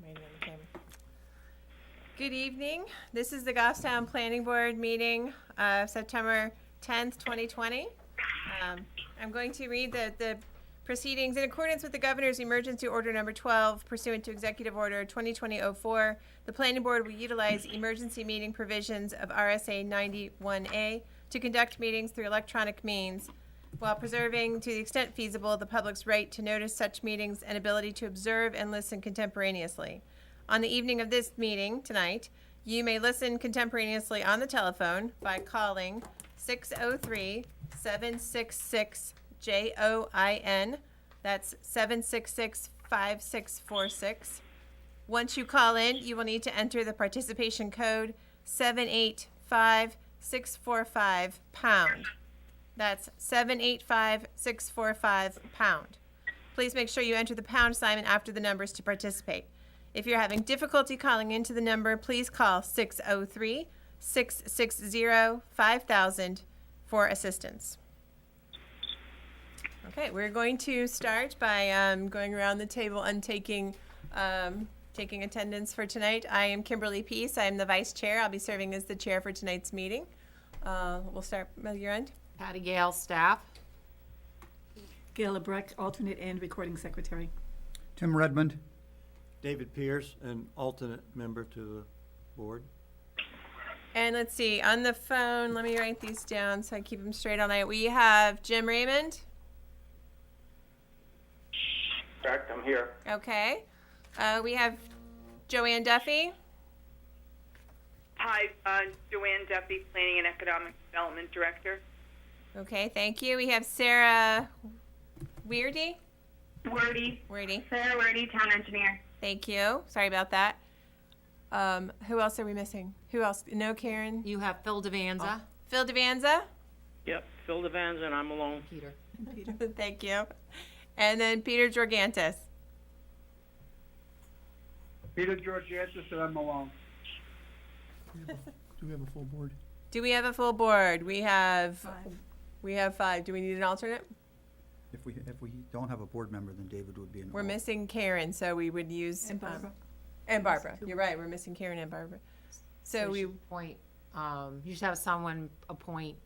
Writing on the camera. Good evening. This is the Goffstown Planning Board meeting of September 10th, 2020. I'm going to read the proceedings in accordance with the Governor's Emergency Order Number 12 pursuant to Executive Order 2020-04. The Planning Board will utilize emergency meeting provisions of RSA 91A to conduct meetings through electronic means while preserving, to the extent feasible, the public's right to notice such meetings and ability to observe and listen contemporaneously. On the evening of this meeting tonight, you may listen contemporaneously on the telephone by calling 603-766-JOIN. That's 766-5646. Once you call in, you will need to enter the participation code 785645#. That's 785645#. Please make sure you enter the pound sign after the numbers to participate. If you're having difficulty calling into the number, please call 603-660-5000 for assistance. Okay, we're going to start by going around the table and taking attendance for tonight. I am Kimberly Peace. I am the vice chair. I'll be serving as the chair for tonight's meeting. We'll start with your end. Patty Gale, staff. Gail Lebrecht, alternate and recording secretary. Tim Redmond. David Pierce, an alternate member to the board. And let's see, on the phone, let me write these down so I keep them straight all night. We have Jim Raymond. Correct, I'm here. Okay. We have Joanne Duffy. Hi, Joanne Duffy, Planning and Economic Development Director. Okay, thank you. We have Sarah Weirdy. Wordy. Sarah Wordy, Town Engineer. Thank you. Sorry about that. Who else are we missing? Who else? No, Karen? You have Phil Devanza. Phil Devanza. Yep, Phil Devanza, and I'm alone. Peter. Thank you. And then Peter Georgantis. Peter Georgiadis, and I'm alone. Do we have a full board? Do we have a full board? We have 5. We have 5. Do we need an alternate? If we don't have a board member, then David would be in. We're missing Karen, so we would use And Barbara. and Barbara. You're right. We're missing Karen and Barbara. So we should appoint, you should have someone appoint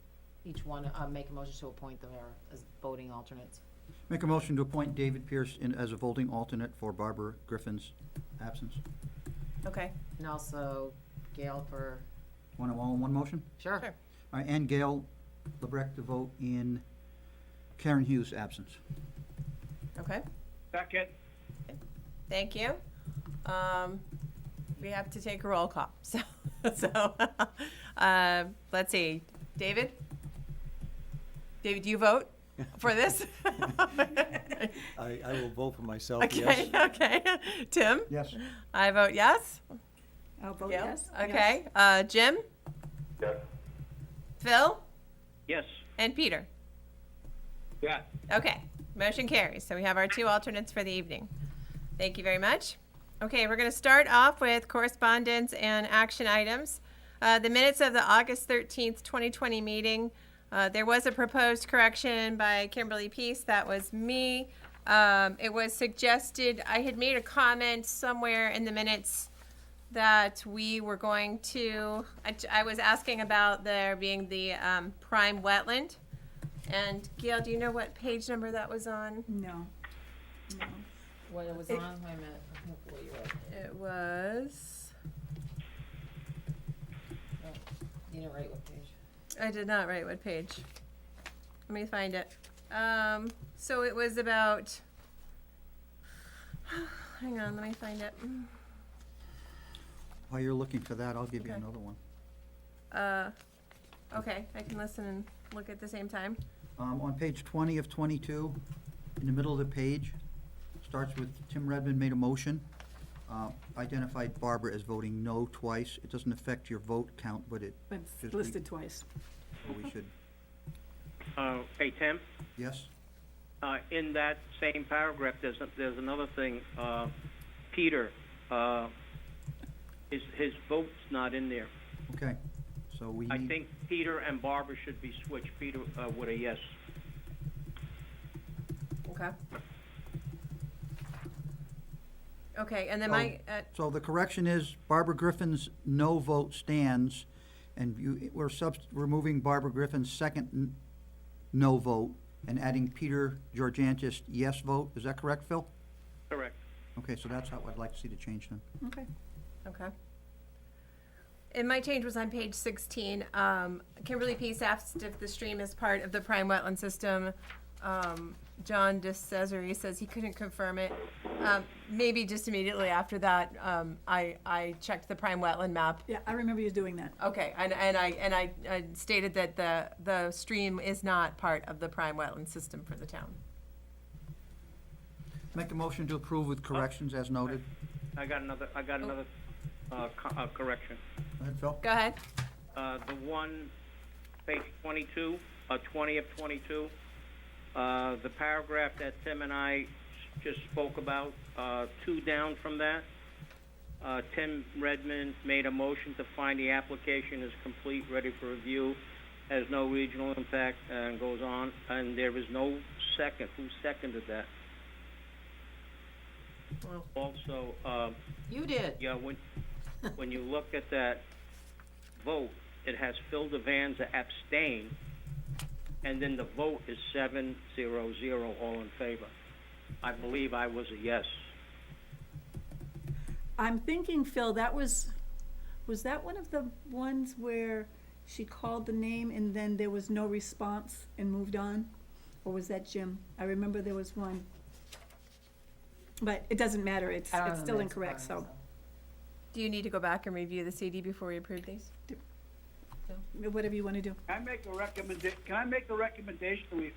each one, make a motion to appoint them as voting alternates. Make a motion to appoint David Pierce as a voting alternate for Barbara Griffin's absence. okay. And also Gail for, Want them all in one motion? sure. Sure. All right, and Gail Lebrecht to vote in Karen Hughes' absence. Okay. Second. Thank you. We have to take a roll call. So let's see. David? David, do you vote for this? I will vote for myself, Okay, yes. okay. Tim? Yes. I vote yes. I'll vote Gail? yes. Okay. Jim? Yes. Phil? Yes. And Peter? Yeah. Okay, motion carries. So we have our 2 alternates for the evening. Thank you very much. Okay, we're going to start off with correspondence and action items. The minutes of the August 13th, 2020 meeting. There was a proposed correction by Kimberly Peace. That was me. It was suggested, I had made a comment somewhere in the minutes that we were going to, I was asking about there being the prime wetland. And Gail, do you know what page number that was on? No. What it was on, wait a minute, I think what you wrote. It was, You didn't write what page. I did not write what page. Let me find it. So it was about, hang on, let me find it. While you're looking for that, I'll give you Okay. another one. Okay, I can listen and look at the same time. On page 20 of 22, in the middle of the page, starts with Tim Redmond made a motion, identified Barbara as voting no twice. It doesn't affect your vote count, but it, But Just it's listed twice. so we should, Hey, Tim, yes? in that same paragraph, there's another thing. Peter, his vote's not in there. Okay, so we I need, think Peter and Barbara should be switched. Peter with a yes. Okay. Okay, and then So- my, So the correction is Barbara Griffin's no vote stands, and we're removing Barbara Griffin's second no vote and adding Peter Georgantis yes vote. Is that correct, Phil? Correct. Okay, so that's how I'd like to see the change then. Okay. okay. And my change was on page 16. Kimberly Peace asked if the stream is part of the prime wetland system. John DeCesare says he couldn't confirm it. Maybe just immediately after that, I checked the prime wetland map. Yeah, I remember you doing that. Okay, and I stated that the stream is not part of the prime wetland system for the town. Make a motion to approve with corrections as noted. I got another correction. Go ahead, Phil. Go ahead. The one, page 22, 20 of 22, the paragraph that Tim and I just spoke about, 2 down from that, Tim Redmond made a motion to find the application is complete, ready for review, has no regional impact, and goes on, and there is no second. Who seconded that? Also, You did. yeah, when you look at that vote, it has Phil Devanza abstain, and then the vote is 7-0-0, all in favor. I believe I was a yes. I'm thinking, Phil, was that one of the ones where she called the name and then there was no response and moved on? Or was that Jim? I remember there was one. But it doesn't matter, it's I don't know still the incorrect, next so. one, Do you need to go back and review the CD before we approve these? Whatever you wanna do. Can I make a recommendation we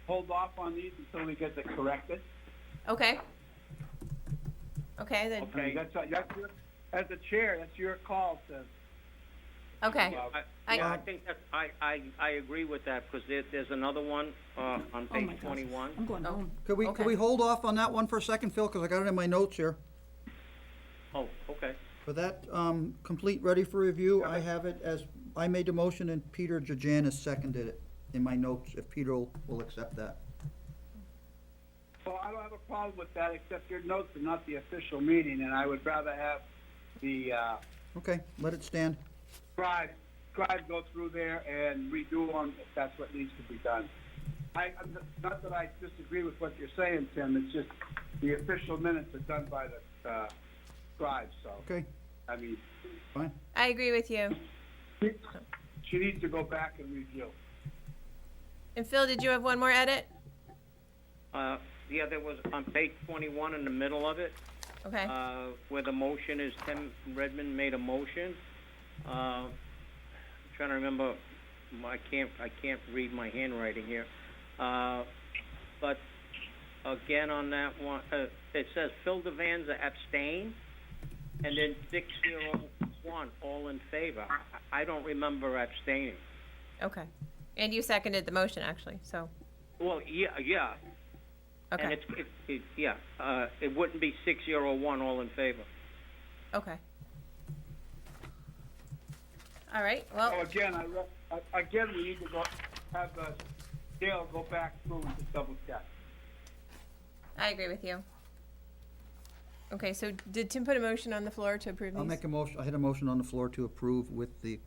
hold off on these until we get it corrected? Okay. Okay, then, Okay. That's your, as the chair, that's your call to. okay. I think that, I agree with that, because there's another one, on Oh page my gosh. 21. I'm going Oh. home. Could we Okay. hold off on that one for a second, Phil, because I got it in my notes here. Oh, okay. For that, complete, ready for review, I have it as, I made the motion and Peter Georganis seconded it in my notes, if Peter will accept that. Well, I don't have a problem with that, except your notes are not the official meeting, and I would rather have the, Okay, let it stand. scribe go through there and redo them if that's what needs to be done. Not that I disagree with what you're saying, Tim, it's just the official minutes are done by the, scribe, so, Okay, I mean, fine. I agree with you. she needs to go back and review. And Phil, did you have one more edit? Yeah, there was on page 21 in the middle of it, Okay. where the motion is Tim Redmond made a motion. I'm trying to remember, I can't read my handwriting here. But again, on that one, it says Phil Devanza abstain, and then 601, all in favor. I don't remember abstaining. Okay. And you seconded the motion, actually, so, Well, yeah. And okay, it wouldn't be 601, all in favor. okay. All right, well, So again, we need to have Dale go back through and just double check. I agree with you. Okay, so did Tim put a motion on the floor to approve I'll these? make a motion, I had a motion on the floor to approve with the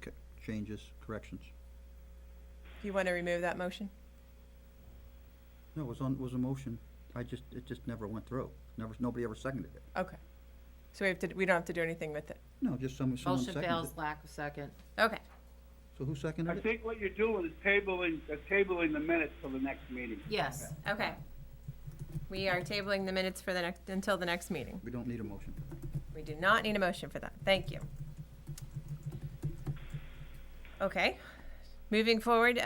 changes, corrections. Do you want to remove that motion? No, it was a motion. It just never went through. Nobody ever seconded it. Okay. So we don't have to do anything with it? No, just someone Motion seconded fails, it. lack of second. Okay, So who I seconded it? think what you're doing is tabling the minutes for the next meeting. Yes. okay. We are tabling the minutes for until the next meeting. We don't need a motion for that. We do not need a motion for that. Thank you. Okay, moving forward,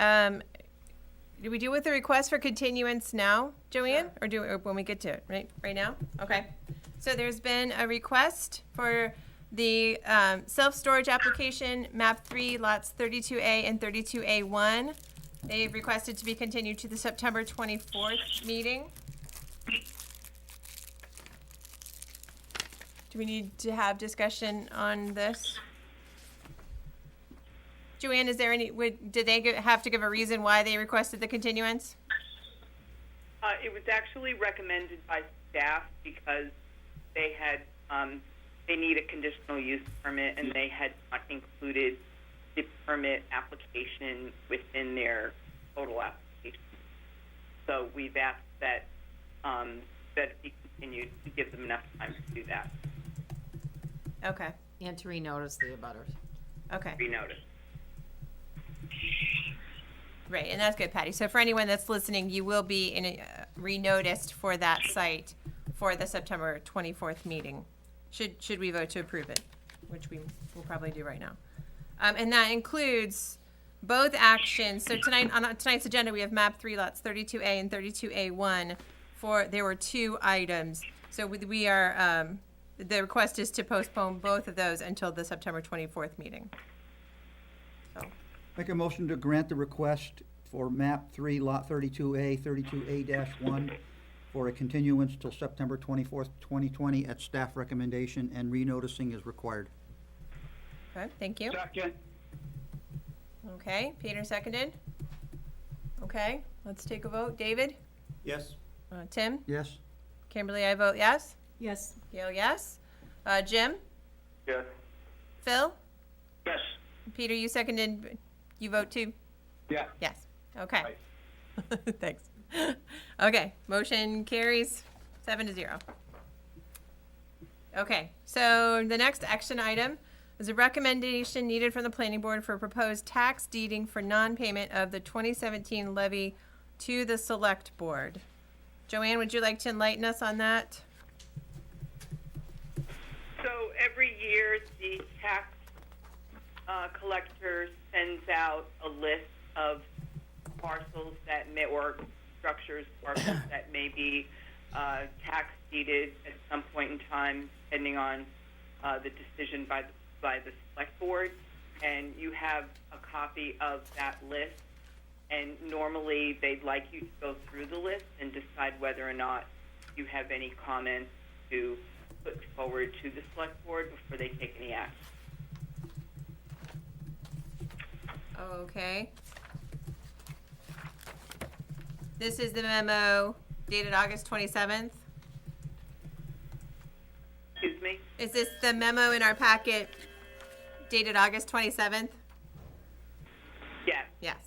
do we do with the request for continuance now, Joanne? Or when we get to it, right now? Okay. So there's been a request for the self-storage application, map 3, lots 32A and 32A1. They've requested to be continued to the September 24th meeting. Do we need to have discussion on this? Joanne, is there did they have to give a reason why they requested the continuance? It was actually recommended by staff because they had, they need a conditional use permit, and they had not included the permit application within their total application. So we've asked that, that it be continued to give them enough time to do that. Okay, And to renotice the abutters. okay. Renotice. Right, and that's good, Patty. So for anyone that's listening, you will be renoticed for that site for the September 24th meeting, should we vote to approve it, which we will probably do right now. And that includes both actions. So tonight, on tonight's agenda, we have map 3 lots 32A and 32A1 there were 2 items. So we are, the request is to postpone both of those until the September 24th meeting. So. Make a motion to grant the request for map 3, lot 32A, 32A-1 for a continuance till September 24th, 2020 at staff recommendation, and renoticing is required. Okay, thank you. Second. Okay, Peter seconded. Okay, let's take a vote. David? Yes. Tim? Yes? Kimberly, I vote yes. Yes, Gail, yes. Jim? Yes. Phil? Yes. Peter, you seconded. You vote too? Yeah. Yes. Okay. Right. Thanks. Okay, motion carries 7-0. Okay, so the next action item is a recommendation needed from the planning board for proposed tax deeding for non-payment of the 2017 levy to the select board. Joanne, would you like to enlighten us on that? So every year, the tax collector sends out a list of parcels that may, or structures, parcels that may be tax deeded at some point in time, depending on the decision by the select board. And you have a copy of that list. And normally, they'd like you to go through the list and decide whether or not you have any comments to put forward to the select board before they take any action. Okay. This is the memo dated August 27th. Excuse me? Is this the memo in our packet dated August 27th? Yes. Yes.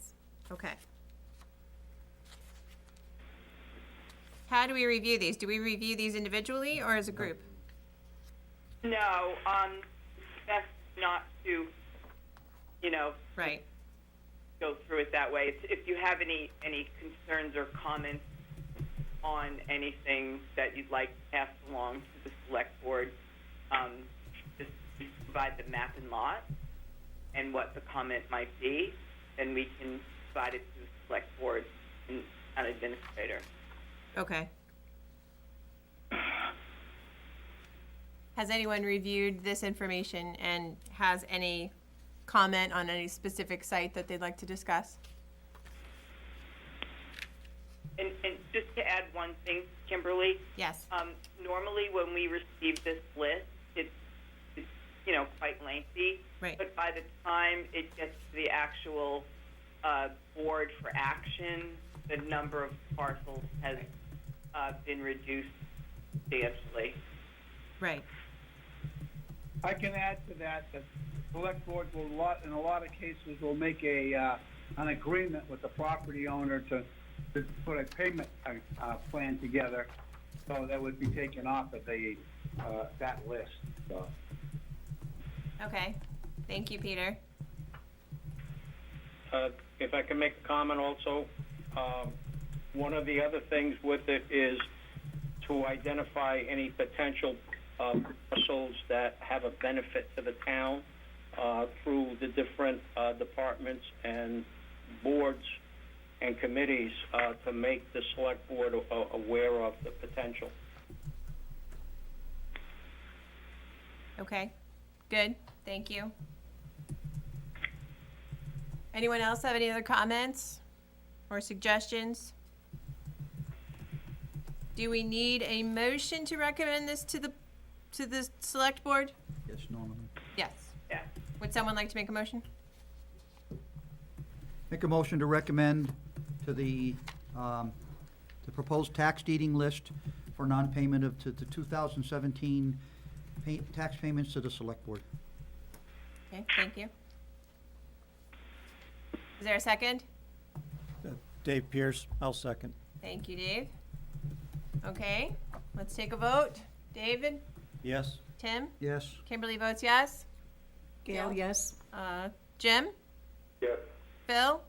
Okay. How do we review these? Do we review these individually or as a group? No, best not to, Right. go through it that way. If you have any concerns or comments on anything that you'd like passed along to the select board, just provide the map and lot and what the comment might be, then we can provide it to the select board and an administrator. Okay. Has anyone reviewed this information and has any comment on any specific site that they'd like to discuss? And just to add one thing, Kimberly, Yes. normally when we receive this list, it's quite lengthy. Right. But by the time it gets to the actual board for action, the number of parcels has been reduced substantially. Right. I can add to that, the select board will, in a lot of cases, will make an agreement with the property owner to put a payment plan together, so that would be taken off of that list, so. Okay. Thank you, Peter. If I can make a comment also, one of the other things with it is to identify any potential parcels that have a benefit to the town through the different departments and boards and committees to make the select board aware of the potential. Okay. Good. Thank you. Anyone else have any other comments or suggestions? Do we need a motion to recommend this to the select board? Yes, normally. Yes. Yeah. Would someone like to make a motion? Make a motion to recommend to the proposed tax deeding list for non-payment of to the 2017 tax payments to the Select Board. Okay, thank you. Is there a second? Dave Pierce, I'll second. Thank you, Dave. Okay, let's take a vote. David? Yes? Tim? Yes? Kimberly votes yes. Gail, yes? Jim? Yes. Phil?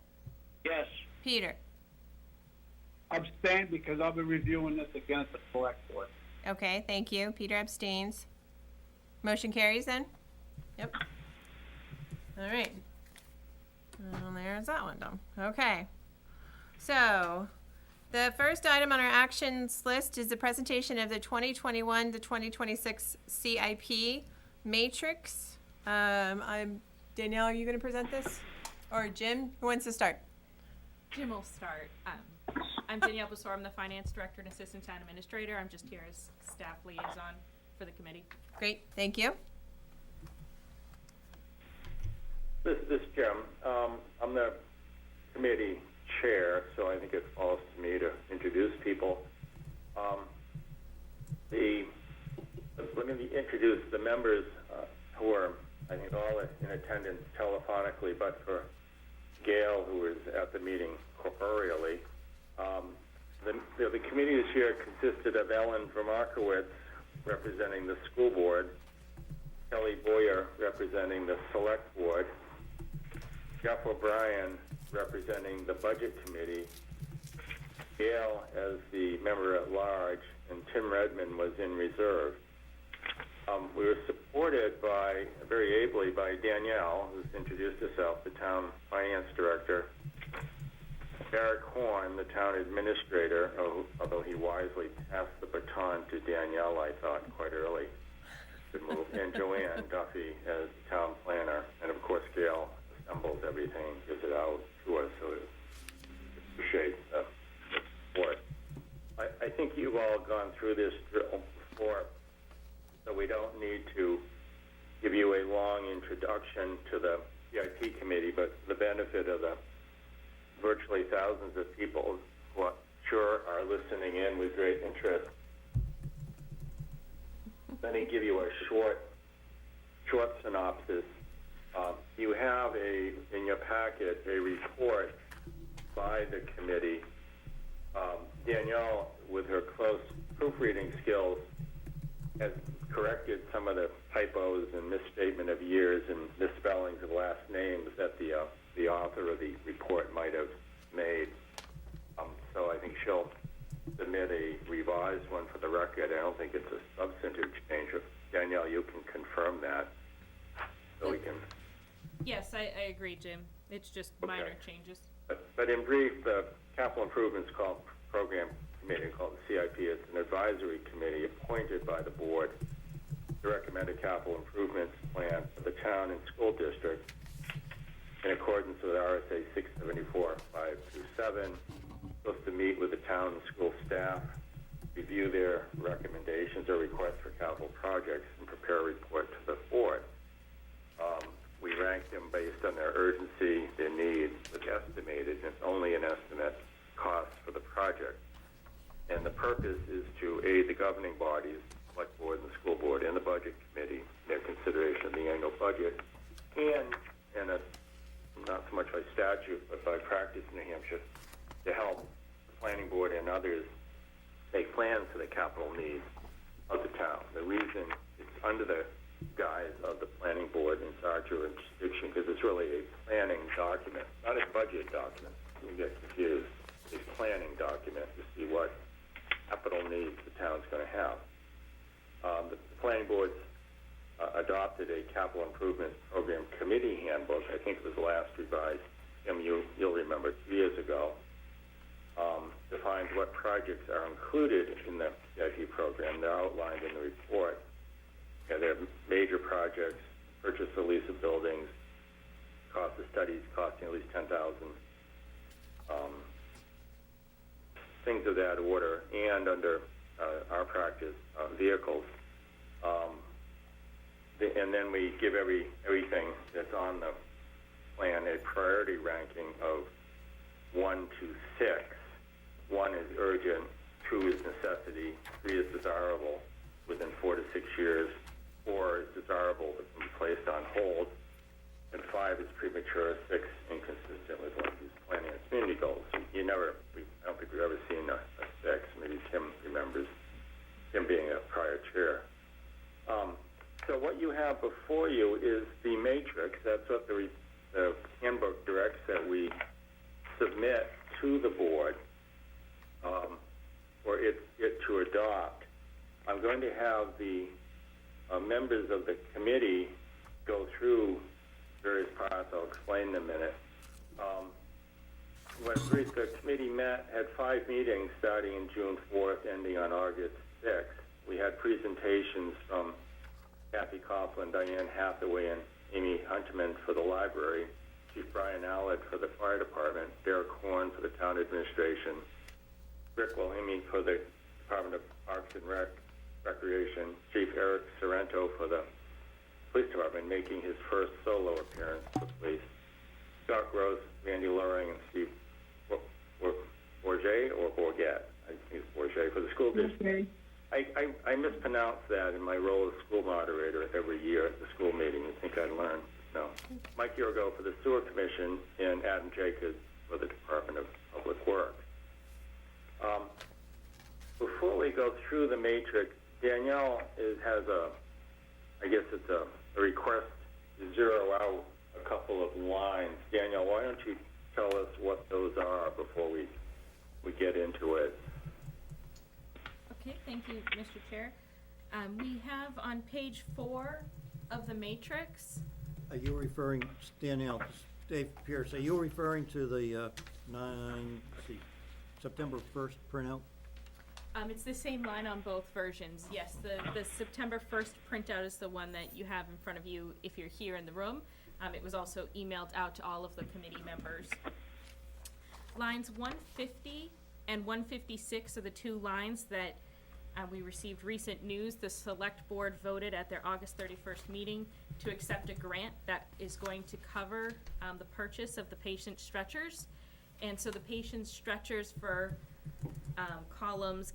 Yes. Peter? Abstain because I'll be reviewing this again at the select board. Okay, thank you. Peter abstains. Motion carries then? Yep. All right. Well, there's that one done. Okay. So, the first item on our actions list is the presentation of the 2021 to 2026 CIP matrix. Danielle, are you going to present this? Or Jim? Who wants to start? Jim will start. I'm Danielle Besor. I'm the finance director and assistant town administrator. I'm just here as staff liaison for the committee. Great, thank you. This is Jim. I'm the committee chair, so I think it falls to me to introduce people. Let me introduce the members who are, I think, all in attendance telephonically, but for Gail, who is at the meeting corporeally. The committee this year consisted of Ellen Vermarkowitz, representing the school board, Kelly Boyer, representing the select board, Jeff O'Brien, representing the budget committee, Gail as the member at large, and Tim Redmond was in reserve. We were supported very ably by Danielle, who's introduced herself, the town finance director, Eric Horn, the town administrator, although he wisely passed the baton to Danielle, I thought, quite early, and Joanne Duffy as town planner, and of course Gail assembles everything, gives it out to us, so we appreciate the support. I think you've all gone through this drill before, so we don't need to give you a long introduction to the CIP committee, but the benefit of the virtually thousands of people who I'm sure are listening in with great interest. Let me give you a short synopsis. You have in your packet a report by the committee. Danielle, with her close proofreading skills, has corrected some of the typos and misstatement of years and misspellings of last names that the author of the report might have made. So I think she'll submit a revised one for the record. I don't think it's a substantive change. Danielle, you can confirm that, so we can. Yes, I agree, Jim. It's just minor changes. But in brief, the capital improvements program committee called the CIP. It's an advisory committee appointed by the board to recommend a capital improvements plan for the town and school district in accordance with RSA 674, 5-7, supposed to meet with the town and school staff, review their recommendations or requests for capital projects, and prepare a report to the board. We rank them based on their urgency, their needs, with estimated, and it's only an estimate, cost for the project. And the purpose is to aid the governing bodies, select board and the school board, and the budget committee in their consideration of the annual budget, and not so much by statute, but by practice in New Hampshire, to help the planning board and others make plans for the capital needs of the town. The reason it's under the guise of the planning board in our jurisdiction, because it's really a planning document, not a budget document. You get confused. It's a planning document to see what capital needs the town's going to have. The planning board's adopted a capital improvement program committee handbook. I think it was last revised, you'll remember, 2 years ago. Defines what projects are included in the CIP program. They're outlined in the report. They're major projects, purchase or lease of buildings, cost of studies costing at least $10,000, things of that order, and under our practice, vehicles. And then we give everything that's on the plan a priority ranking of 1 to 6. 1 is urgent, 2 is necessity, 3 is desirable within 4 to 6 years, 4 is desirable but can be placed on hold, and 5 is premature, 6 inconsistent with one of these planning and community goals. I don't think we've ever seen a 6. Maybe Tim remembers him being a prior chair. So what you have before you is the matrix. That's what the handbook directs that we submit to the board for it to adopt. I'm going to have the members of the committee go through various parts. I'll explain in a minute. When the committee met, had 5 meetings starting in June 4th, ending on August 6th. We had presentations from Kathy Coughlin, Diane Hathaway, and Amy Hunterman for the library, Chief Brian Allard for the fire department, Derek Horn for the town administration, Rick Wilhelmy for the Department of Parks and Recreation, Chief Eric Sorrento for the police department, making his first solo appearance for police, Scott Gross, Randy Loring, and Steve Bourget or Bourget. I think it's Bourget for the school district. Okay. I mispronounce that in my role as school moderator every year at the school meeting. You think I'd learn? No. Mike Yurgo for the sewer commission and Adam Jacobs for the Department of Public Works. Before we go through the matrix, Danielle has I guess it's a request to zero out a couple of lines. Danielle, why don't you tell us what those are before we get into it? Okay, thank you, Mr. Chair. We have on page 4 of the matrix. Are you referring, Danielle, Dave Pierce, are you referring to the September 1st printout? It's the same line on both versions. Yes, the September 1st printout is the one that you have in front of you if you're here in the room. It was also emailed out to all of the committee members. Lines 150 and 156 are the 2 lines that we received recent news. The select board voted at their August 31st meeting to accept a grant that is going to cover the purchase of the patient stretchers. And so the patient stretchers for columns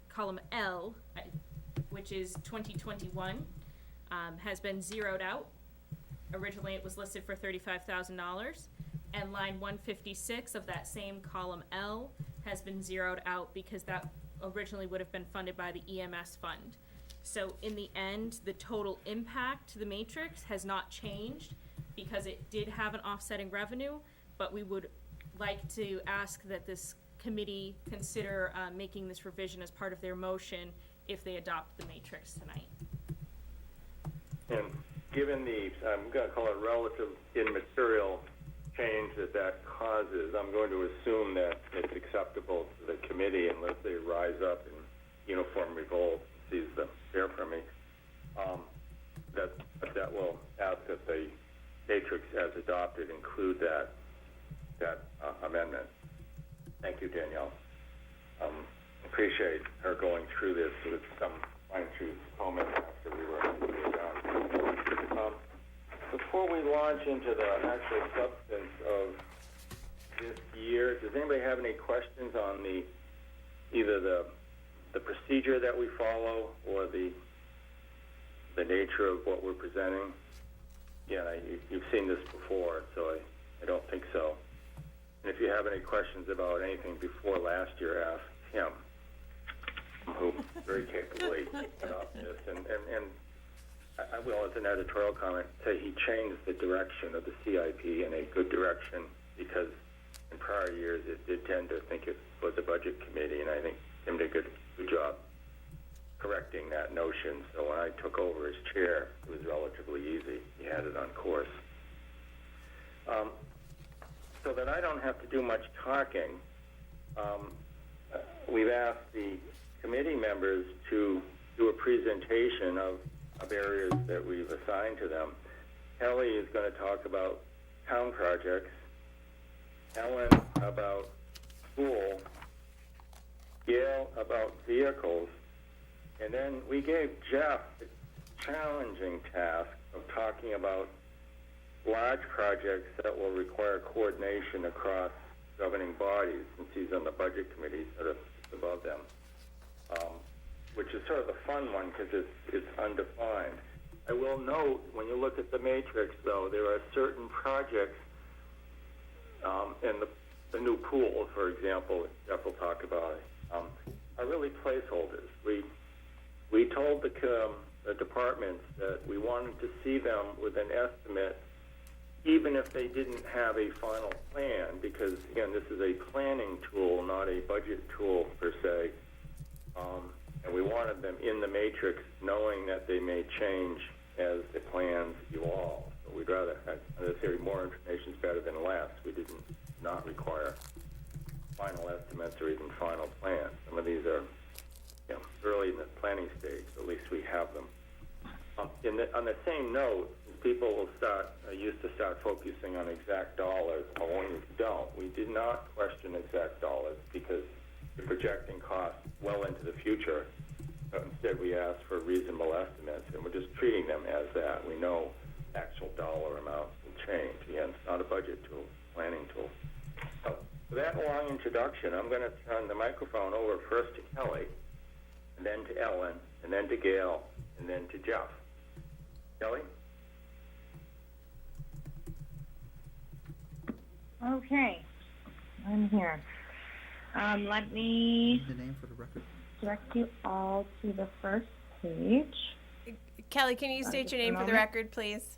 column L, which is 2021, has been zeroed out. Originally it was listed for $35,000, and line 156 of that same column L has been zeroed out because that originally would have been funded by the EMS fund. So in the end, the total impact to the matrix has not changed because it did have an offsetting revenue, but we would like to ask that this committee consider making this revision as part of their motion if they adopt the matrix tonight. And given the, I'm going to call it relative immaterial change that causes, I'm going to assume that it's acceptable to the committee unless they rise up in uniform revolt and seize the chair from me, that will ask that the matrix as adopted include that amendment. Thank you, Danielle. Appreciate her going through this with some fine-tooth comments after we were done. Before we launch into the actual substance of this year, does anybody have any questions on either the procedure that we follow or the nature of what we're presenting? Yeah, you've seen this before, so I don't think so. And if you have any questions about anything before last year, ask him, who very capably adopted this. And I will, as an editorial comment, say he changed the direction of the CIP in a good direction because in prior years it did tend to think it was a budget committee, and I think Tim did a good job correcting that notion. So when I took over as chair, it was relatively easy. He had it on course. So that I don't have to do much talking, we've asked the committee members to do a presentation of areas that we've assigned to them. Kelly is going to talk about town projects, Ellen about school, Gail about vehicles, and then we gave Jeff the challenging task of talking about large projects that will require coordination across governing bodies, since he's on the budget committee, sort of above them, which is sort of the fun one because it's undefined. I will note, when you look at the matrix, though, there are certain projects in the new pool, for example, Jeff will talk about it, are really placeholders. We told the departments that we wanted to see them with an estimate, even if they didn't have a final plan, because, again, this is a planning tool, not a budget tool per se. And we wanted them in the matrix, knowing that they may change as the plans evolve. So we'd rather, as I say, more information is better than less. We did not require final estimates or even final plans. Some of these are, early in the planning stage. At least we have them. On the same note, people will used to start focusing on exact dollars. Only don't. We did not question exact dollars because we're projecting costs well into the future. But instead, we asked for reasonable estimates, and we're just treating them as that. We know actual dollar amounts will change. Again, it's not a budget tool, planning tool. So, with that long introduction, I'm going to turn the microphone over first to Kelly, and then to Ellen, and then to Gail, and then to Jeff. Kelly? Okay, I'm here. Let me The name for the record? direct you all to the first page. Kelly, can you state your name for the record, please?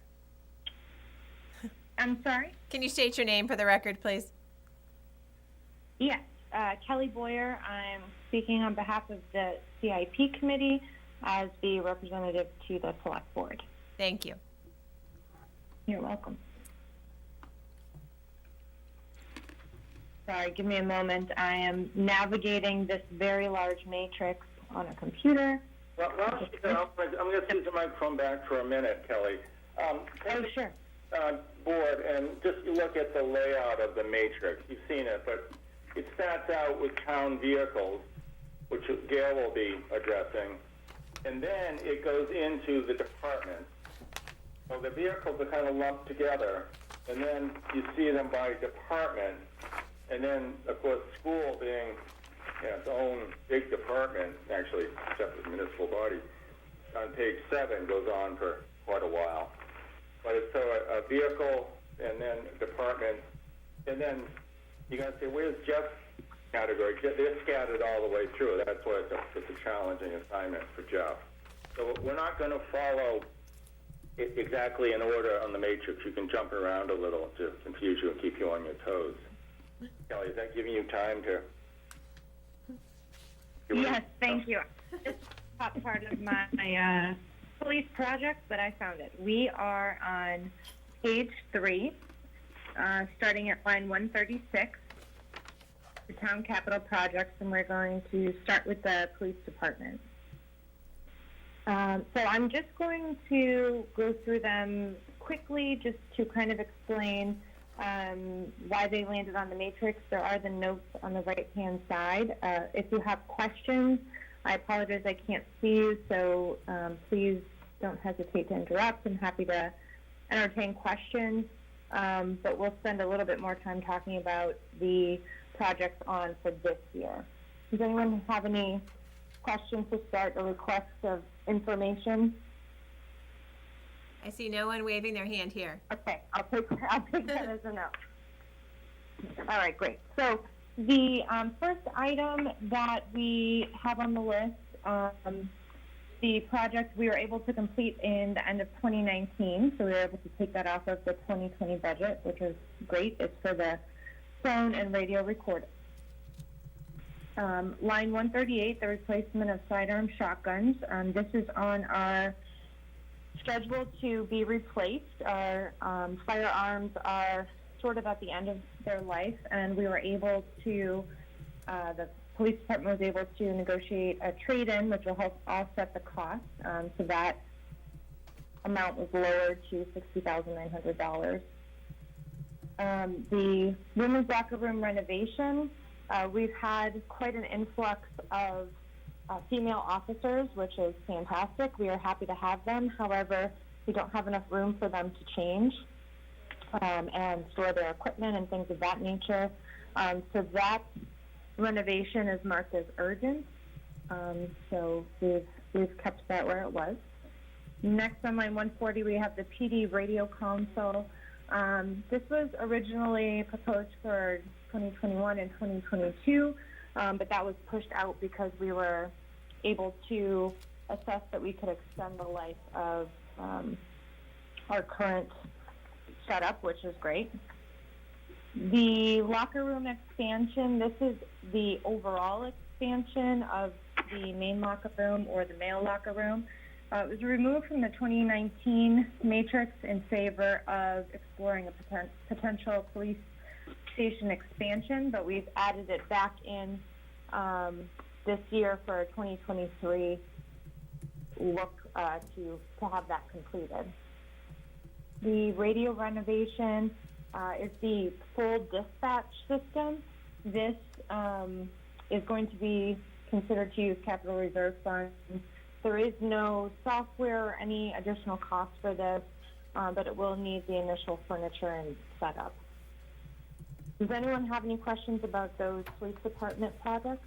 I'm sorry? Can you state your name for the record, please? Yes, Kelly Boyer. I'm speaking on behalf of the CIP committee as the representative to the select board. Thank you. You're welcome. Sorry, give me a moment. I am navigating this very large matrix on a computer. Well, I'm going to use the microphone back for a minute, Kelly. Sure. Board, and just look at the layout of the matrix. You've seen it, but it starts out with town vehicles, which Gail will be addressing, and then it goes into the departments. So the vehicles are kind of lumped together, and then you see them by department, and then, of course, school being its own big department, actually, separate municipal body, on page 7 goes on for quite a while. But it's so a vehicle, and then department, and then you got to say, where's Jeff's category? They're scattered all the way through. That's why it's a challenging assignment for Jeff. So we're not going to follow it exactly in order on the matrix. You can jump around a little to confuse you and keep you on your toes. Kelly, is that giving you time to? Yes, thank you. This is part of my police project, but I found it. We are on page 3, starting at line 136, the town capital projects, and we're going to start with the police department. So I'm just going to go through them quickly just to kind of explain why they landed on the matrix. There are the notes on the right-hand side. If you have questions, I apologize I can't see you, so please don't hesitate to interrupt. I'm happy to entertain questions, but we'll spend a little bit more time talking about the projects on for this year. Does anyone have any questions to start or requests of information? I see no one waving their hand here. Okay, I'll take that as a no. All right, great. So the first item that we have on the list, the project we were able to complete in the end of 2019, so we were able to take that off of the 2020 budget, which is great. It's for the phone and radio recorder. Line 138, the replacement of sidearm shotguns. This is on our schedule to be replaced. Our firearms are sort of at the end of their life, and we were able to, the police department was able to negotiate a trade-in, which will help offset the cost. So that amount was lowered to $60,900. The women's locker room renovation, we've had quite an influx of female officers, which is fantastic. We are happy to have them. However, we don't have enough room for them to change. and store their equipment and things of that nature. So that renovation is marked as urgent. So we've kept that where it was. Next on line 140, we have the PD radio console. This was originally proposed for 2021 and 2022, but that was pushed out because we were able to assess that we could extend the life of our current setup, which is great. The locker room expansion, this is the overall expansion of the main locker room or the male locker room. It was removed from the 2019 matrix in favor of exploring a potential police station expansion, but we've added it back in this year for 2023 look to have that completed. The radio renovation is the full dispatch system. This is going to be considered to use capital reserve funds. There is no software or any additional cost for this, but it will need the initial furniture and setup. Does anyone have any questions about those police department projects?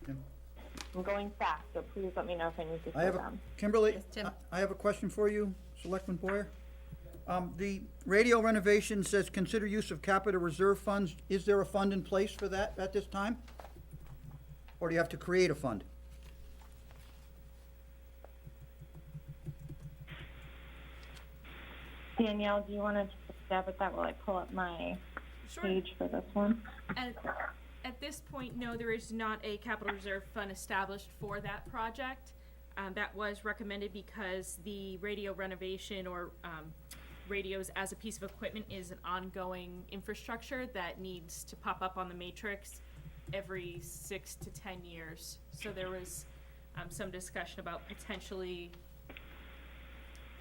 Yeah. I'm going fast, so please let me know if I need to slow down. Kimberly, Yes, Tim. I have a question for you, Selectman Boyer. The radio renovation says consider use of capital reserve funds. Is there a fund in place for that at this time? Or do you have to create a fund? Danielle, do you want to take a stab at that while I pull up my Sure. page for this one? At this point, no, there is not a capital reserve fund established for that project. That was recommended because the radio renovation or radios as a piece of equipment is an ongoing infrastructure that needs to pop up on the matrix every 6 to 10 years. So there was some discussion about potentially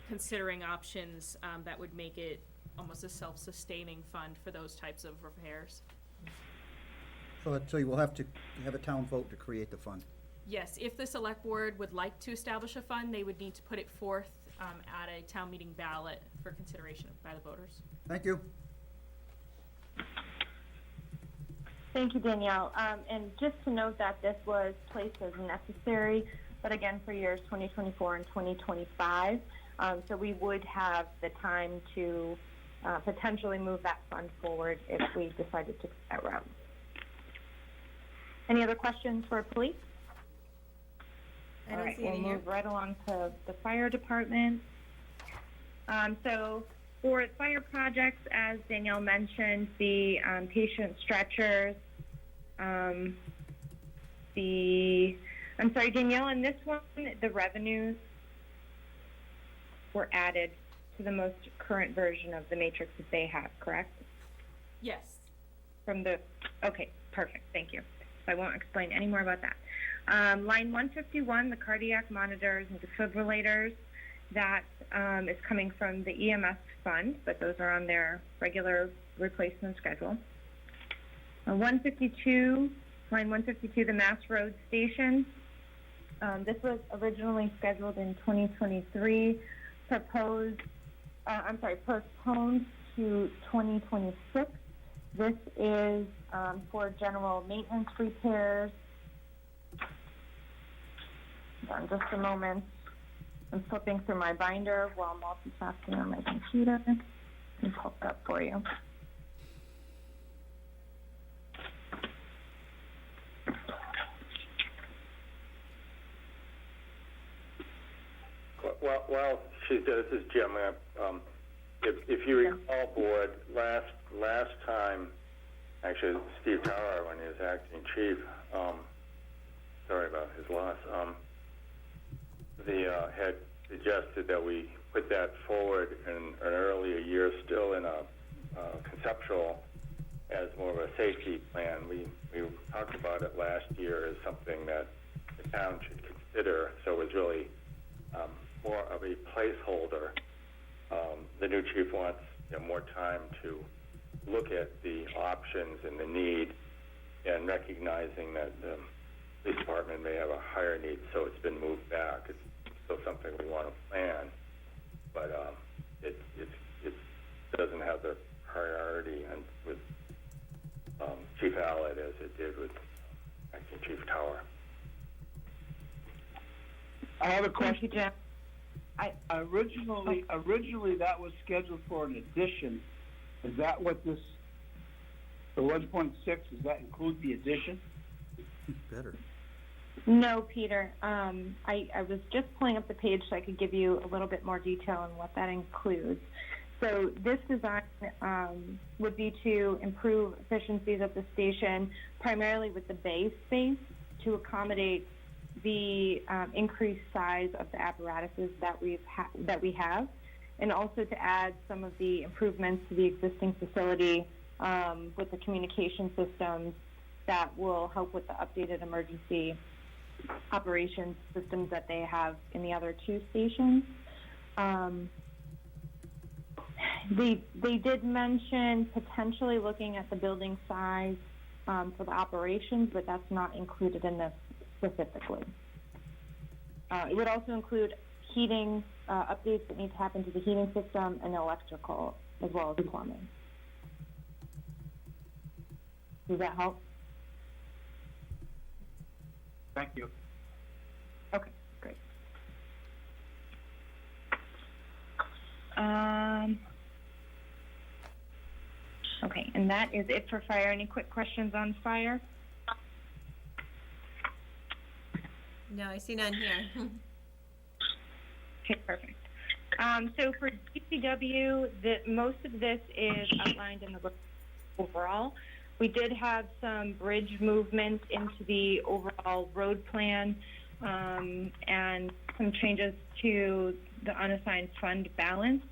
considering options that would make it almost a self-sustaining fund for those types of repairs. So you will have to have a town vote to create the fund. Yes, if the select board would like to establish a fund, they would need to put it forth at a town meeting ballot for consideration by the voters. Thank you. Thank you, Danielle. And just to note that this was placed as necessary, but again for years 2024 and 2025. So we would have the time to potentially move that fund forward if we decided to go that route. Any other questions for police? I All don't right, see we'll any here. move right along to the fire department. So for fire projects, as Danielle mentioned, the patient stretchers, I'm sorry, Danielle, in this one, the revenues were added to the most current version of the matrix that they have, correct? Yes. Okay, perfect, thank you. So I won't explain any more about that. Line 151, the cardiac monitors and defibrillators, that is coming from the EMS fund, but those are on their regular replacement schedule. 152, line 152, the Mass Road Station. This was originally scheduled in 2023, postponed to 2026. This is for general maintenance repairs. Hold on just a moment. I'm flipping through my binder while multitasking on my computer. And pull it up for you. Well, this is Jim. If you recall, board, last time, actually, Steve Tarrar, when he was acting chief, sorry about his loss, had suggested that we put that forward in an earlier year, still in a conceptual, as more of a safety plan. We talked about it last year as something that the town should consider, so it was really more of a placeholder. The new chief wants more time to look at the options and the need, and recognizing that the police department may have a higher need, so it's been moved back. It's still something we want to plan, but it doesn't have the priority and with Chief Allett as it did with Acting Chief Tower. I have a Thank you, question. Jim. Originally that was scheduled for an addition. Is that what this, the 1.6, does that include the addition? Better. No, Peter. I was just pulling up the page so I could give you a little bit more detail on what that includes. So this design would be to improve efficiencies at the station, primarily with the bay space, to accommodate the increased size of the apparatuses that we have, and also to add some of the improvements to the existing facility with the communication systems that will help with the updated emergency operations systems that they have in the other two stations. They did mention potentially looking at the building size for the operations, but that's not included in this specifically. It would also include heating updates that need to happen to the heating system and electrical, as well as plumbing. Does that help? Thank you. Okay, great. Okay, and that is it for fire. Any quick questions on fire? No, I see none here. Okay, perfect. So for DPW, most of this is outlined in the book overall. We did have some bridge movement into the overall road plan and some changes to the unassigned fund balance.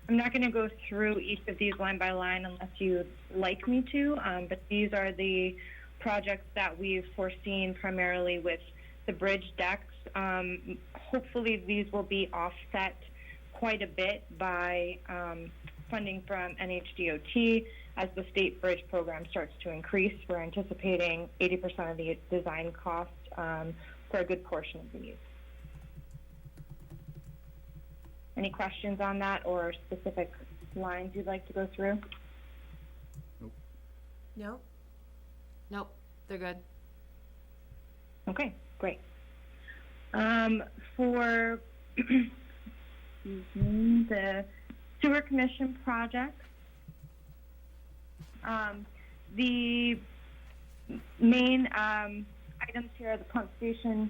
I'm not going to go through each of these line by line unless you'd like me to, but these are the projects that we've foreseen primarily with the bridge decks. Hopefully these will be offset quite a bit by funding from NHDOT. As the state bridge program starts to increase, we're anticipating 80% of the design cost for a good portion of these. Any questions on that or specific lines you'd like to go through? No? Nope, they're good. Okay, great. For the sewer commission project, the main items here are the pump station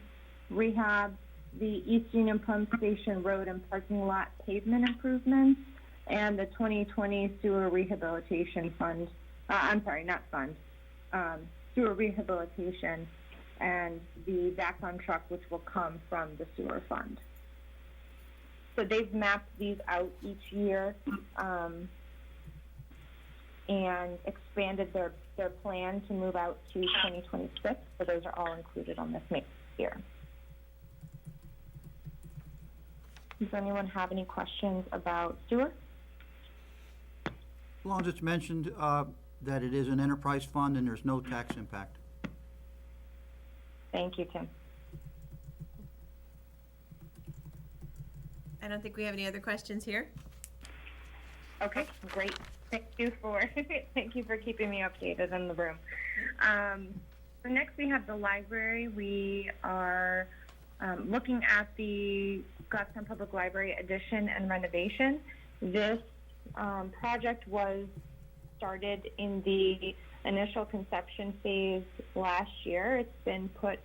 rehab, the East Union Pump Station road and parking lot pavement improvements, and the 2020 sewer rehabilitation fund. I'm sorry, not fund. Sewer rehabilitation and the VACON truck, which will come from the sewer fund. So they've mapped these out each year and expanded their plan to move out to 2026. So those are all included on this map here. Does anyone have any questions about sewer? As long as it's mentioned that it is an enterprise fund and there's no tax impact. Thank you, Tim. I don't think we have any other questions here. Okay, great. Thank you for thank you for keeping me updated in the room. So next we have the library. We are looking at the Goffstown Public Library addition and renovation. This project was started in the initial conception phase last year. It's been put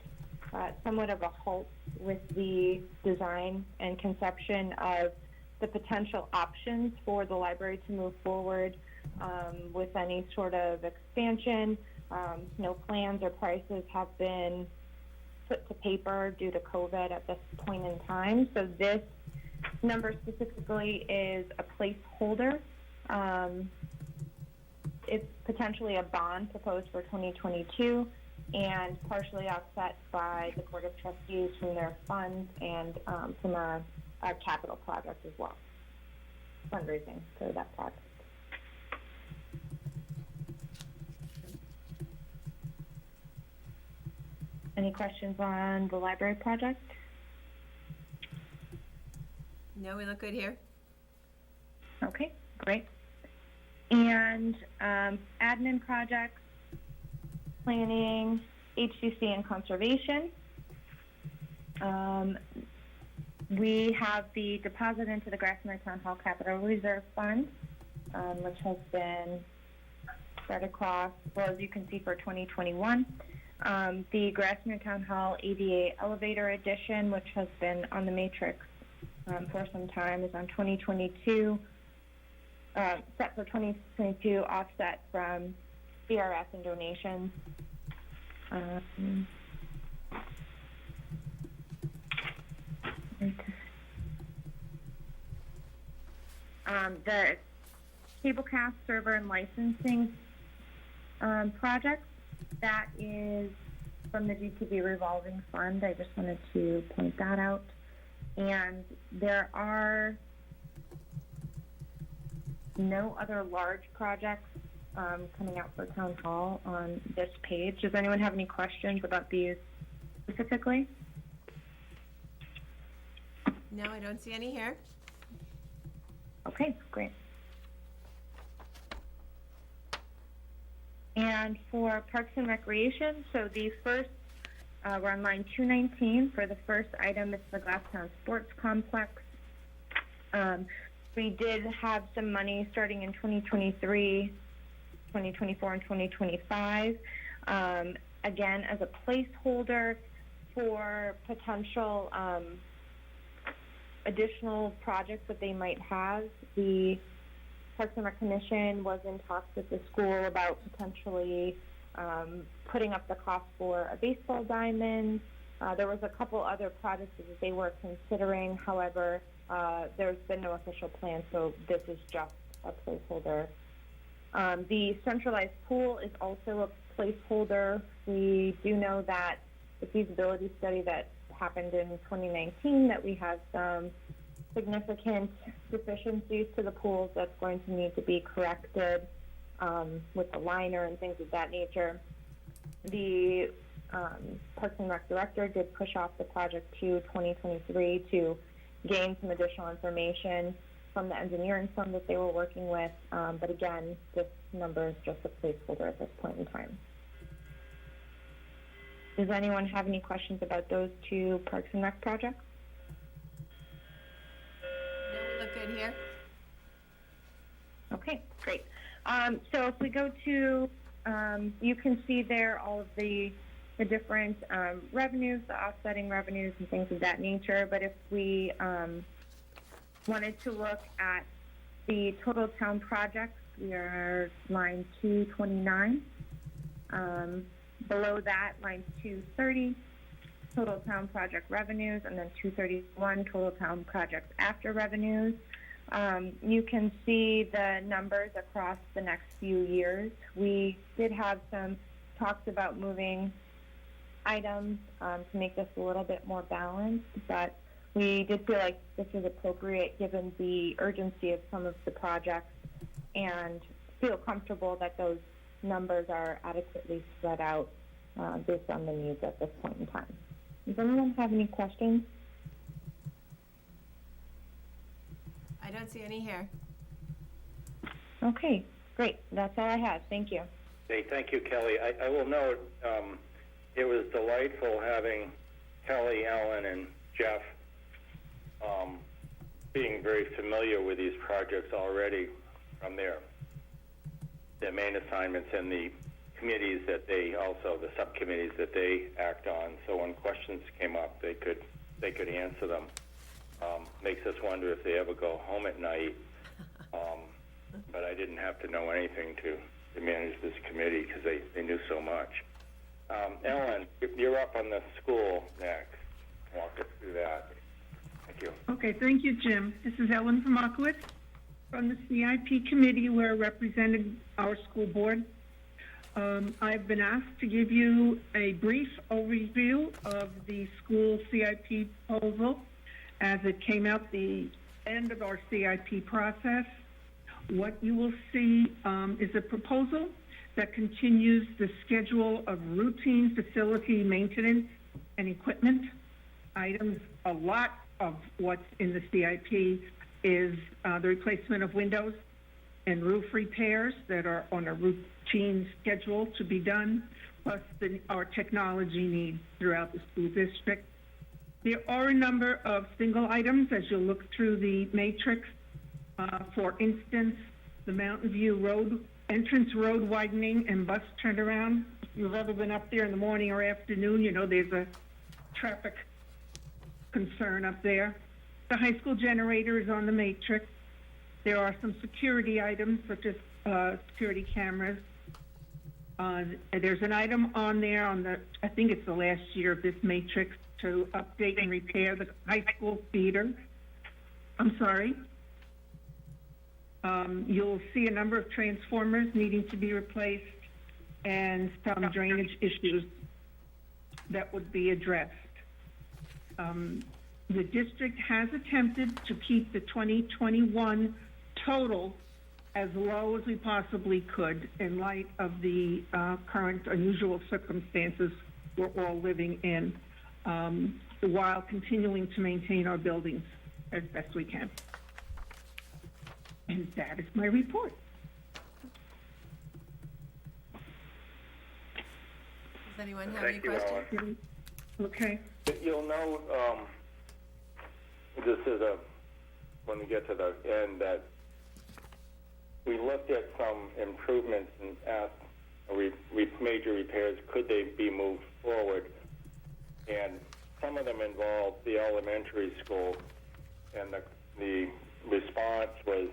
somewhat of a halt with the design and conception of the potential options for the library to move forward with any sort of expansion. No plans or prices have been put to paper due to COVID at this point in time. So this number specifically is a placeholder. It's potentially a bond proposed for 2022 and partially offset by the Board of Trustees from their funds and from a capital project as well, fundraising for that project. Any questions on the library project? No, we look good here. Okay, great. And fund, admin projects, planning, HCC and conservation. We have the deposit into the Grassmere Town Hall Capital Reserve Fund, which has been spread across, well, as you can see, for 2021. The Grassmere Town Hall ADA elevator addition, which has been on the matrix for some time, is on 2022, set for 2022, offset from CRS and donations. The cablecast server and licensing project, that is from the GTV revolving fund. I just wanted to point that out. And there are no other large projects coming out for Town Hall on this page. Does anyone have any questions about these specifically? No, I don't see any here. Okay, great. And for Parks and Recreation, so the first, we're on line 219. For the first item, it's the Glasstown Sports Complex. We did have some money starting in 2023, 2024, and 2025. Again, as a placeholder for potential additional projects that they might have. The Parks and Rec Commission was in talks with the school about potentially putting up the cost for a baseball diamond. There was a couple other projects that they were considering. However, there's been no official plan, so this is just a placeholder. The centralized pool is also a placeholder. We do know that the feasibility study that happened in 2019, that we have some significant deficiencies to the pools that's going to need to be corrected with the liner and things of that nature. The Parks and Rec director did push off the project to 2023 to gain some additional information from the engineering firm that they were working with. But again, this number is just a placeholder at this point in time. Does anyone have any questions about those two Parks and Rec projects? No, we look good here. Okay, great. So if we go to, you can see there all of the different revenues, the offsetting revenues and things of that nature. But if we wanted to look at the total town projects, we are line 229. Below that, line 230, total town project revenues, and then 231, total town projects after revenues. You can see the numbers across the next few years. We did have some talks about moving items to make this a little bit more balanced, but we did feel like this was appropriate given the urgency of some of the projects and feel comfortable that those numbers are adequately spread out based on the needs at this point in time. Does anyone have any questions? I don't see any here. Okay, great. That's all I have. Thank you. Hey, thank you, Kelly. I will note it was delightful having Kelly, Ellen, and Jeff being very familiar with these projects already from their main assignments and the committees that they also, the subcommittees that they act on. So when questions came up, they could answer them. Makes us wonder if they ever go home at night. But I didn't have to know anything to manage this committee because they knew so much. Ellen, you're up on the school next. Walk us through that. Thank you. Okay, thank you, Jim. This is Ellen Vermakowitz from the CIP committee where I represented our school board. I've been asked to give you a brief overview of the school CIP proposal as it came out the end of our CIP process. What you will see is a proposal that continues the schedule of routine facility maintenance and equipment items. A lot of what's in the CIP is the replacement of windows and roof repairs that are on a routine schedule to be done, plus our technology needs throughout the school district. There are a number of single items as you look through the matrix. For instance, the Mountain View Road, entrance road widening and bus turnaround. If you've ever been up there in the morning or afternoon, you know there's a traffic concern up there. The high school generator is on the matrix. There are some security items such as security cameras. There's an item on there I think it's the last year of this matrix, to update and repair the high school theater. I'm sorry. You'll see a number of transformers needing to be replaced and some drainage issues that would be addressed. The district has attempted to keep the 2021 total as low as we possibly could in light of the current unusual circumstances we're all living in, while continuing to maintain our buildings as best we can. And that is my report. Does anyone have any Thank you, questions? Okay. You'll know, when we get to the end, that we looked at some improvements and asked, major repairs, could they be moved forward? And some of them involved the elementary school, and the response was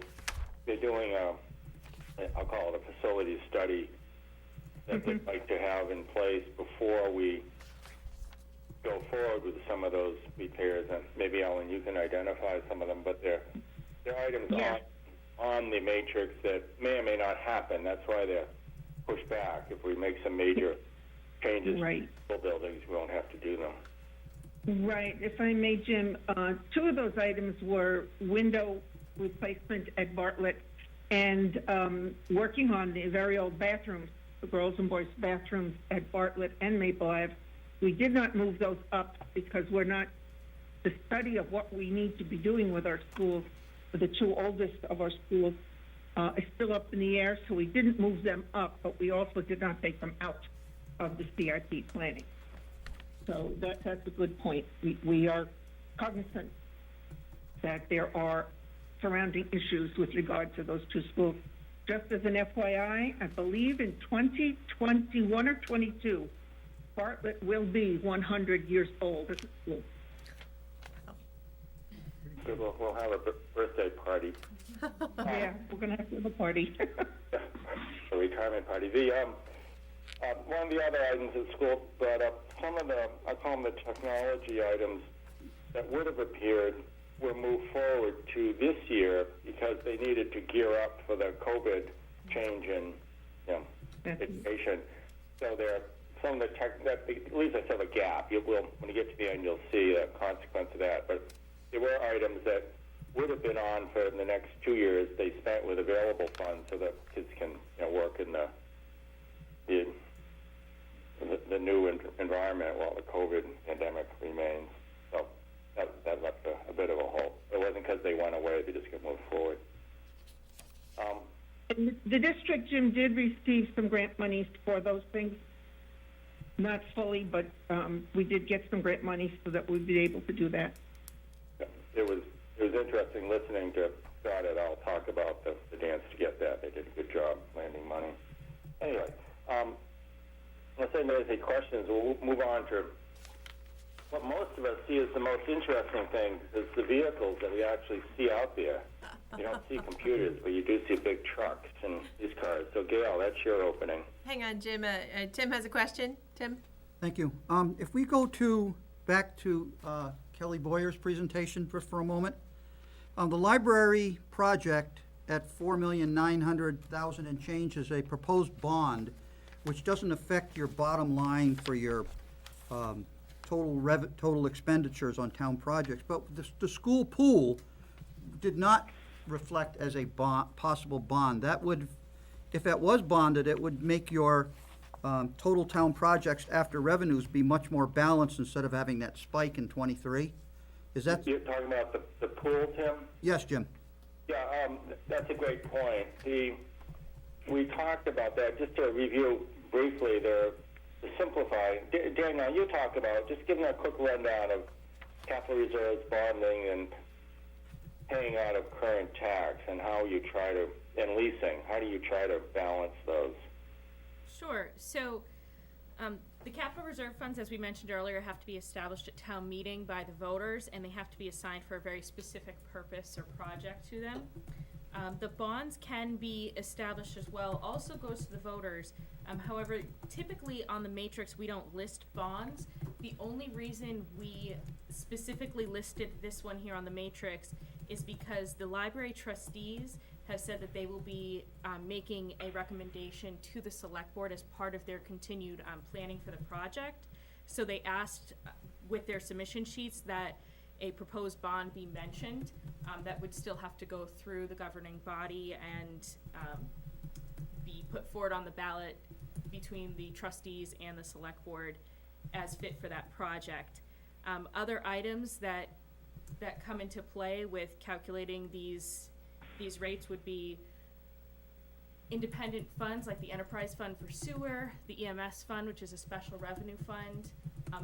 they're doing I'll call it a facility study that they'd like to have in place before we go forward with some of those repairs. And maybe, Ellen, you can identify some of them, but they're items on the matrix that may or may not happen. That's why they're pushed back. If we make some major changes to school buildings, we won't have to do them. Right. If I may, Jim, two of those items were window replacement at Bartlett and working on the very old bathrooms, the girls' and boys' bathrooms at Bartlett and Maple Ave. We did not move those up because the study of what we need to be doing with our schools, for the two oldest of our schools, is still up in the air, so we didn't move them up, but we also did not take them out of the CIP planning. So that's a good point. We are cognizant that there are surrounding issues with regard to those two schools. Just as an FYI, I believe in 2021 or 22, Bartlett will be 100 years old as a school. Good, we'll have a birthday party. Yeah, we're going to have a party. A retirement party. One of the other items that school brought up, some of the, I call them the technology items that would have appeared were moved forward to this year because they needed to gear up for the COVID change in education. So there are some of the tech that leaves us have a gap. When you get to the end, you'll see a consequence of that. But there were items that would have been on for the next 2 years. They spent with available funds so that kids can work in the new environment while the COVID pandemic remains. So that left a bit of a hole. It wasn't because they went away; they just got moved forward. And the district, Jim, did receive some grant monies for those things. Not fully, but we did get some grant money so that we'd be able to do that. It was interesting listening to Scott et al. Talk about the dance to get that. They did a good job landing money. Anyway, unless anybody has any questions, we'll move on to what most of us see as the most interesting thing is the vehicles that we actually see out there. You don't see computers, but you do see big trucks and these cars. So, Gail, that's your opening. Hang on, Jim. Tim has a question. Tim? Thank you. If we go back to Kelly Boyer's presentation for a moment, the library project at $4,900,000 and change is a proposed bond, which doesn't affect your bottom line for your total expenditures on town projects. But the school pool did not reflect as a possible bond. That would, if it was bonded, it would make your total town projects after revenues be much more balanced instead of having that spike in '23. Is that? You're talking about the pool, Tim? Yes, Jim. Yeah, that's a great point. We talked about that, just to review briefly, to simplify. Daniel, you talked about, just giving a quick rundown of capital reserves, bonding, and paying out of current tax, and how you try to, and leasing, how do you try to balance those? Sure. So, the capital reserve funds, as we mentioned earlier, have to be established at town meeting by the voters, and they have to be assigned for a very specific purpose or project to them. The bonds can be established as well, also goes to the voters. However, typically on the matrix, we don't list bonds. The only reason we specifically listed this one here on the matrix is because the library trustees have said that they will be making a recommendation to the select board as part of their continued planning for the project. So they asked with their submission sheets that a proposed bond be mentioned. That would still have to go through the governing body and be put forward on the ballot between the trustees and the select board as fit for that project. Other items that come into play with calculating these rates would be independent funds like the enterprise fund for sewer, the EMS fund, which is a special revenue fund.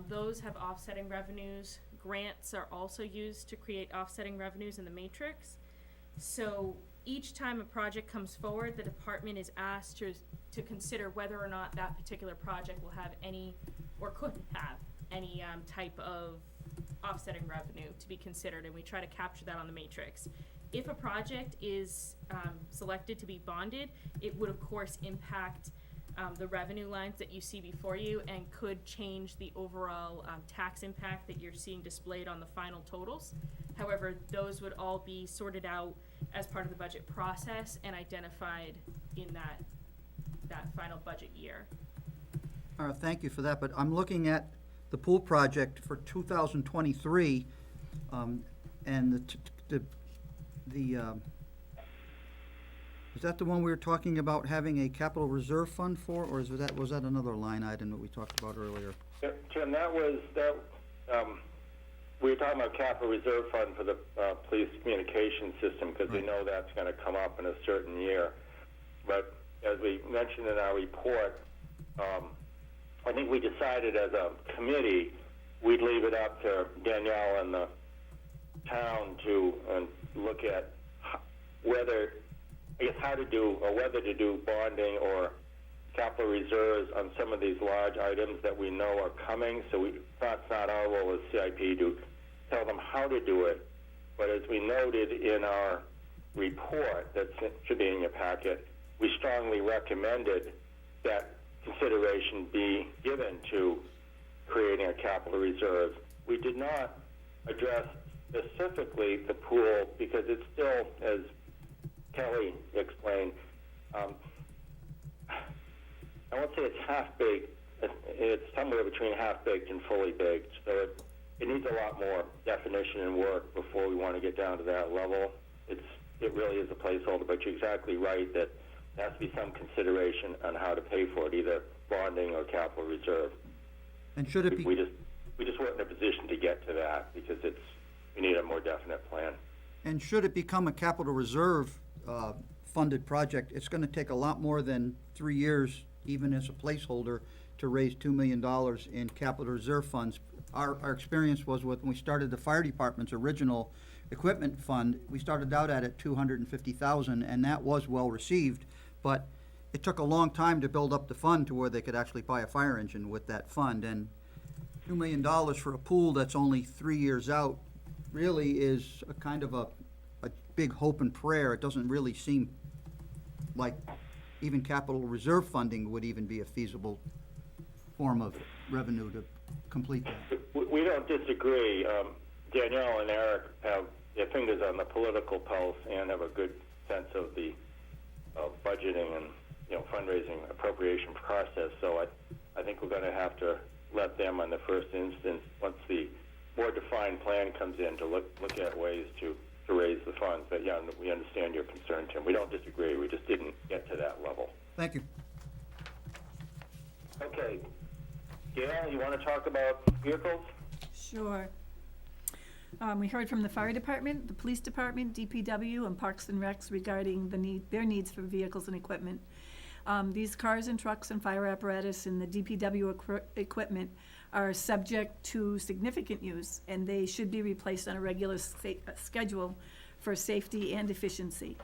Those have offsetting revenues. Grants are also used to create offsetting revenues in the matrix. So each time a project comes forward, the department is asked to consider whether or not that particular project will have any, or could have any type of offsetting revenue to be considered, and we try to capture that on the matrix. If a project is selected to be bonded, it would of course impact the revenue lines that you see before you and could change the overall tax impact that you're seeing displayed on the final totals. However, those would all be sorted out as part of the budget process and identified in that final budget year. Thank you for that, but I'm looking at the pool project for 2023, and is that the one we were talking about having a capital reserve fund for, or was that another line item that we talked about earlier? Jim, we were talking about capital reserve fund for the police communication system, because we know that's going to come up in a certain year. But as we mentioned in our report, I think we decided as a committee we'd leave it up to Danielle and the town to look at whether to do bonding or capital reserves on some of these large items that we know are coming. So it's not our role as CIP to tell them how to do it. But as we noted in our report that should be in your packet, we strongly recommended that consideration be given to creating a capital reserve. We did not address specifically the pool because it's still, as Kelly explained, I won't say it's half-baked. It's somewhere between half-baked and fully baked. So it needs a lot more definition and work before we want to get down to that level. It really is a placeholder, but you're exactly right that there has to be some consideration on how to pay for it, either bonding or capital reserve. And should it be? We just weren't in a position to get to that because we need a more definite plan. And should it become a capital reserve funded project, it's going to take a lot more than 3 years, even as a placeholder, to raise $2 million in capital reserve funds. Our experience was when we started the fire department's original equipment fund, we started out at $250,000, and that was well received, but it took a long time to build up the fund to where they could actually buy a fire engine with that fund. And $2 million for a pool that's only 3 years out really is a kind of a big hope and prayer. It doesn't really seem like even capital reserve funding would even be a feasible form of revenue to complete that. We don't disagree. Danielle and Eric have their fingers on the political pulse and have a good sense of the budgeting and fundraising appropriation process. So I think we're going to have to let them, on the first instance, once the more defined plan comes in, to look at ways to raise the funds. But yeah, we understand your concern, Tim. We don't disagree. We just didn't get to that level. Thank you. Okay. Gail, you want to talk about vehicles? Sure. We heard from the fire department, the police department, DPW, and Parks and Recs regarding their needs for vehicles and equipment. These cars and trucks and fire apparatus and the DPW equipment are subject to significant use, and they should be replaced on a regular schedule for safety and efficiency.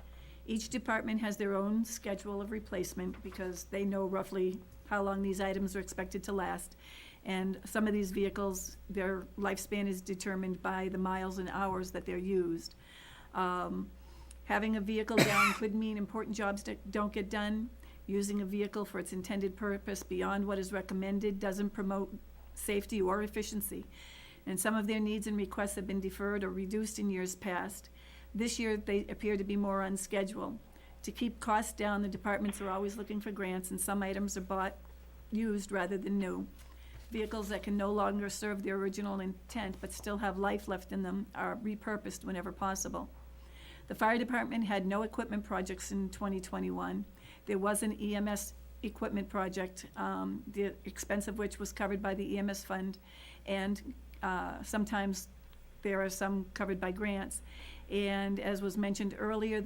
Each department has their own schedule of replacement because they know roughly how long these items are expected to last. And some of these vehicles, their lifespan is determined by the miles and hours that they're used. Having a vehicle down could mean important jobs don't get done. Using a vehicle for its intended purpose beyond what is recommended doesn't promote safety or efficiency. And some of their needs and requests have been deferred or reduced in years past. This year, they appear to be more on schedule. To keep costs down, the departments are always looking for grants, and some items are bought used rather than new. Vehicles that can no longer serve their original intent but still have life left in them are repurposed whenever possible. The fire department had no equipment projects in 2021. There was an EMS equipment project, the expense of which was covered by the EMS fund, and sometimes there are some covered by grants. And as was mentioned earlier,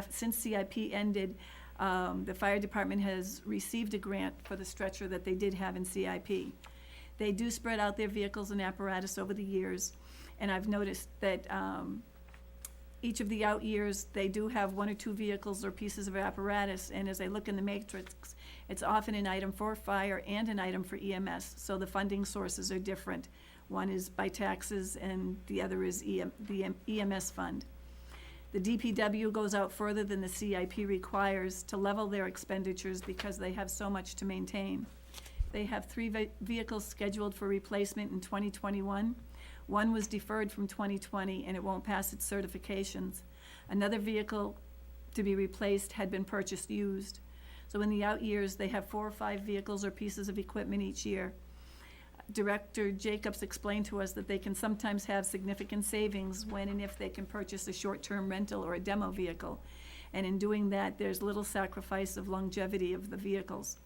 since CIP ended, the fire department has received a grant for the stretcher that they did have in CIP. They do spread out their vehicles and apparatus over the years, and I've noticed that each of the out years, they do have one or two vehicles or pieces of apparatus, and as I look in the matrix, it's often an item for fire and an item for EMS, so the funding sources are different. One is by taxes, and the other is the EMS fund. The DPW goes out further than the CIP requires to level their expenditures because they have so much to maintain. They have 3 vehicles scheduled for replacement in 2021. One was deferred from 2020 and it won't pass its certifications. Another vehicle to be replaced had been purchased used. So in the out years, they have 4 or 5 vehicles or pieces of equipment each year. Director Jacobs explained to us that they can sometimes have significant savings when and if they can purchase a short-term rental or a demo vehicle. And in doing that, there's little sacrifice of longevity of the vehicles.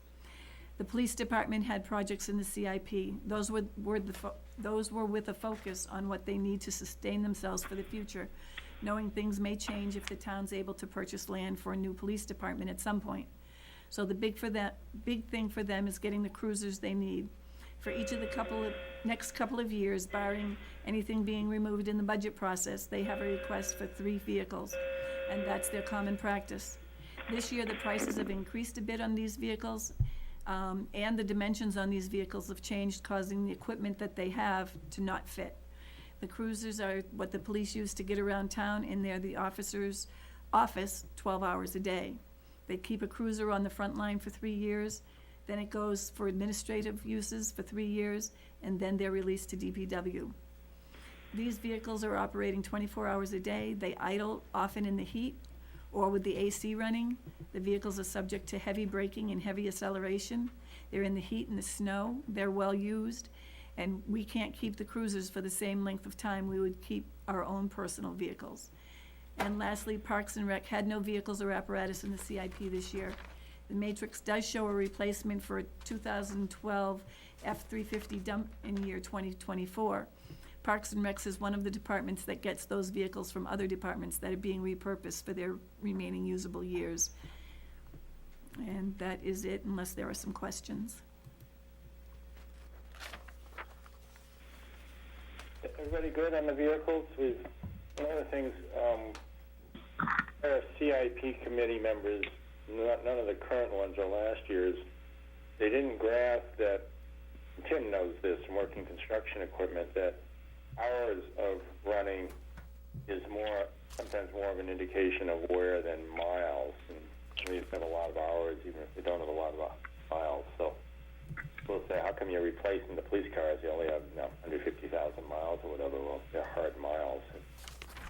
The police department had projects in the CIP. Those were with a focus on what they need to sustain themselves for the future, knowing things may change if the town's able to purchase land for a new police department at some point. So the big thing for them is getting the cruisers they need. For each of the next couple of years, barring anything being removed in the budget process, they have a request for 3 vehicles, and that's their common practice. This year, the prices have increased a bit on these vehicles, and the dimensions on these vehicles have changed, causing the equipment that they have to not fit. The cruisers are what the police use to get around town, and they're the officer's office 12 hours a day. They keep a cruiser on the front line for 3 years, then it goes for administrative uses for 3 years, and then they're released to DPW. These vehicles are operating 24 hours a day. They idle often in the heat or with the AC running. The vehicles are subject to heavy braking and heavy acceleration. They're in the heat and the snow. They're well used, and we can't keep the cruisers for the same length of time we would keep our own personal vehicles. And lastly, Parks and Rec had no vehicles or apparatus in the CIP this year. The matrix does show a replacement for a 2012 F-350 dump in year 2024. Parks and Recs is one of the departments that gets those vehicles from other departments that are being repurposed for their remaining usable years. And that is it, unless there are some questions. Everybody good on the vehicles? One of the things, our CIP committee members, none of the current ones or last year's, they didn't grasp that, Tim knows this from working construction equipment, that hours of running is sometimes more of an indication of wear than miles. And we have a lot of hours, even if they don't have a lot of miles. So we'll say, how come you're replacing the police cars? They only have 150,000 miles or whatever. Well, they're hard miles. And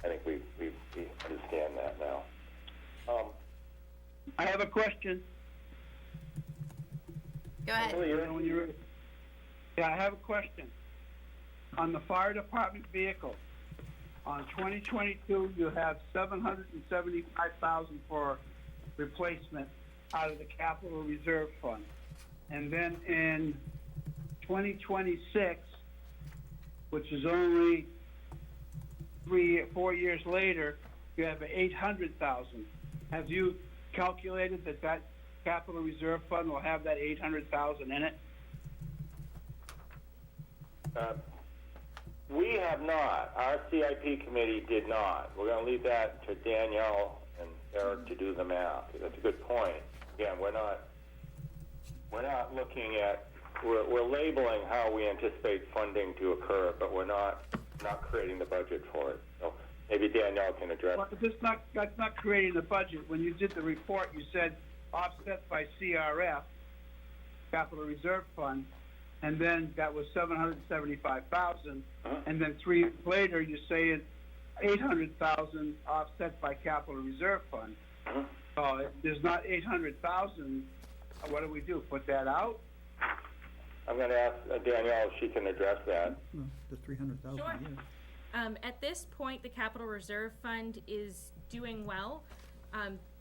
I think we understand that now. I have a question. Go ahead. When you're ready. Yeah, I have a question. On the fire department vehicle, on 2022, you have $775,000 for replacement out of the capital reserve fund. And then in 2026, which is only 4 years later, you have 800,000. Have you calculated that capital reserve fund will have that 800,000 in it? We have not. Our CIP committee did not. We're going to leave that to Danielle and Eric to do the math. That's a good point. Again, we're not looking at, we're labeling how we anticipate funding to occur, but we're not creating the budget for it. So maybe Danielle can address. Well, that's not creating the budget. When you did the report, you said offset by CRF, Capital Reserve Fund, and then that was 775,000. And then 3 years later, you say it's 800,000 offset by Capital Reserve Fund. So if there's not 800,000, what do we do? Put that out? I'm going to ask Danielle if she can address that. The 300,000, Sure. yeah. At this point, the Capital Reserve Fund is doing well.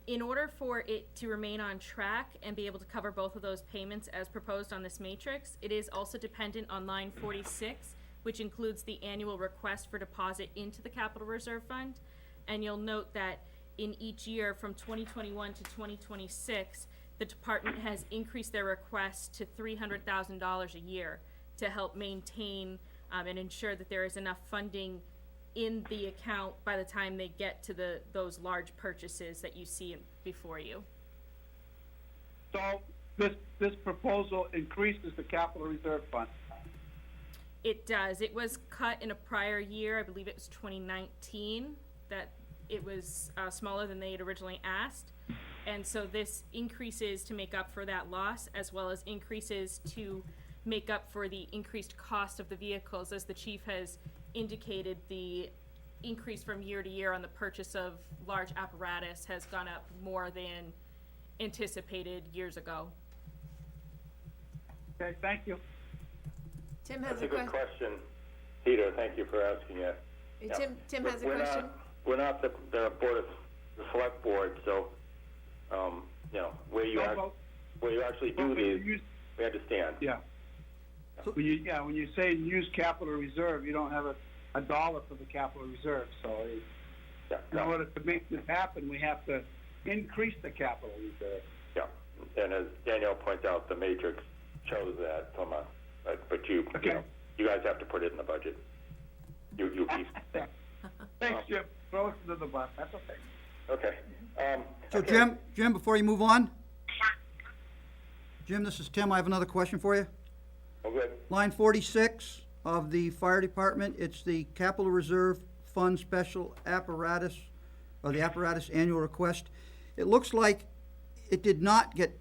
In order for it to remain on track and be able to cover both of those payments as proposed on this matrix, it is also dependent on line 46, which includes the annual request for deposit into the Capital Reserve Fund. And you'll note that in each year from 2021 to 2026, the department has increased their request to $300,000 a year to help maintain and ensure that there is enough funding in the account by the time they get to those large purchases that you see before you. So this proposal increases the Capital Reserve Fund. It does. It was cut in a prior year, I believe it was 2019, that it was smaller than they had originally asked. And so this increases to make up for that loss, as well as increases to make up for the increased cost of the vehicles. As the chief has indicated, the increase from year to year on the purchase of large apparatus has gone up more than anticipated years ago. Okay, thank you. Tim That's has a a good question. question. Peter, thank you for asking it. Tim has a We're question. We're not the board of the select board, so, where you actually do these, we understand. Yeah. When you say use capital reserve, you don't have a dollar for the capital reserve. So in order to make this happen, we have to increase the capital reserve. Yeah, and as Danielle points out, the matrix shows that from but you guys have to put it in the budget. You Thanks, Jim. Throw us into the bus. That's okay. Okay. So Jim, before you move on, Jim, this is Tim. I have another question for you. Oh, good. Line 46 of the fire department, it's the Capital Reserve Fund Special Apparatus, or the apparatus annual request. It looks like it did not get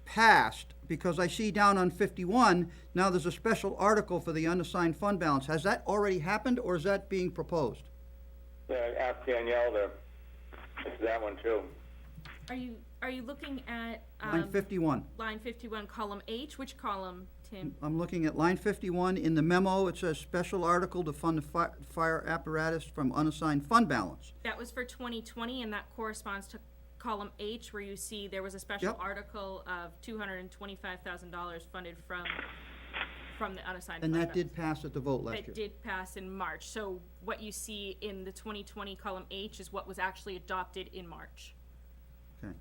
passed, because I see down on 51, now there's a special article for the unassigned fund balance. Has that already happened, or is that being proposed? Ask Danielle to answer that one too. Are you looking at Line 51. line 51, column H? Which column, Tim? I'm looking at line 51. In the memo, it says special article to fund the fire apparatus from unassigned fund balance. That was for 2020, and that corresponds to column H, where you see there was a special Yep. article of $225,000 funded from the unassigned And fund that did pass at the vote last year. That did pass in March. So what you see in the 2020 column H is what was actually adopted in March. Okay.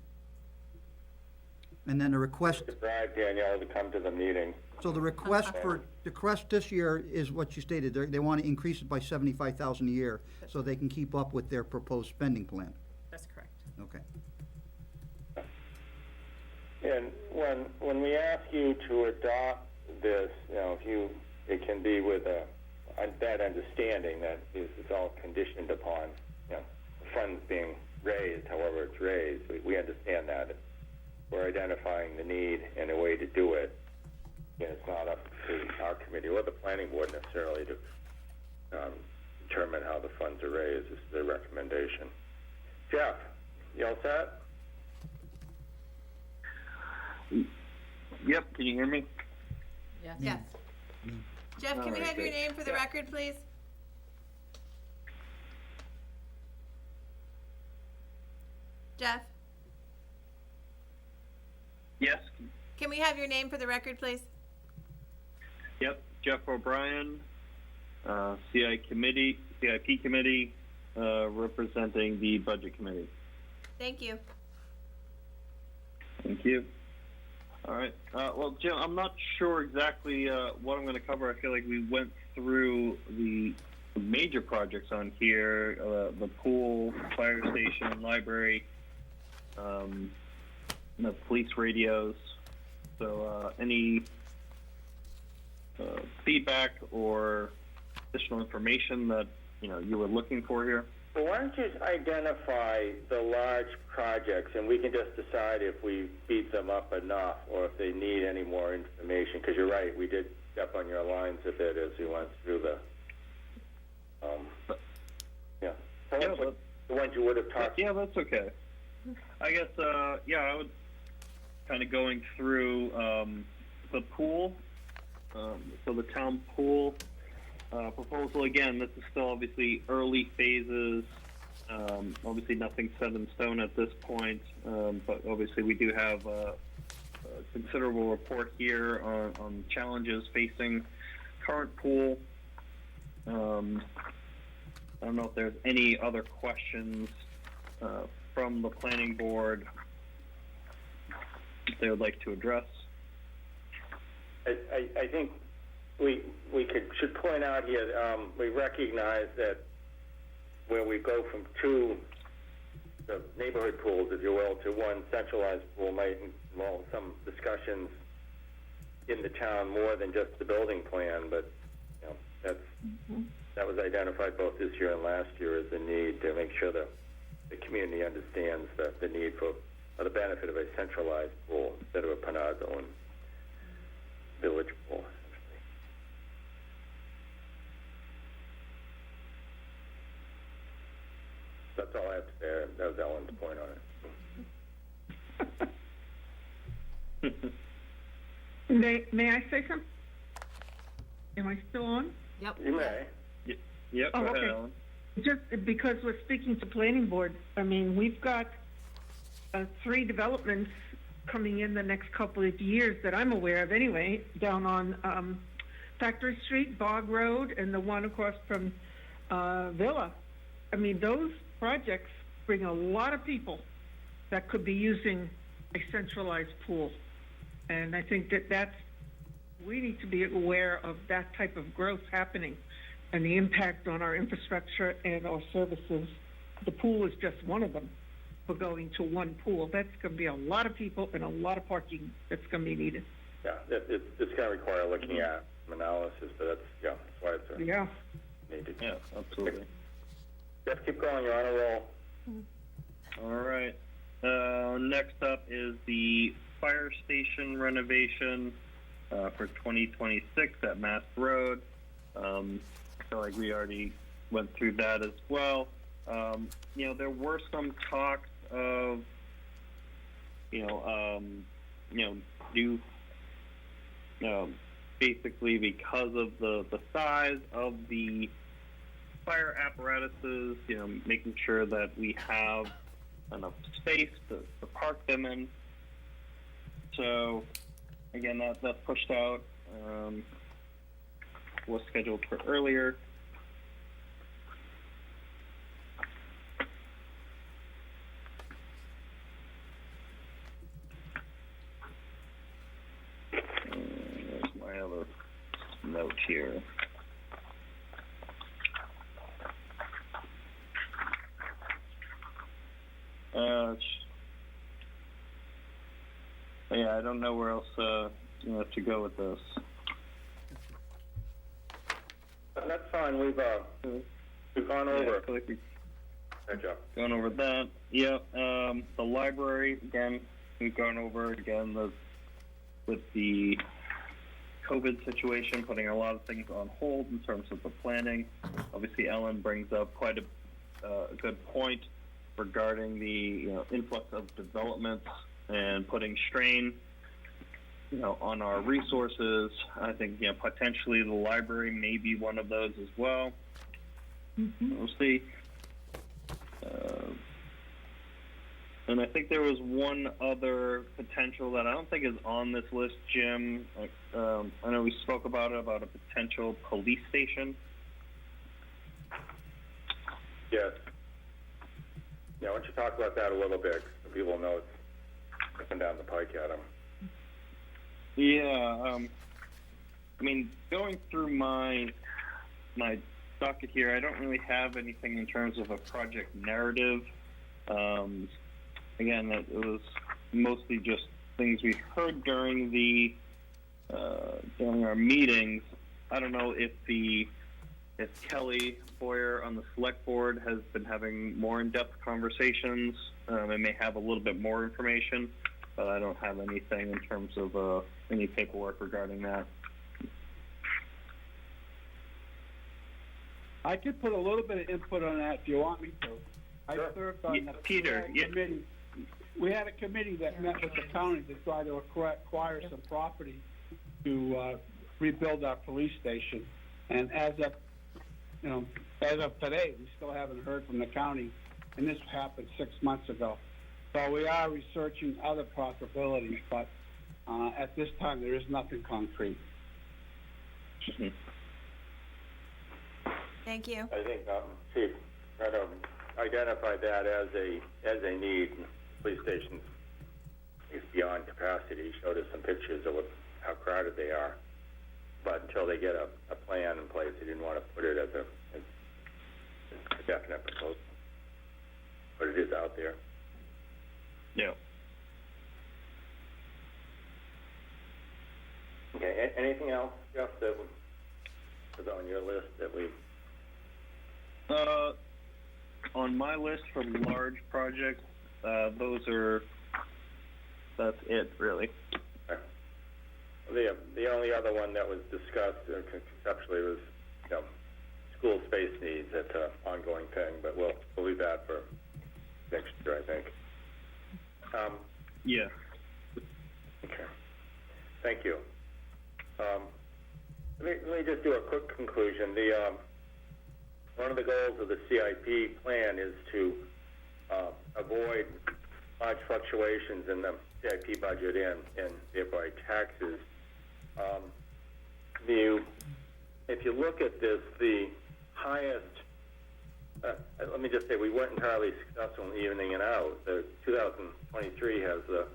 And then the request, To bribe Danielle to come to the meeting. so the request this year is what you stated. They want to increase it by $75,000 a year so they can keep up with their proposed spending plan. That's correct. Okay. And when we ask you to adopt this, it can be with that understanding that it's all conditioned upon, the funds being raised, however it's raised. We understand that. We're identifying the need and a way to do it. It's not up to our committee or the planning board necessarily to determine how the funds are raised. This is their recommendation. Jeff, you all set? Yep, can you hear me? Yes. Jeff, can we have your name for the record, please? Jeff, Yes. can we have your name for the record, please? Yep, Jeff O'Brien, CIP committee, representing the budget committee. Thank you. Thank you. All right. Well, Jim, I'm not sure exactly what I'm going to cover. I feel like we went through the major projects on here, the pool, fire station, library, the police radios. So any feedback or additional information that you were looking for here? Well, why don't you identify the large projects, and we can just decide if we beat them up enough or if they need any more information, because you're right, we did step on your lines a bit as we went through the, Tell us what the ones you would have talked. Yeah, that's okay. I guess, I would kind of going through the pool, so the town pool proposal. Again, this is still obviously early phases. Obviously nothing set in stone at this point, but obviously we do have a considerable report here on challenges facing current pool. I don't know if there's any other questions from the planning board they would like to address. I think we should point out here, we recognize that when we go from two the neighborhood pools, if you will, to one centralized pool might involve some discussions in the town more than just the building plan, but that was identified both this year and last year as a need to make sure that the community understands the need for or the benefit of a centralized pool instead of a Panazzo and village pool. That's all I have to say. That was Ellen's point on it. May I say something? Am I still on? Yep. You may. Yep, go ahead, Ellen. Just because we're speaking to planning board, I mean, we've got 3 developments coming in the next couple of years that I'm aware of anyway, down on Factory Street, Bog Road, and the one across from Villa. I mean, those projects bring a lot of people that could be using a centralized pool. And I think we need to be aware of that type of growth happening and the impact on our infrastructure and our services. The pool is just one of them for going to one pool. That's going to be a lot of people and a lot of parking that's going to be needed. Yeah, it's going to require looking at analysis, but that's why it's needed. Yeah, absolutely. Just keep going, you're on a roll. All right. Next up is the fire station renovation for 2026 at Mass Road. I feel like we already went through that as well. There were some talks of, basically because of the size of the fire apparatuses, making sure that we have enough space to park them in. So, again, that's pushed out. Was scheduled for earlier. There's my other note here. I don't know where else to go with this. That's fine. We've gone over. I feel like Good job. Gone over that. Yeah. The library again. We've gone over again with the COVID situation, putting a lot of things on hold in terms of the planning. Obviously, Ellen brings up quite a good point regarding the influx of developments and putting strain on our resources. I think potentially the library may be one of those as well. We'll see. And I think there was one other potential that I don't think is on this list, Jim. I know we spoke about a potential police station Yes. Yeah, why don't you talk about that a little bit, so people know it's coming down the pike at them. Yeah, I mean, going through my docket here, I don't really have anything in terms of a project narrative. Again, it was mostly just things we heard during our meetings. I don't know if Kelly Boyer on the select board has been having more in-depth conversations and may have a little bit more information, but I don't have anything in terms of any paperwork regarding that. I could put a little bit of input on that if you want me to. I served on the Peter, committee. We had a committee that met with the county to try to acquire some property to rebuild our police station. And as of today, we still haven't heard from the county, and this happened 6 months ago. So we are researching other possibilities, but at this time there is nothing concrete. Thank you. I think Chief kind of identified that as a need. Police stations is beyond capacity. He showed us some pictures of how crowded they are. But until they get a plan in place, he didn't want to put it as a definite proposal. But it is out there. Yeah. Okay, anything else, Jeff, that was on your list that we... On my list for large projects, that's it, really. The only other one that was discussed conceptually was, school space needs. That's an ongoing thing, but we'll leave that for next year, I think. Yeah. Okay. Thank you. Let me just do a quick conclusion. One of the goals of the CIP plan is to avoid large fluctuations in the CIP budget and thereby taxes. If you look at this, the highest, let me just say, we weren't entirely successful in evening it out. The 2023 has the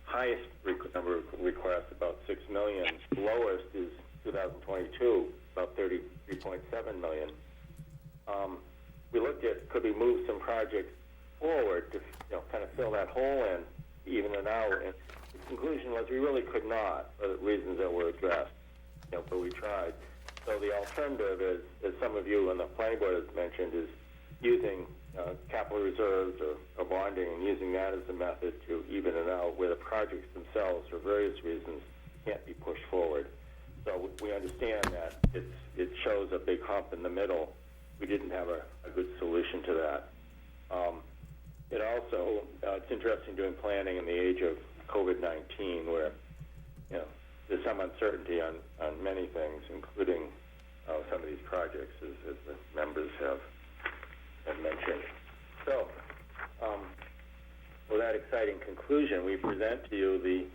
highest number of requests, about 6 million. The lowest is 2022, about 33.7 million. We looked at, could we move some projects forward to kind of fill that hole in, even it out, and the conclusion was we really could not, for the reasons that were addressed, but we tried. So the alternative is, as some of you on the planning board has mentioned, is using capital reserves or bonding and using that as a method to even it out where the projects themselves, for various reasons, can't be pushed forward. So we understand that it shows a big hump in the middle. We didn't have a good solution to that. It also, it's interesting doing planning in the age of COVID-19 where, there's some uncertainty on many things, including some of these projects, as the members have mentioned. So, with that exciting conclusion, we present to you the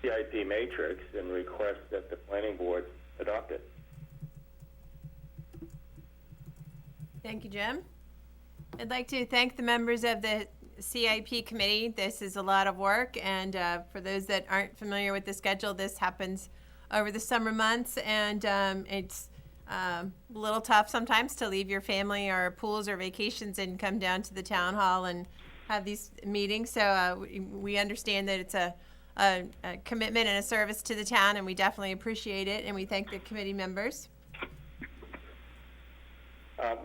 CIP matrix and request that the planning board adopt it. Thank you, Jim. I'd like to thank the members of the CIP committee. This is a lot of work, and for those that aren't familiar with the schedule, this happens over the summer months, and it's a little tough sometimes to leave your family or pools or vacations and come down to the town hall and have these meetings. So we understand that it's a commitment and a service to the town, and we definitely appreciate it, and we thank the committee members.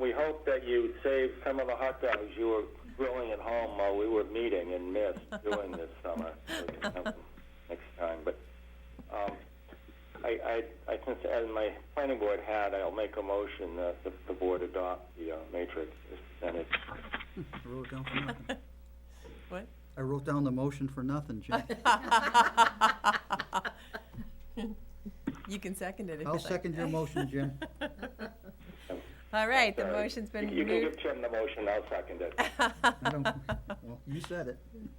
We hope that you saved some of the hot dogs you were grilling at home while we were meeting and missed doing this summer. So we can have them next time. But since as my planning board had, I'll make a motion that the board adopt the matrix as presented. I wrote it down for nothing. What? I wrote down the motion for nothing, Jim. You can second it if I'll you'd like. second your motion, Jim. All right, the motion's been You can moved. give Jim the motion, I'll second it. I don't, well, you said it.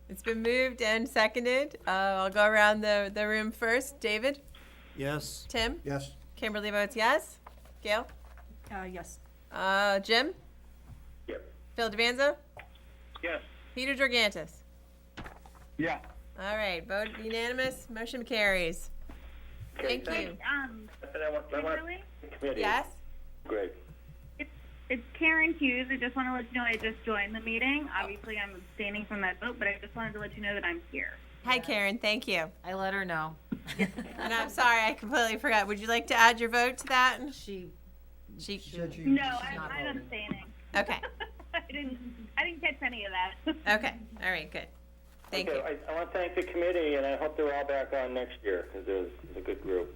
It's been moved and seconded. I'll go around the room first. David? Yes. Tim? Yes. Kimberly votes yes. Gail? Yes. Jim? Phil Devanza? Yes. Peter Georgantis? Yeah. All right, vote unanimous, motion carries. Thank you. Kimberly? Yes? Great. It's Karen Hughes. I just want to let you know I just joined the meeting. Obviously, I'm abstaining from that vote, but I just wanted to let you know that I'm here. Hi, Karen, thank you. I let her know. And I'm sorry, I completely forgot. Would you like to add your vote to that? She She, Said she- No, She's not I'm voting. abstaining. okay, I didn't catch any of that. okay, all right, good. Thank you. I want to thank the committee, and I hope they're all back on next year, because there's a good group.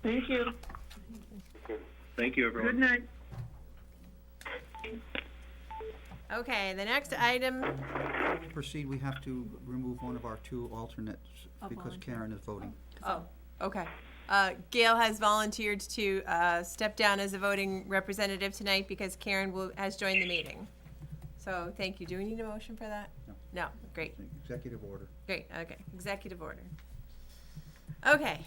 Thank you. Thank you, everyone. Good night. Okay, the next item, Proceed, we have to remove one of our two alternates because volunteer. Karen is voting. oh, okay. Gail has volunteered to step down as a voting representative tonight because Karen has joined the meeting. So, thank you. Do we need a motion for that? No. No, great. Executive order. Great, okay, executive order. Okay.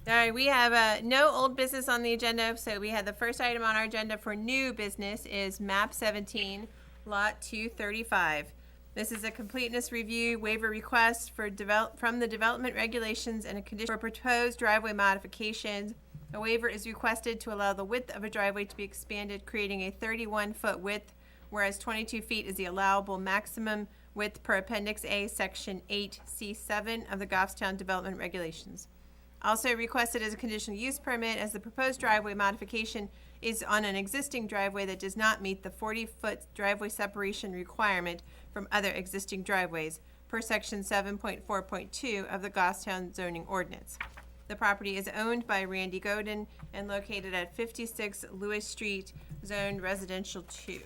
All right, we have no old business on the agenda, so we have the first item on our agenda for new business is map 17, lot 235. This is a completeness review waiver request for from the development regulations and a condition for proposed driveway modifications. A waiver is requested to allow the width of a driveway to be expanded, creating a 31-foot width, whereas 22 feet is the allowable maximum width per Appendix A, Section 8C7 of the Goffstown Development Regulations. Also requested as a conditional use permit as the proposed driveway modification is on an existing driveway that does not meet the 40-foot driveway separation requirement from other existing driveways per Section 7.4.2 of the Goffstown zoning ordinance. The property is owned by Randy Godin and located at 56 Lewis Street, zoned residential 2.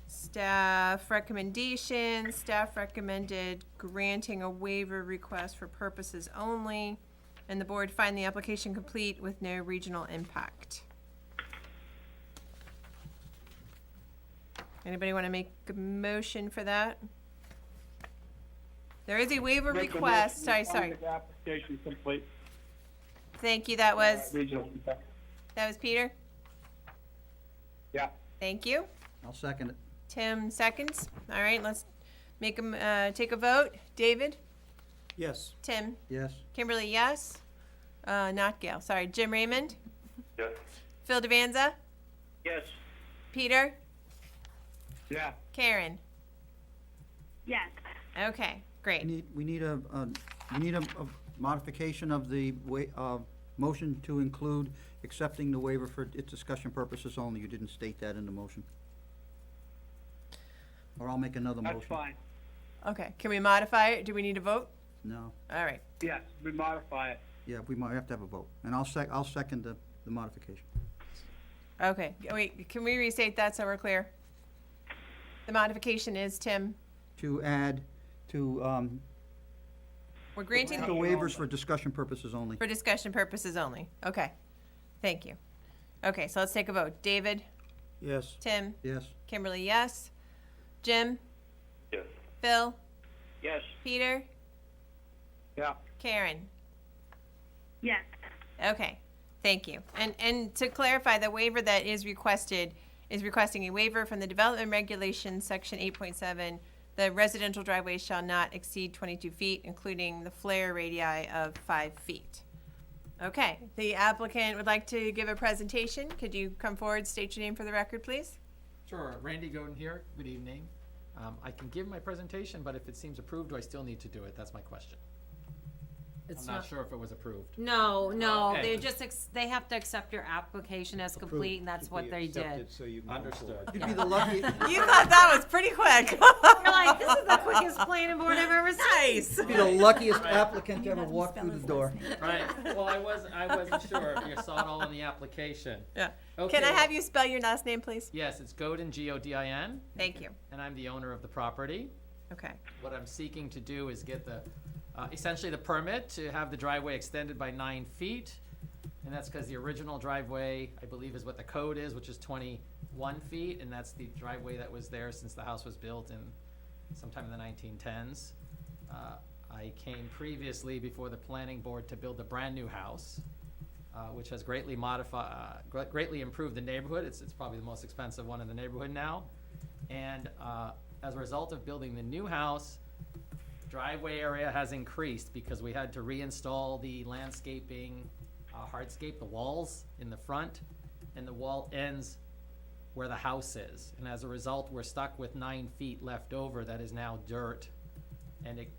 Staff recommendation, staff recommended granting a waiver request for purposes only, and the board find the application complete with no regional impact. Anybody want to make a motion for that? There is a waiver Make a request, motion to sorry. find the application complete. Thank you, that was Regional impact. Peter? Yeah. Thank you. I'll second it. Tim seconds. All right, let's make take a vote. David? Yes. Tim? Yes? Kimberly, yes. Not Gail, sorry. Jim Raymond? Yes. Phil Devanza? Yes. Peter? Yeah. Karen? Yes. Okay, great. We need a modification of the motion to include accepting the waiver for its discussion purposes only. You didn't state that in the motion. Or I'll make another motion. That's fine. Okay, can we modify it? Do we need a vote? No. All right. Yes, we modify it. Yeah, we might have to have a vote. And I'll second the modification. Okay, wait, can we restate that so we're clear? The modification is, Tim, To add to, we're granting the waivers for discussion purposes only. for discussion purposes only. Okay, thank you. Okay, so let's take a vote. David? Yes. Tim? Yes? Kimberly, yes. Jim? Yes. Phil? Yes. Peter? Yeah. Karen? Yes. Okay, thank you. And to clarify, the waiver that is requested is requesting a waiver from the Development Regulations, Section 8.7. The residential driveways shall not exceed 22 feet, including the flare radii of 5 feet. Okay, the applicant would like to give a presentation. Could you come forward, state your name for the record, please? Sure, Randy Godin here, good evening. I can give my presentation, but if it seems approved, do I still need to do it? That's my question. It's I'm not sure if it was approved. No, Okay. they just, they have to accept your application as complete, and that's what they did. Understood. You'd be the lucky, You thought that was pretty quick. You're like, this is the quickest planning board I've ever seen. Nice. be the luckiest applicant to ever walk through the door. Right, well, I wasn't sure if you saw it all in the application. Yeah. Okay, Can I well- have you spell your last name, please? Yes, it's Godin, Godin, Thank you. and I'm the owner of the property. Okay. What I'm seeking to do is get the, essentially the permit to have the driveway extended by 9 feet. And that's because the original driveway, I believe, is what the code is, which is 21 feet. And that's the driveway that was there since the house was built in sometime in the 1910s. I came previously before the planning board to build a brand new house. which has greatly greatly improved the neighborhood. It's probably the most expensive one in the neighborhood now. And as a result of building the new house, driveway area has increased because we had to reinstall the landscaping hardscape, the walls in the front, and the wall ends where the house is. And as a result, we're stuck with 9 feet left over that is now dirt, and it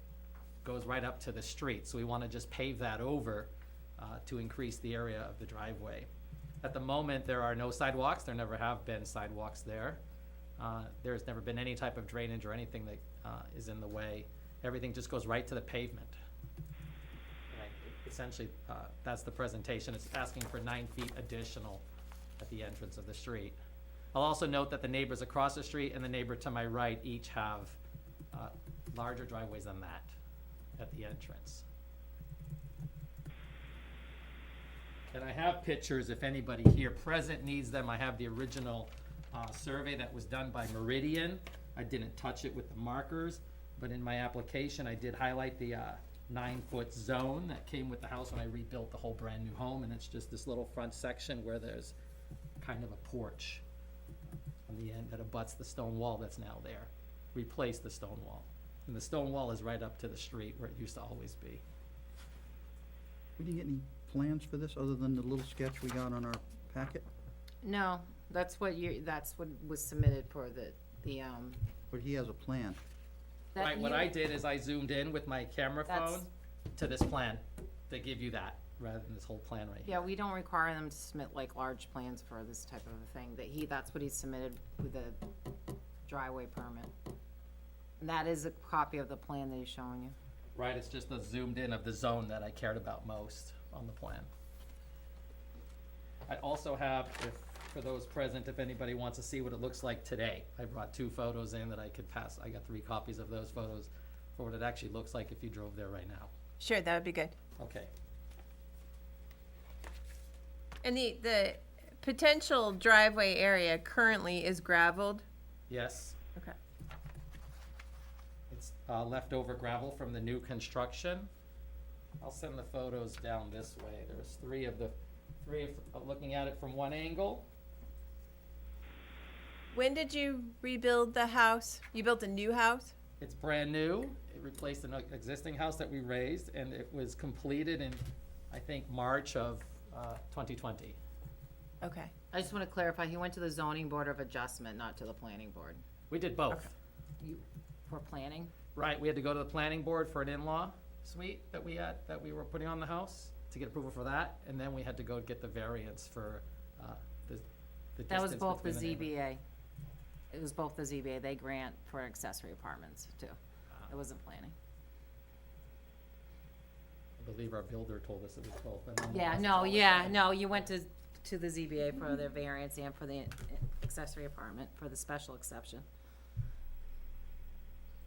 goes right up to the street. So we want to just pave that over to increase the area of the driveway. At the moment, there are no sidewalks. There never have been sidewalks there. There's never been any type of drainage or anything that is in the way. Everything just goes right to the pavement. Essentially, that's the presentation. It's asking for 9 feet additional at the entrance of the street. I'll also note that the neighbors across the street and the neighbor to my right each have larger driveways than that at the entrance. And I have pictures if anybody here present needs them. I have the original survey that was done by Meridian. I didn't touch it with the markers, but in my application I did highlight the 9-foot zone that came with the house when I rebuilt the whole brand new home, and it's just this little front section where there's kind of a porch on the end that abuts the stone wall that's now there. Replace the stone wall. And the stone wall is right up to the street where it used to always be. We didn't get any plans for this other than the little sketch we got on our packet? No, that's what was submitted for the. But he has a plan. that Right, what you- I did is I zoomed in with my camera That's- phone to this plan to give you that, rather than this whole plan right here. Yeah, we don't require them to submit like large plans for this type of a thing, that's what he submitted with the driveway permit. And that is a copy of the plan that he's showing you. Right, it's just the zoomed in of the zone that I cared about most on the plan. I also have, for those present, if anybody wants to see what it looks like today, I brought 2 photos in that I could pass. I got 3 copies of those photos for what it actually looks like if you drove there right now. Sure, that would be good. Okay. And the potential driveway area currently is gravelled? Yes, Okay. it's leftover gravel from the new construction. I'll send the photos down this way. There's 3 of looking at it from one angle. When did you rebuild the house? You built a new house? It's brand new. It replaced an existing house that we raised, and it was completed in, I think, March of 2020. Okay. I just wanna clarify, he went to the zoning board of adjustment, not to the planning board. We did both. For planning? Right, we had to go to the planning board for an in-law suite that we were putting on the house to get approval for that, and then we had to go get the variance for the That was distance both the between neighbor. ZBA. It was both the ZBA, they grant for accessory apartments too. It wasn't planning. I believe our builder told us it was both. and then Yeah, that's no, all yeah, done. no, you went to the ZBA for the variance and for the accessory apartment, for the special exception.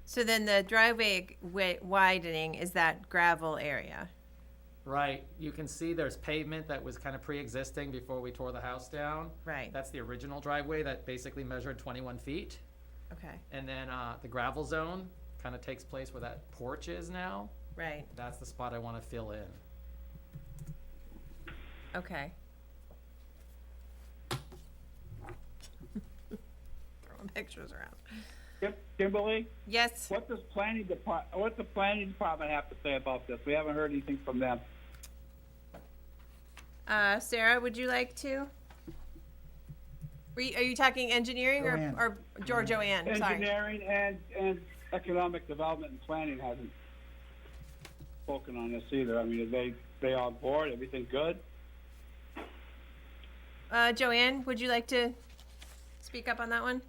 So then the driveway widening is that gravel area? Right, you can see there's pavement that was kind of pre-existing before we tore the house down. Right. That's the original driveway that basically measured 21 feet. Okay. And then the gravel zone kind of takes place where that porch is now. Right. That's the spot I want to fill in. Okay. Throwing pictures around. Kimberly, Yes. what's the planning department have to say about this? We haven't heard anything from them. Sarah, would you like to? Are you talking engineering Joanne. or Joanne? Sorry. Engineering and economic development and planning hasn't spoken on this either. I mean, are they on board? Everything good? Joanne, would you like to speak up on that one?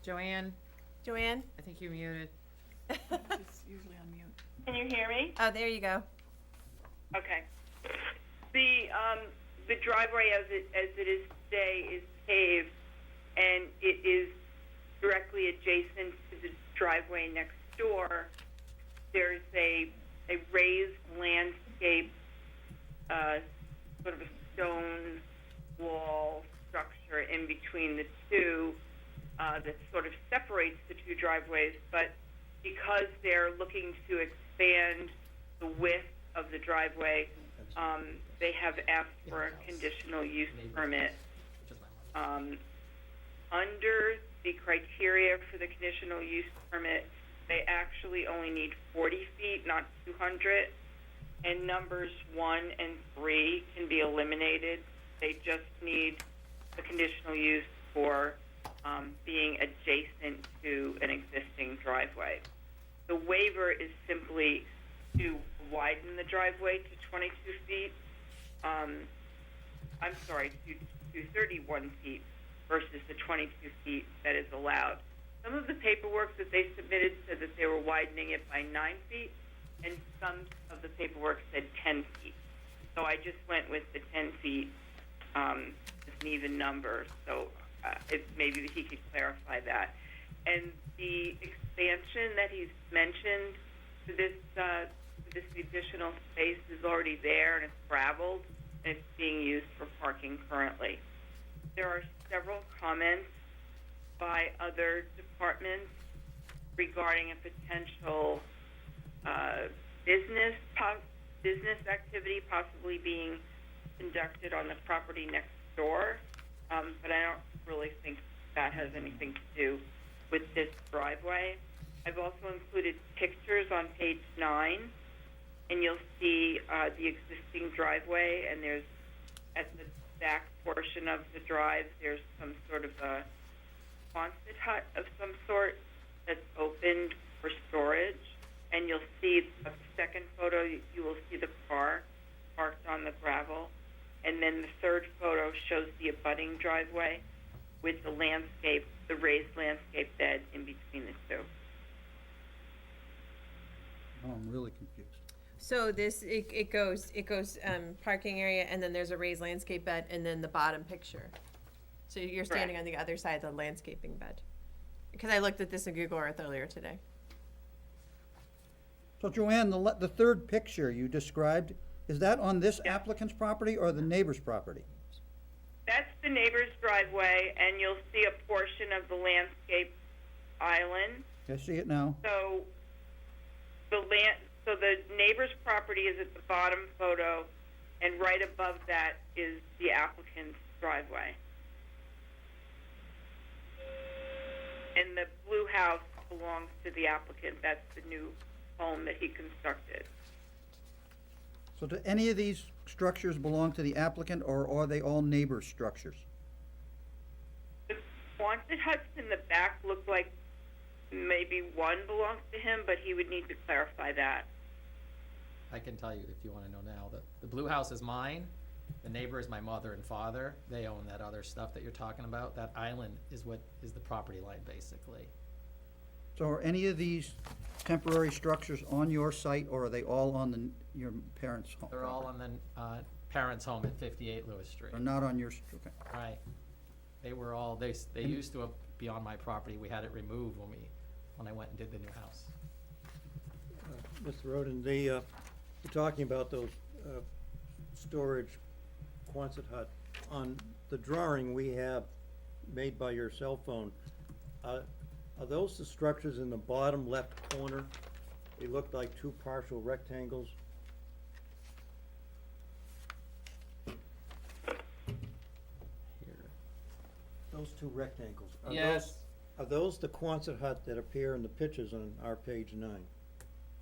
Joanne, Joanne? I think you're muted. It's usually on mute. Can you hear me? Oh, there you go. Okay. The driveway as it is today is paved, and it is directly adjacent to the driveway next door. There's a raised landscape, sort of a stone wall structure in between the two that sort of separates the 2 driveways, but because they're looking to expand the width of the driveway, they have asked for a conditional use permit. Under the criteria for the conditional use permit, they actually only need 40 feet, not 200, and numbers 1 and 3 can be eliminated. They just need the conditional use for being adjacent to an existing driveway. The waiver is simply to widen the driveway to 22 feet. I'm sorry, to 31 feet versus the 22 feet that is allowed. Some of the paperwork that they submitted said that they were widening it by 9 feet, and some of the paperwork said 10 feet. So I just went with the 10 feet as an even number, so maybe he could clarify that. And the expansion that he's mentioned to this additional space is already there, and it's gravelled, and it's being used for parking currently. There are several comments by other departments regarding a potential business activity possibly being conducted on the property next door, but I don't really think that has anything to do with this driveway. I've also included pictures on page 9, and you'll see the existing driveway, and there's, at the back portion of the drive, there's some sort of a Quonset hut of some sort that's opened for storage, and you'll see a second photo, you will see the car parked on the gravel, and then the third photo shows the abutting driveway with the landscape, the raised landscape bed in between the two. Oh, I'm really confused. So it goes parking area, and then there's a raised landscape bed, and then the bottom picture. So you're standing on the other side of the landscaping bed. Because I looked at this in Google Earth earlier today. So Joanne, the third picture you described, is that on this applicant's property or the neighbor's property? That's the neighbor's driveway, and you'll see a portion of the landscape island. I see it now. So the neighbor's property is at the bottom photo, and right above that is the applicant's driveway. And the blue house belongs to the applicant. That's the new home that he constructed. So do any of these structures belong to the applicant, or are they all neighbor structures? The Quonset huts in the back look like maybe one belongs to him, but he would need to clarify that. I can tell you if you want to know now. The blue house is mine. The neighbor is my mother and father. They own that other stuff that you're talking about. That island is what is the property line, basically. So are any of these temporary structures on your site, or are they all on your parents' home? They're all on the parents' home at 58 Lewis Street. They're not on your, okay. Right. They were all, they used to be on my property. We had it removed when I went and did the new house. Mr. Roden, you're talking about those storage Quonset hut. On the drawing we have made by your cell phone, are those the structures in the bottom left corner? They look like two partial rectangles. Here. Those two rectangles. Yes. Are those the Quonset hut that appear in the pictures on our page 9?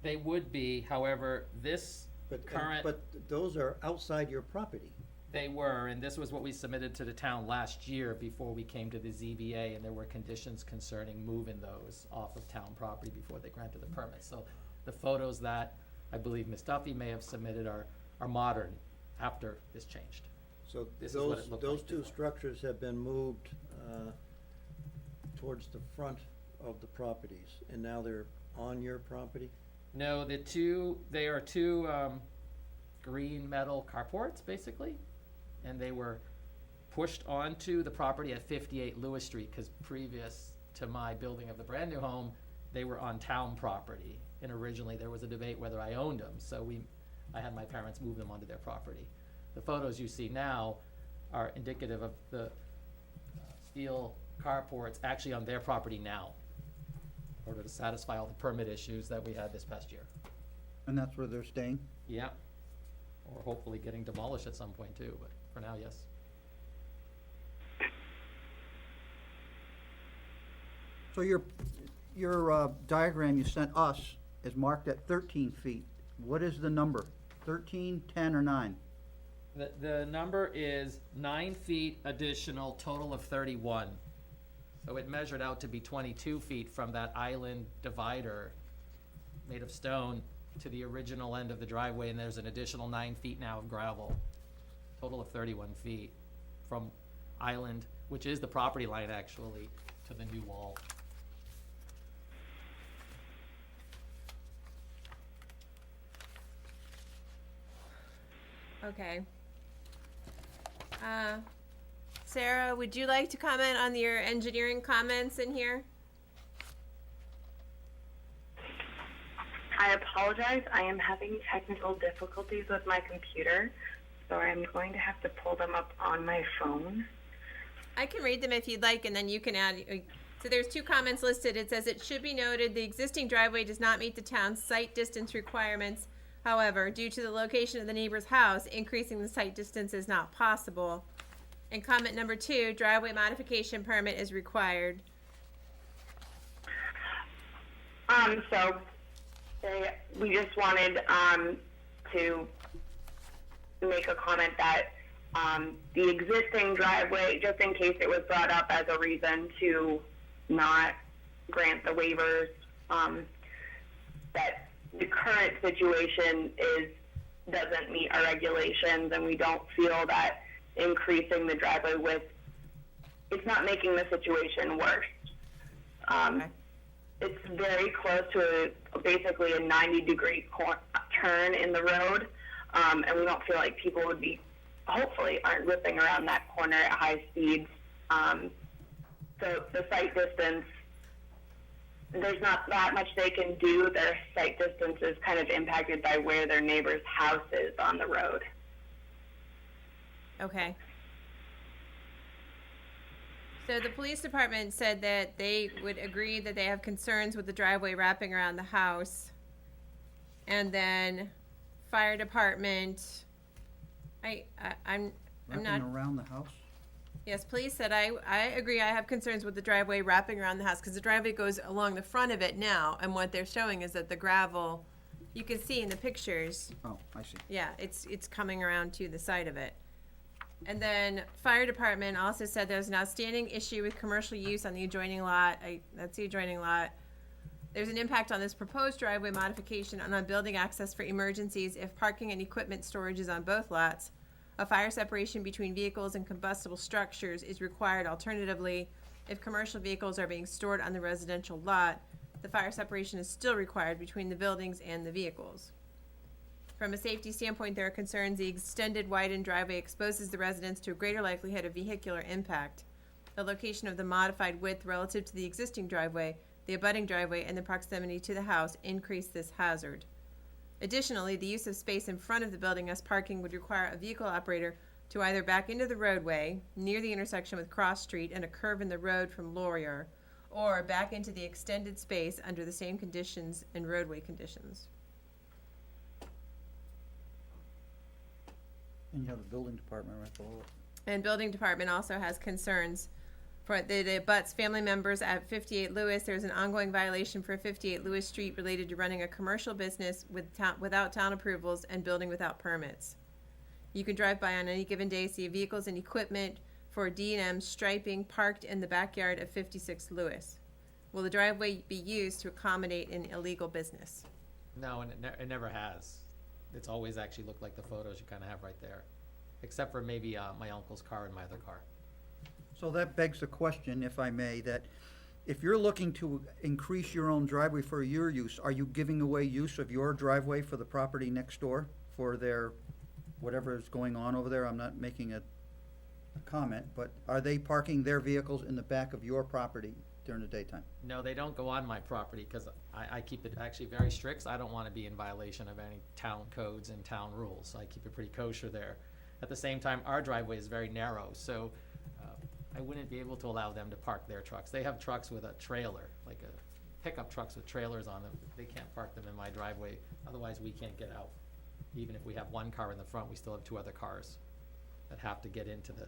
They would be, however, this current. But those are outside your property. They were, and this was what we submitted to the town last year before we came to the ZBA, and there were conditions concerning moving those off of town property before they granted the permit. So the photos that I believe Ms. Duffy may have submitted are modern after this changed. So This is what it looked those like two before. structures have been moved towards the front of the properties, and now they're on your property? No, they are two green metal carports, basically, and they were pushed onto the property at 58 Lewis Street, because previous to my building of the brand new home, they were on town property, and originally there was a debate whether I owned them, so I had my parents move them onto their property. The photos you see now are indicative of the steel carports actually on their property now. order to satisfy all the permit issues that we had this past year. And that's where they're staying? Yeah. Or hopefully getting demolished at some point too, but for now, yes. So your diagram you sent us is marked at 13 feet. What is the number? 13, 10, or 9? The number is 9 feet additional, total of 31. So it measured out to be 22 feet from that island divider made of stone to the original end of the driveway, and there's an additional 9 feet now of gravel. Total of 31 feet from island, which is the property line actually, to the new wall. Okay. Sarah, would you like to comment on your engineering comments in here? I apologize. I am having technical difficulties with my computer, so I'm going to have to pull them up on my phone. I can read them if you'd like, and then you can add. So there's 2 comments listed. It says, it should be noted the existing driveway does not meet the town's site distance requirements. However, due to the location of the neighbor's house, increasing the site distance is not possible. And comment number 2, driveway modification permit is required. We just wanted to make a comment that the existing driveway, just in case it was brought up as a reason to not grant the waivers, that the current situation doesn't meet our regulations, and we don't feel that increasing the driveway width, it's not making the situation worse. Okay. It's very close to basically a 90-degree turn in the road, and we don't feel like people would be, hopefully, aren't whipping around that corner at high speeds. So the site distance, there's not that much they can do. Their site distance is kind of impacted by where their neighbor's house is on the road. Okay. So the police department said that they would agree that they have concerns with the driveway wrapping around the house. And then fire department, I'm Wrapping not, around the house? yes, police said, I agree, I have concerns with the driveway wrapping around the house, because the driveway goes along the front of it now, and what they're showing is that the gravel, you can see in the pictures, Oh, I see. yeah, it's coming around to the side of it. And then fire department also said there's an outstanding issue with commercial use on the adjoining lot. That's the adjoining lot. There's an impact on this proposed driveway modification and on building access for emergencies if parking and equipment storage is on both lots. A fire separation between vehicles and combustible structures is required. Alternatively, if commercial vehicles are being stored on the residential lot, the fire separation is still required between the buildings and the vehicles. From a safety standpoint, there are concerns the extended widened driveway exposes the residents to a greater likelihood of vehicular impact. The location of the modified width relative to the existing driveway, the abutting driveway, and the proximity to the house increase this hazard. Additionally, the use of space in front of the building as parking would require a vehicle operator to either back into the roadway near the intersection with Cross Street and a curve in the road from Laurier, or back into the extended space under the same conditions and roadway conditions. And you have the building department right below it. And building department also has concerns for the abuts family members at 58 Lewis. There's an ongoing violation for 58 Lewis Street related to running a commercial business without town approvals and building without permits. You can drive by on any given day, see vehicles and equipment for D&M striping parked in the backyard of 56 Lewis. Will the driveway be used to accommodate an illegal business? No, and it never has. It's always actually looked like the photos you kind of have right there, except for maybe my uncle's car and my other car. So that begs the question, if I may, that if you're looking to increase your own driveway for your use, are you giving away use of your driveway for the property next door for their, whatever is going on over there? I'm not making a comment, but are they parking their vehicles in the back of your property during the daytime? No, they don't go on my property because I keep it actually very strict. I don't want to be in violation of any town codes and town rules. So I keep it pretty kosher there. At the same time, our driveway is very narrow, so I wouldn't be able to allow them to park their trucks. They have trucks with a trailer, like a pickup trucks with trailers on them, they can't park them in my driveway, otherwise we can't get out. Even if we have one car in the front, we still have two other cars that have to get into the,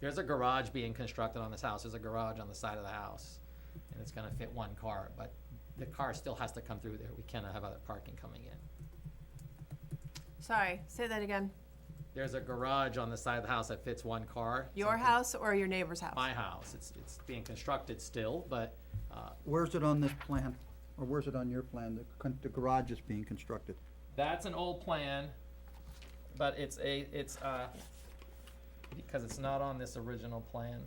there's a garage being constructed on this house, there's a garage on the side of the house, and it's gonna fit one car, but the car still has to come through there, we cannot have other parking coming in. Sorry, say that again. There's a garage on the side of the house that fits one car. Your Something- house or your neighbor's house? My house, it's being constructed still, but, Where's it on this plan? Or where's it on your plan? The garage is being constructed. that's an old plan, but it's because it's not on this original plan.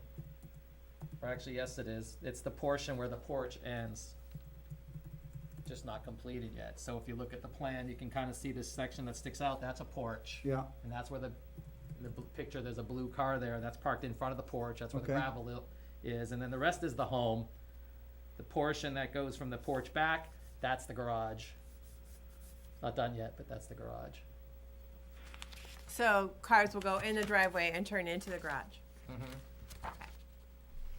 Or actually, yes, it is. It's the portion where the porch ends. Just not completed yet. So if you look at the plan, you can kind of see this section that sticks out, that's a porch. Yeah. And that's where in the picture, there's a blue car there, that's parked in front of the porch, that's where the Okay. gravel is, and then the rest is the home. The portion that goes from the porch back, that's the garage. Not done yet, but that's the garage. So cars will go in the driveway and turn into the garage?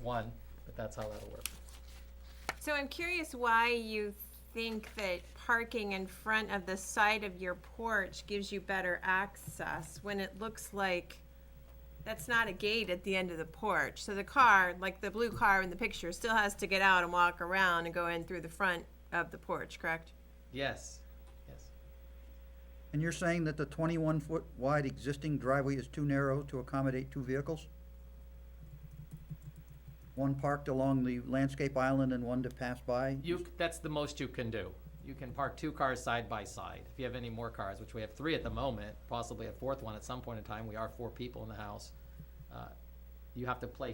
One, but that's how that'll work. So I'm curious why you think that parking in front of the side of your porch gives you better access when it looks like that's not a gate at the end of the porch. So the car, like the blue car in the picture, still has to get out and walk around and go in through the front of the porch, correct? Yes, yes. And you're saying that the 21-foot wide existing driveway is too narrow to accommodate two vehicles? One parked along the landscape island and one to pass by? That's the most you can do. You can park two cars side by side. If you have any more cars, which we have three at the moment, possibly a fourth one at some point in time, we are 4 people in the house. You have to play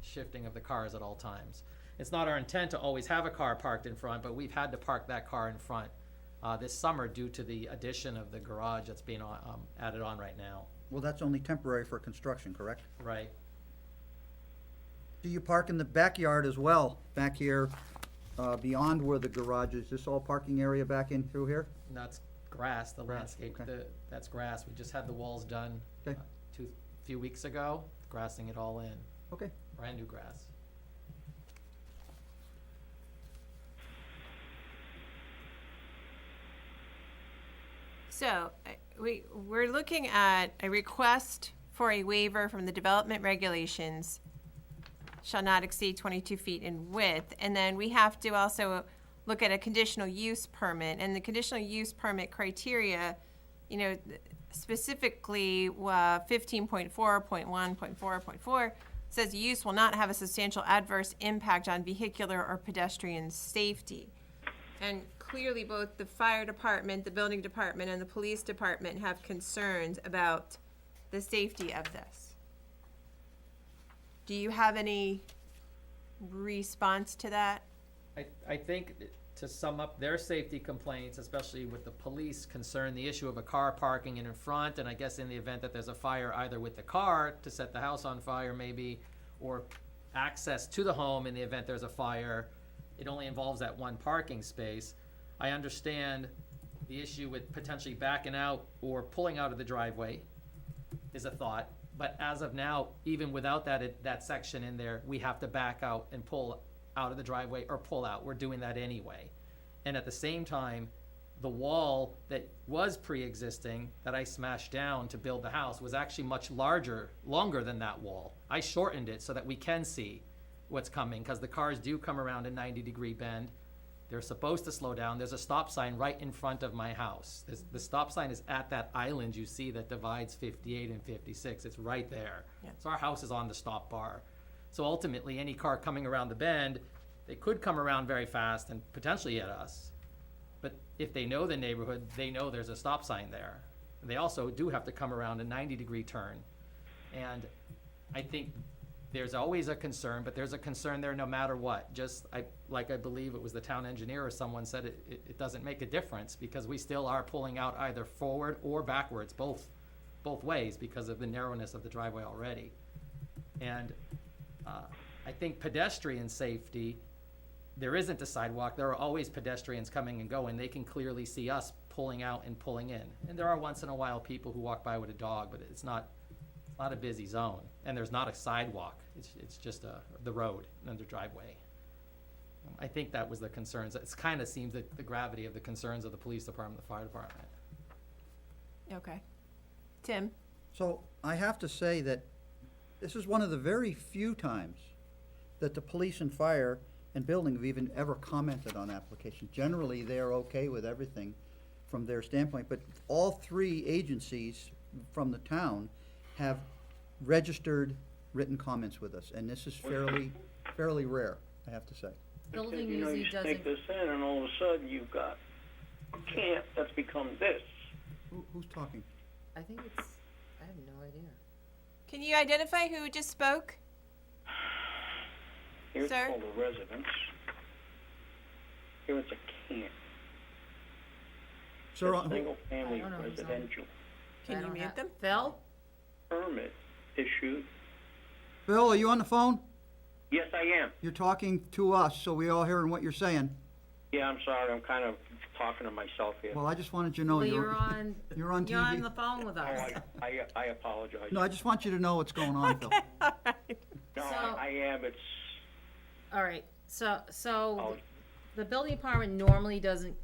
shifting of the cars at all times. It's not our intent to always have a car parked in front, but we've had to park that car in front this summer due to the addition of the garage that's being added on right now. Well, that's only temporary for construction, correct? Right. Do you park in the backyard as well, back here, beyond where the garage is? This all parking area back in through here? And that's grass, the Grass, landscape, okay. that's grass. We just had the walls done Okay. few weeks ago, grassing it all in. Okay. Brand new grass. So, we're looking at a request for a waiver from the development regulations shall not exceed 22 feet in width, and then we have to also look at a conditional use permit, and the conditional use permit criteria, you know, specifically 15.4.1.4.4 says use will not have a substantial adverse impact on vehicular or pedestrian safety. And clearly, both the fire department, the building department, and the police department have concerns about the safety of this. Do you have any response to that? I think to sum up their safety complaints, especially with the police concern, the issue of a car parking in front, and I guess in the event that there's a fire, either with the car to set the house on fire maybe, or access to the home in the event there's a fire, it only involves that one parking space. I understand the issue with potentially backing out or pulling out of the driveway is a thought, but as of now, even without that section in there, we have to back out and pull out of the driveway or pull out. We're doing that anyway. And at the same time, the wall that was pre-existing that I smashed down to build the house was actually much longer than that wall. I shortened it so that we can see what's coming, because the cars do come around a 90-degree bend. They're supposed to slow down. There's a stop sign right in front of my house. The stop sign is at that island you see that divides 58 and 56. It's right there. Yeah. So our house is on the stop bar. So ultimately, any car coming around the bend, they could come around very fast and potentially hit us. But if they know the neighborhood, they know there's a stop sign there. They also do have to come around a 90-degree turn. And I think there's always a concern, but there's a concern there no matter what. I believe it was the town engineer or someone said it doesn't make a difference, because we still are pulling out either forward or backwards, both ways, because of the narrowness of the driveway already. And I think pedestrian safety, there isn't a sidewalk. There are always pedestrians coming and going. They can clearly see us pulling out and pulling in. And there are once in a while people who walk by with a dog, but it's not a busy zone. And there's not a sidewalk. It's just the road and the driveway. I think that was the concerns. It's kind of seems that the gravity of the concerns of the police department, the fire department. Okay. Tim? So I have to say that this is one of the very few times that the police and fire and building have even ever commented on applications. Generally, they're okay with everything from their standpoint, but all three agencies from the town have registered written comments with us, and this is fairly rare, I have to say. Building You know, usually you doesn't. take this in, and all of a sudden you've got a camp that's become this. Who's talking? I think it's, I have no idea. Can you identify who just spoke? Here it's Sir? called a residence. Here it's a camp. Sir, It's single-family I don't know who's on. residential. I Can you don't mute have- them? Phil? Permit issued. Bill, are you on the phone? Yes, I am. You're talking to us, so we're all hearing what you're saying. Yeah, I'm sorry. I'm kind of talking to myself here. Well, I just wanted you to know Well, you're you're on, you're on you're on TV. the phone with Oh, us. I apologize. No, I just want you to know what's going on, Phil. No, So- I am. It's All right, so, Oh. the building department normally doesn't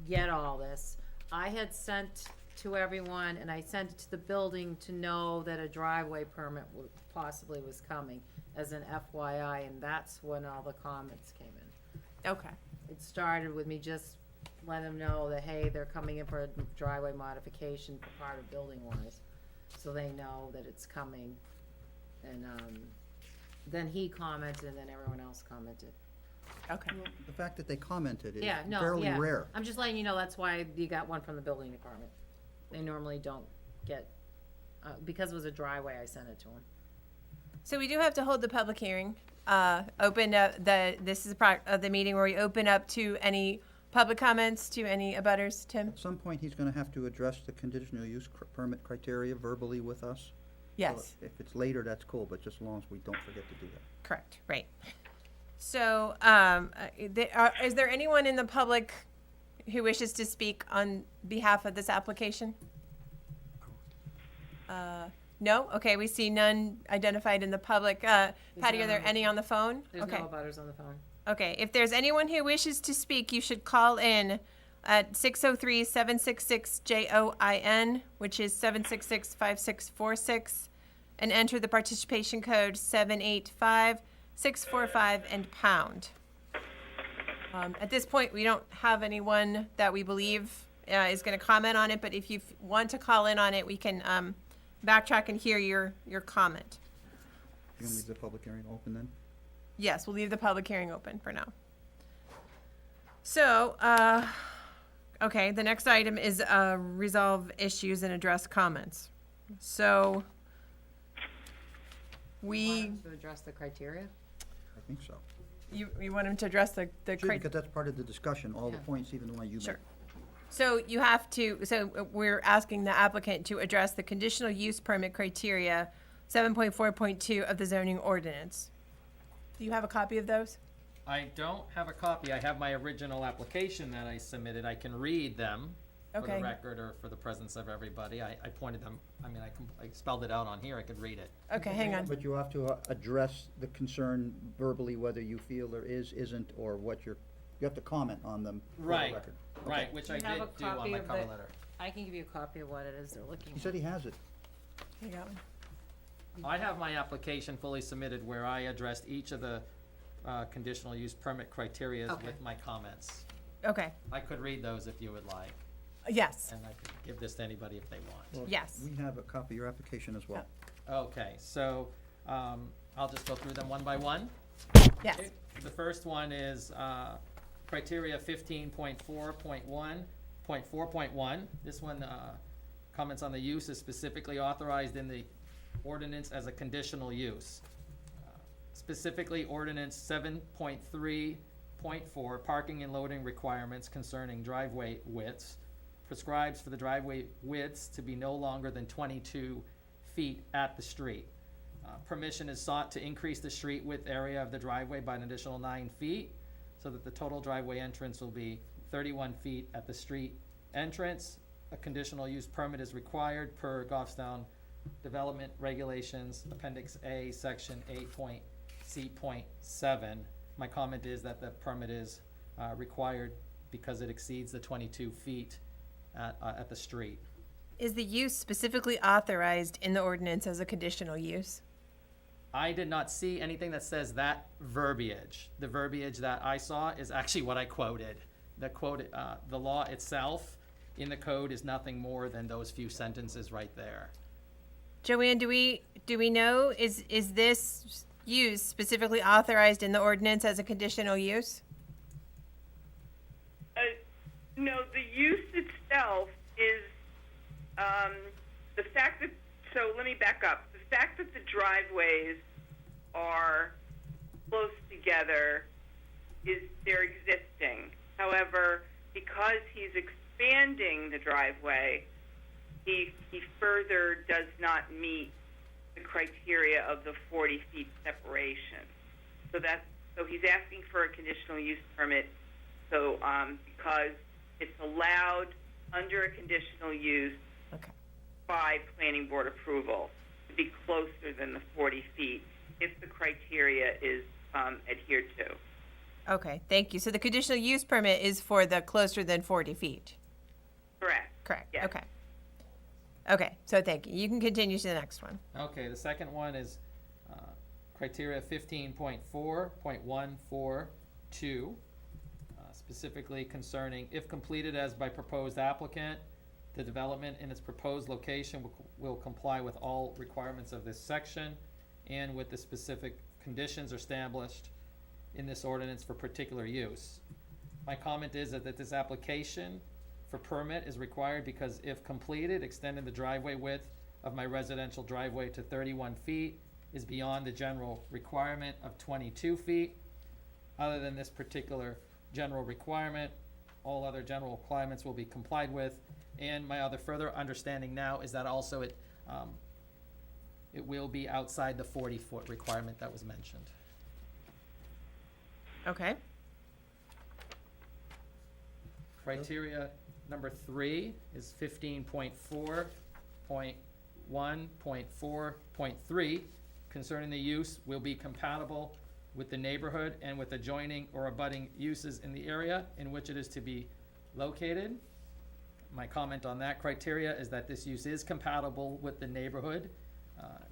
get all this. I had sent to everyone, and I sent it to the building to know that a driveway permit possibly was coming as an FYI, and that's when all the comments came in. Okay. It started with me just letting them know that, hey, they're coming in for a driveway modification for part of building wise, so they know that it's coming. And, then he commented, and then everyone else commented. Okay. The fact that they commented is Yeah, no, fairly yeah. rare. I'm just letting you know, that's why you got one from the building department. They normally don't get, because it was a driveway, I sent it to them. So we do have to hold the public hearing. Open up this is the meeting where we open up to any public comments, to any abutters. Tim? At some point, he's gonna have to address the conditional use permit criteria verbally with us. Yes. So if it's later, that's cool, but just as long as we don't forget to do that. Correct, right. So, is there anyone in the public who wishes to speak on behalf of this application? No? Okay, we see none identified in the public. Patty, are there none. any on the phone? There's Okay. no butters on the phone. Okay, if there's anyone who wishes to speak, you should call in at 603-766-JOIN, which is 766-5646, and enter the participation code 785-645 and pound. At this point, we don't have anyone that we believe is going to comment on it, but if you want to call in on it, we can backtrack and hear your comment. You gonna leave the public hearing open then? Yes, we'll leave the public hearing open for now. So, okay, the next item is resolve issues and address comments. So, Want to address the criteria? I think so. you want him to address the Sure, criteria? because that's part of the discussion, all the Yeah. points, even the one you made. Sure. So you have to, so we're asking the applicant to address the conditional use permit criteria, 7.4.2 of the zoning ordinance. Do you have a copy of those? I don't have a copy. I have my original application that I submitted. I can read them for the Okay. record or for the presence of everybody. I pointed them, I mean, I spelled it out on here. I could read it. Okay, hang on. But you have to address the concern verbally, whether you feel there is, isn't, or what you have to comment on them for the Right, record. right, Okay. which Do I you have did a do on copy my of cover the- letter. I can give you a copy of what it is they're looking He for. said he has it. You got one? I have my application fully submitted where I addressed each of the conditional use permit criteria Okay. with my comments. Okay, I could read those if you would like, yes, and I could give this to anybody if they want. Well, Yes. We have a copy of your application as well. Okay, so, I'll just go through them one by one. yes. The first one is, criteria 15.4.1.4.1. This one, comments on the use is specifically authorized in the ordinance as a conditional use. Specifically, ordinance 7.3.4, parking and loading requirements concerning driveway widths, prescribes for the driveway widths to be no longer than 22 feet at the street. Permission is sought to increase the street width area of the driveway by an additional 9 feet, so that the total driveway entrance will be 31 feet at the street entrance. A conditional use permit is required per Goffstown Development Regulations, Appendix A, Section 8.C.7. my comment is that the permit is required because it exceeds the 22 feet at the street. Is the use specifically authorized in the ordinance as a conditional use? I did not see anything that says that verbiage. The verbiage that I saw is actually what I quoted. The law itself in the code is nothing more than those few sentences right there. Joanne, do we know, is this use specifically authorized in the ordinance as a conditional use? No, the use itself is the fact that, so let me back up. The fact that the driveways are close together they're existing. However, because he's expanding the driveway, he further does not meet the criteria of the 40 feet separation. So he's asking for a conditional use permit. So because it's allowed under a conditional use by planning board approval to be closer than the 40 feet if the criteria is adhered to. Okay, thank you. So the conditional use permit is for the closer than 40 feet? Correct. Correct, Yes. okay. Okay, so thank you. You can continue to the next one. Okay, the second one is criteria 15.4.142, specifically concerning if completed as by proposed applicant, the development in its proposed location will comply with all requirements of this section and with the specific conditions established in this ordinance for particular use. My comment is that this application for permit is required because if completed, extending the driveway width of my residential driveway to 31 feet is beyond the general requirement of 22 feet. Other than this particular general requirement, all other general requirements will be complied with. And my other further understanding now is that also it will be outside the 40-foot requirement that was mentioned. Okay. Criteria number 3 is 15.4.1.4.3 concerning the use will be compatible with the neighborhood and with adjoining or abutting uses in the area in which it is to be located. My comment on that criteria is that this use is compatible with the neighborhood,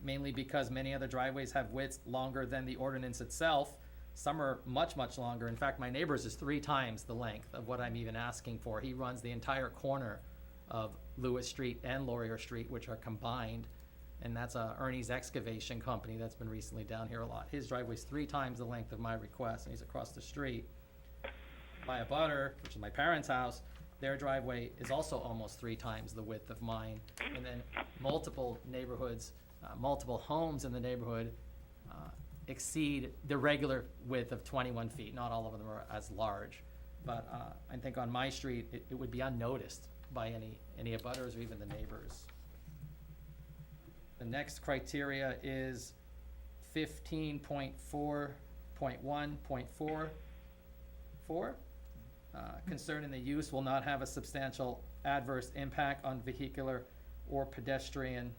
mainly because many other driveways have widths longer than the ordinance itself. Some are much, much longer. In fact, my neighbor's is 3 times the length of what I'm even asking for. He runs the entire corner of Lewis Street and Laurier Street, which are combined, and that's Ernie's Excavation Company that's been recently down here a lot. His driveway's 3 times the length of my request, and he's across the street. My abutter, which is my parents' house, their driveway is also almost 3 times the width of mine. And then multiple neighborhoods, multiple homes in the neighborhood exceed the regular width of 21 feet. Not all of them are as large. But I think on my street, it would be unnoticed by any abutters or even the neighbors. The next criteria is 15.4.1.44. Concerning the use will not have a substantial adverse impact on vehicular or pedestrian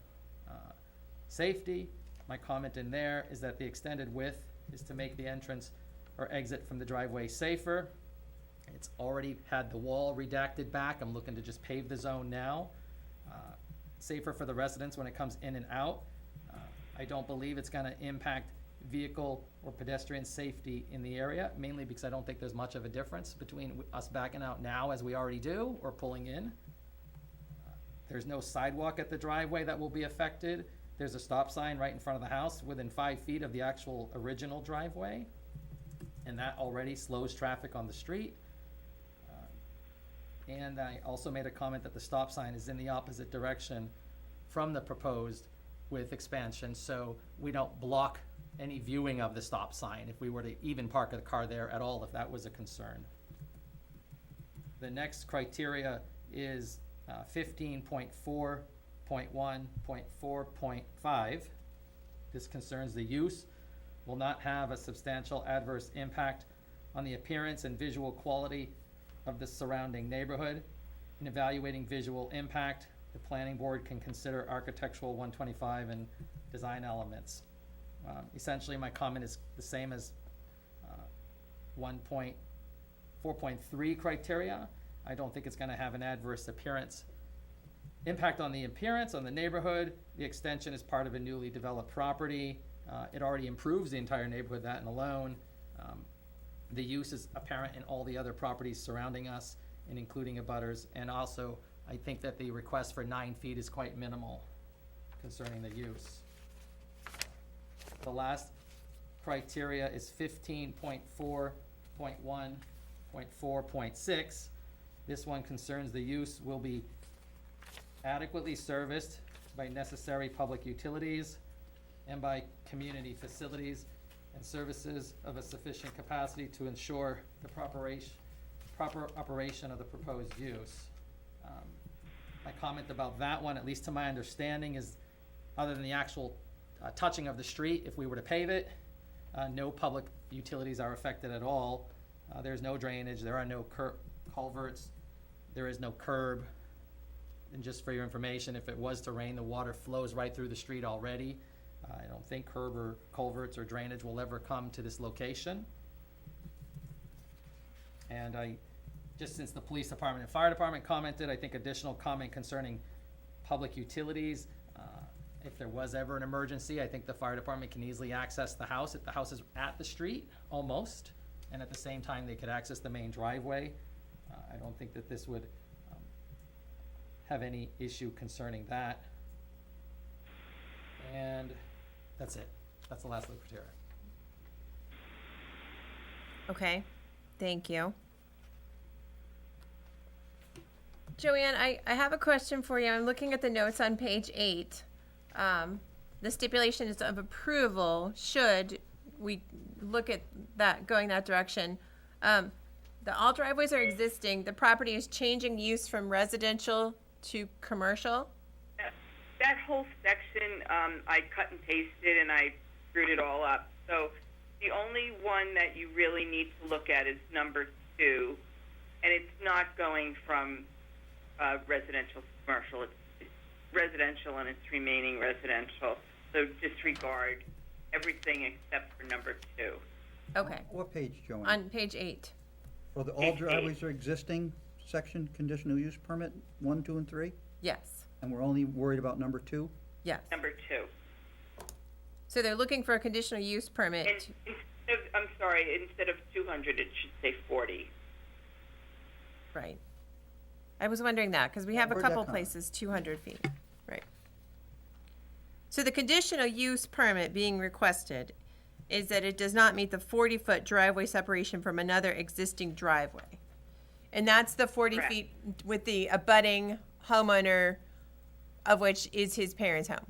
safety. My comment in there is that the extended width is to make the entrance or exit from the driveway safer. It's already had the wall redacted back. I'm looking to just pave the zone now. Safer for the residents when it comes in and out. I don't believe it's gonna impact vehicle or pedestrian safety in the area, mainly because I don't think there's much of a difference between us backing out now as we already do or pulling in. There's no sidewalk at the driveway that will be affected. There's a stop sign right in front of the house within 5 feet of the actual original driveway, and that already slows traffic on the street. And I also made a comment that the stop sign is in the opposite direction from the proposed with expansion, so we don't block any viewing of the stop sign if we were to even park a car there at all, if that was a concern. The next criteria is 15.4.1.4.5. This concerns the use will not have a substantial adverse impact on the appearance and visual quality of the surrounding neighborhood. In evaluating visual impact, the planning board can consider architectural 125 and design elements. Essentially, my comment is the same as 4.3 criteria. I don't think it's gonna have an adverse impact on the appearance, on the neighborhood. The extension is part of a newly developed property. It already improves the entire neighborhood, that and alone. The use is apparent in all the other properties surrounding us, and including abutters. And also, I think that the request for 9 feet is quite minimal concerning the use. The last criteria is 15.4.1.4.6. This one concerns the use will be adequately serviced by necessary public utilities and by community facilities and services of a sufficient capacity to ensure the proper operation of the proposed use. My comment about that one, at least to my understanding, is other than the actual touching of the street, if we were to pave it, no public utilities are affected at all. There's no drainage, there are no culverts, there is no curb. And just for your information, if it was to rain, the water flows right through the street already. I don't think curb or culverts or drainage will ever come to this location. And just since the police department and fire department commented, I think additional comment concerning public utilities. If there was ever an emergency, I think the fire department can easily access the house. If the house is at the street, almost, and at the same time they could access the main driveway. I don't think that this would have any issue concerning that. And that's it. That's the last of the criteria. Okay, thank you. Joanne, I have a question for you. I'm looking at the notes on page 8. The stipulation is of approval should we look at that, going that direction. All driveways are existing. The property is changing use from residential to commercial. That whole section, I cut and pasted and I screwed it all up. So the only one that you really need to look at is number 2, and it's not going from residential to commercial. It's residential and it's remaining residential. So disregard everything except for number 2. Okay. What page, Joanne? On page 8. For the all Page driveways are existing section, conditional use permit, 1, 2, and 3? Yes. And we're only worried about number 2? Yes. Number 2. So they're looking for a conditional use permit. Instead of 200, it should say 40. Right. I was wondering that, because we have a Where'd that couple come? places 200 feet. Right. So the conditional use permit being requested is that it does not meet the 40-foot driveway separation from another existing driveway. And that's the 40 Correct. feet with the abutting homeowner, of which is his parents' home.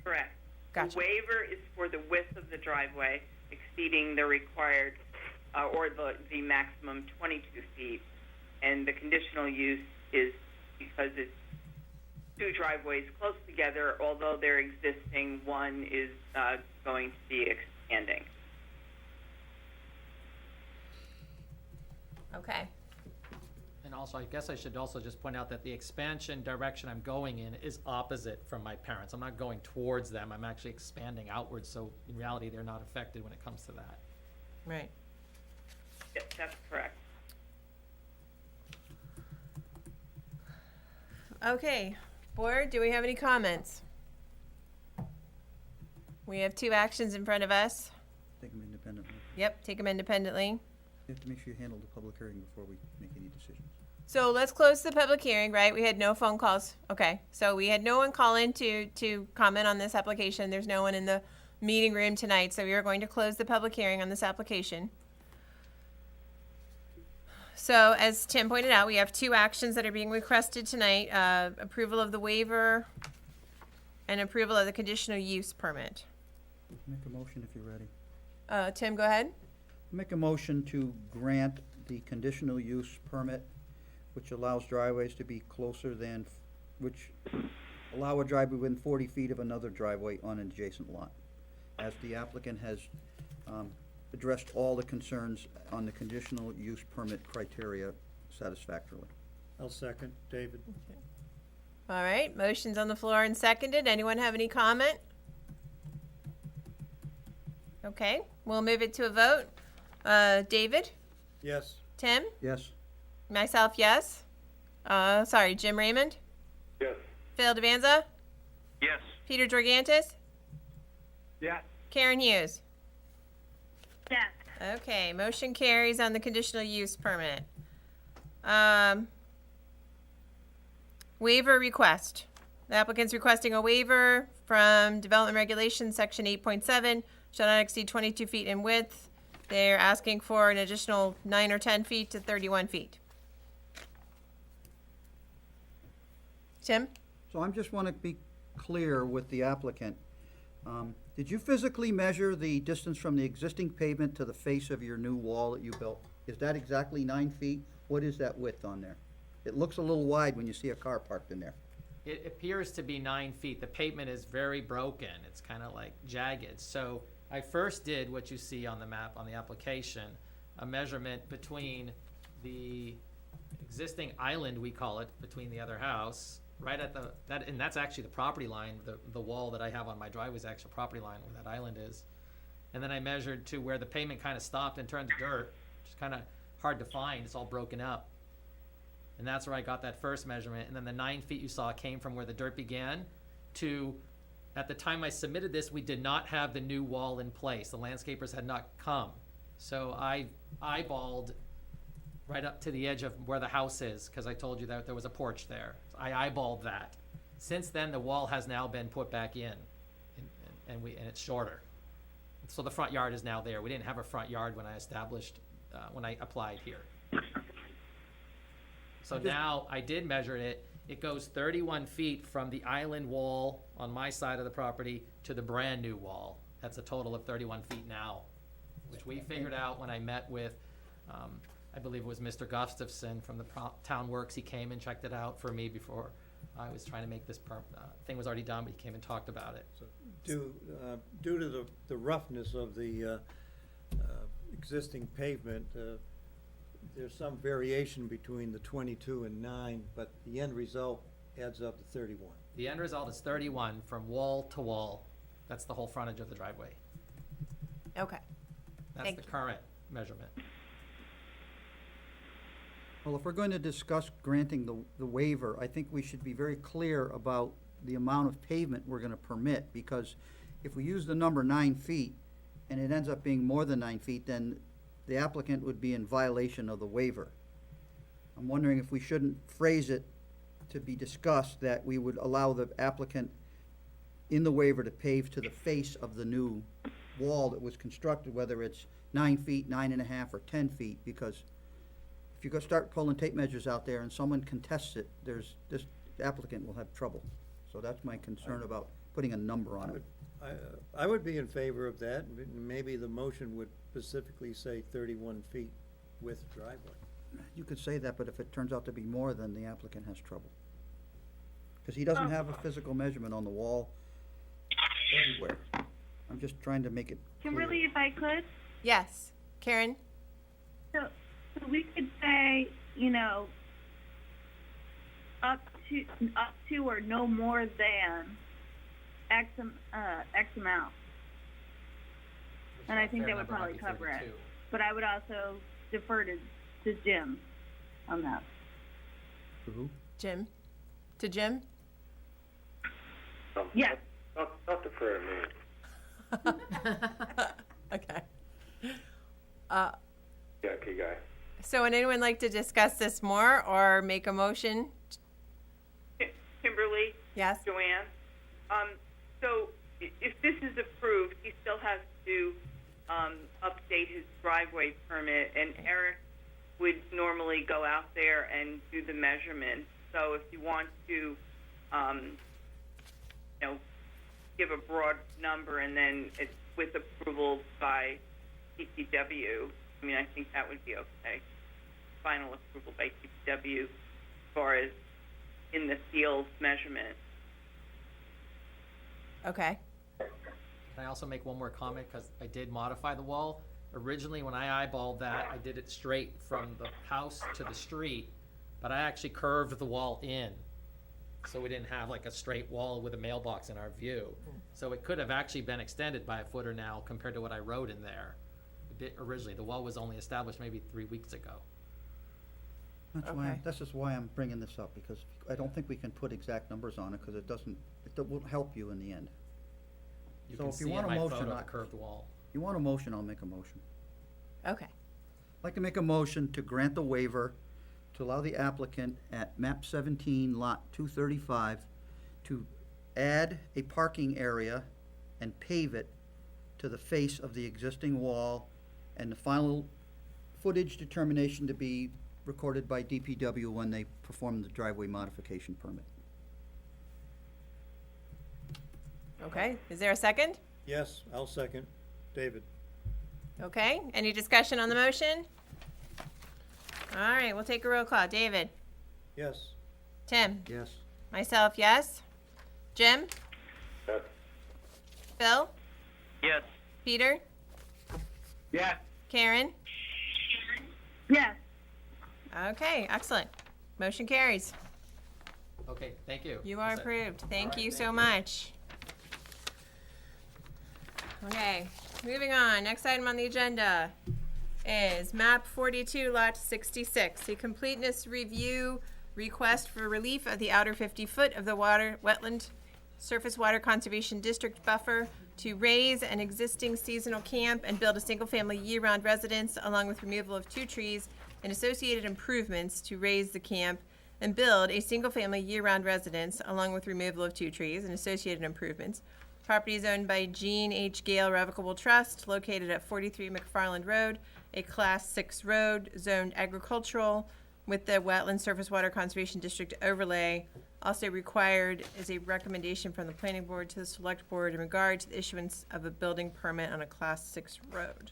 Correct. Gotcha. The waiver is for the width of the driveway exceeding the required, or the maximum 22 feet. And the conditional use is because it's 2 driveways close together, although they're existing, one is going to be expanding. Okay. And also, I guess I should also just point out that the expansion direction I'm going in is opposite from my parents. I'm not going towards them, I'm actually expanding outwards, so in reality, they're not affected when it comes to that. Right. Yes, that's correct. Okay. Board, do we have any comments? We have 2 actions in front of us. Take them independently. Yep, take them independently. You have to make sure you handle the public hearing before we make any decisions. So let's close the public hearing, right? We had no phone calls. Okay, so we had no one call in to comment on this application. There's no one in the meeting room tonight, so we are going to close the public hearing on this application. So as Tim pointed out, we have 2 actions that are being requested tonight, approval of the waiver and approval of the conditional use permit. Make a motion if you're ready. Tim, go ahead. Make a motion to grant the conditional use permit, which allows driveways to be closer than, which allow a driveway within 40 feet of another driveway on an adjacent lot. As the applicant has addressed all the concerns on the conditional use permit criteria satisfactorily. I'll second, David. All right, motion's on the floor and seconded. Anyone have any comment? Okay, we'll move it to a vote. David? Yes. Tim? Yes. Myself, yes. Sorry, Jim Raymond? Yes. Phil Devanza? Yes. Peter Jorgantis? Yes. Karen Hughes? Yes. Okay, motion carries on the conditional use permit. Waiver request. The applicant's requesting a waiver from Development Regulations, Section 8.7, shall not exceed 22 feet in width. They're asking for an additional 9 or 10 feet to 31 feet. Tim? So I just want to be clear with the applicant. Did you physically measure the distance from the existing pavement to the face of your new wall that you built? Is that exactly 9 feet? What is that width on there? It looks a little wide when you see a car parked in there. It appears to be 9 feet. The pavement is very broken. It's kind of like jagged. So I first did what you see on the map on the application, a measurement between the existing island, we call it, between the other house, right at and that's actually the property line. The wall that I have on my driveway is the actual property line where that island is. And then I measured to where the pavement kind of stopped and turned to dirt, which is kind of hard to find. It's all broken up. And that's where I got that first measurement. And then the 9 feet you saw came from where the dirt began to, at the time I submitted this, we did not have the new wall in place. The landscapers had not come. So I eyeballed right up to the edge of where the house is, because I told you that there was a porch there. So I eyeballed that. Since then, the wall has now been put back in, and it's shorter. So the front yard is now there. We didn't have a front yard when I established, when I applied here. So now I did measure it. It goes 31 feet from the island wall on my side of the property to the brand new wall. That's a total of 31 feet now, which we figured out when I met with, I believe it was Mr. Gustafson from the Town Works. He came and checked it out for me before I was trying to make this thing was already done, but he came and talked about it. So due to the roughness of the existing pavement, there's some variation between the 22 and 9, but the end result adds up to 31. The end result is 31 from wall to wall. That's the whole frontage of the driveway. Okay. That's Thank the you. current measurement. Well, if we're going to discuss granting the waiver, I think we should be very clear about the amount of pavement we're going to permit, because if we use the number 9 feet and it ends up being more than 9 feet, then the applicant would be in violation of the waiver. I'm wondering if we shouldn't phrase it to be discussed that we would allow the applicant in the waiver to pave to the face of the new wall that was constructed, whether it's 9 feet, 9.5, or 10 feet, because if you go start pulling tape measures out there and someone contests it, this applicant will have trouble. So that's my concern about putting a number on it. I would be in favor of that. Maybe the motion would specifically say 31 feet width driveway. You could say that, but if it turns out to be more, then the applicant has trouble. Because he doesn't have a physical measurement on the wall everywhere. I'm just trying to make it clear. Kimberly, if I could, Yes. Karen? so we could say, up to or no more than X amount. And I think Fair that would number might probably be cover it. 32. But I would also defer to Jim on that. To who? Jim? To Jim? Yes. Not defer to me. Okay. CIP guy. So would anyone like to discuss this more or make a motion? Kimberly, Yes? Joanne. So if this is approved, he still has to update his driveway permit, and Eric would normally go out there and do the measurements. So if you want to, give a broad number and then it's with approval by DPW, I think that would be okay. Final approval by DPW as far as in the field measurement. Okay. Can I also make one more comment, because I did modify the wall? Originally, when I eyeballed that, I did it straight from the house to the street, but I actually curved the wall in. So we didn't have like a straight wall with a mailbox in our view. So it could have actually been extended by a foot or now compared to what I wrote in there. originally. The well was only established maybe 3 weeks ago. Okay. This is why I'm bringing this up, because I don't think we can put exact numbers on it, because it won't help you in the end. You So can if you see in want a my motion, photo the I- curved wall. You want a motion, I'll make a motion. Okay. I'd like to make a motion to grant the waiver to allow the applicant at map 17, lot 235, to add a parking area and pave it to the face of the existing wall, and the final footage determination to be recorded by DPW when they perform the driveway modification permit. Okay, is there a second? Yes, I'll second. David? Okay, any discussion on the motion? All right, we'll take a roll call. David? Yes. Tim? Yes. Myself, yes. Jim? Yes. Phil? Yes. Peter? Yes. Karen? Yes. Okay, excellent. Motion carries. Okay, thank you. You are That's it. approved. Thank All right, you so thank you. much. Okay, moving on. Next item on the agenda is map 42, lot 66. The completeness review request for relief of the outer 50-foot of the wetland surface water conservation district buffer to raise an existing seasonal camp and build a single-family year-round residence, along with removal of 2 trees and associated improvements to raise the camp and build a single-family year-round residence, along with removal of 2 trees and associated improvements. Property is owned by Jean H. Gale Revocable Trust, located at 43 McFarland Road, a Class 6 road, zoned agricultural, with the Wetland Surface Water Conservation District overlay. Also required is a recommendation from the Planning Board to the Select Board in regard to the issuance of a building permit on a Class 6 road.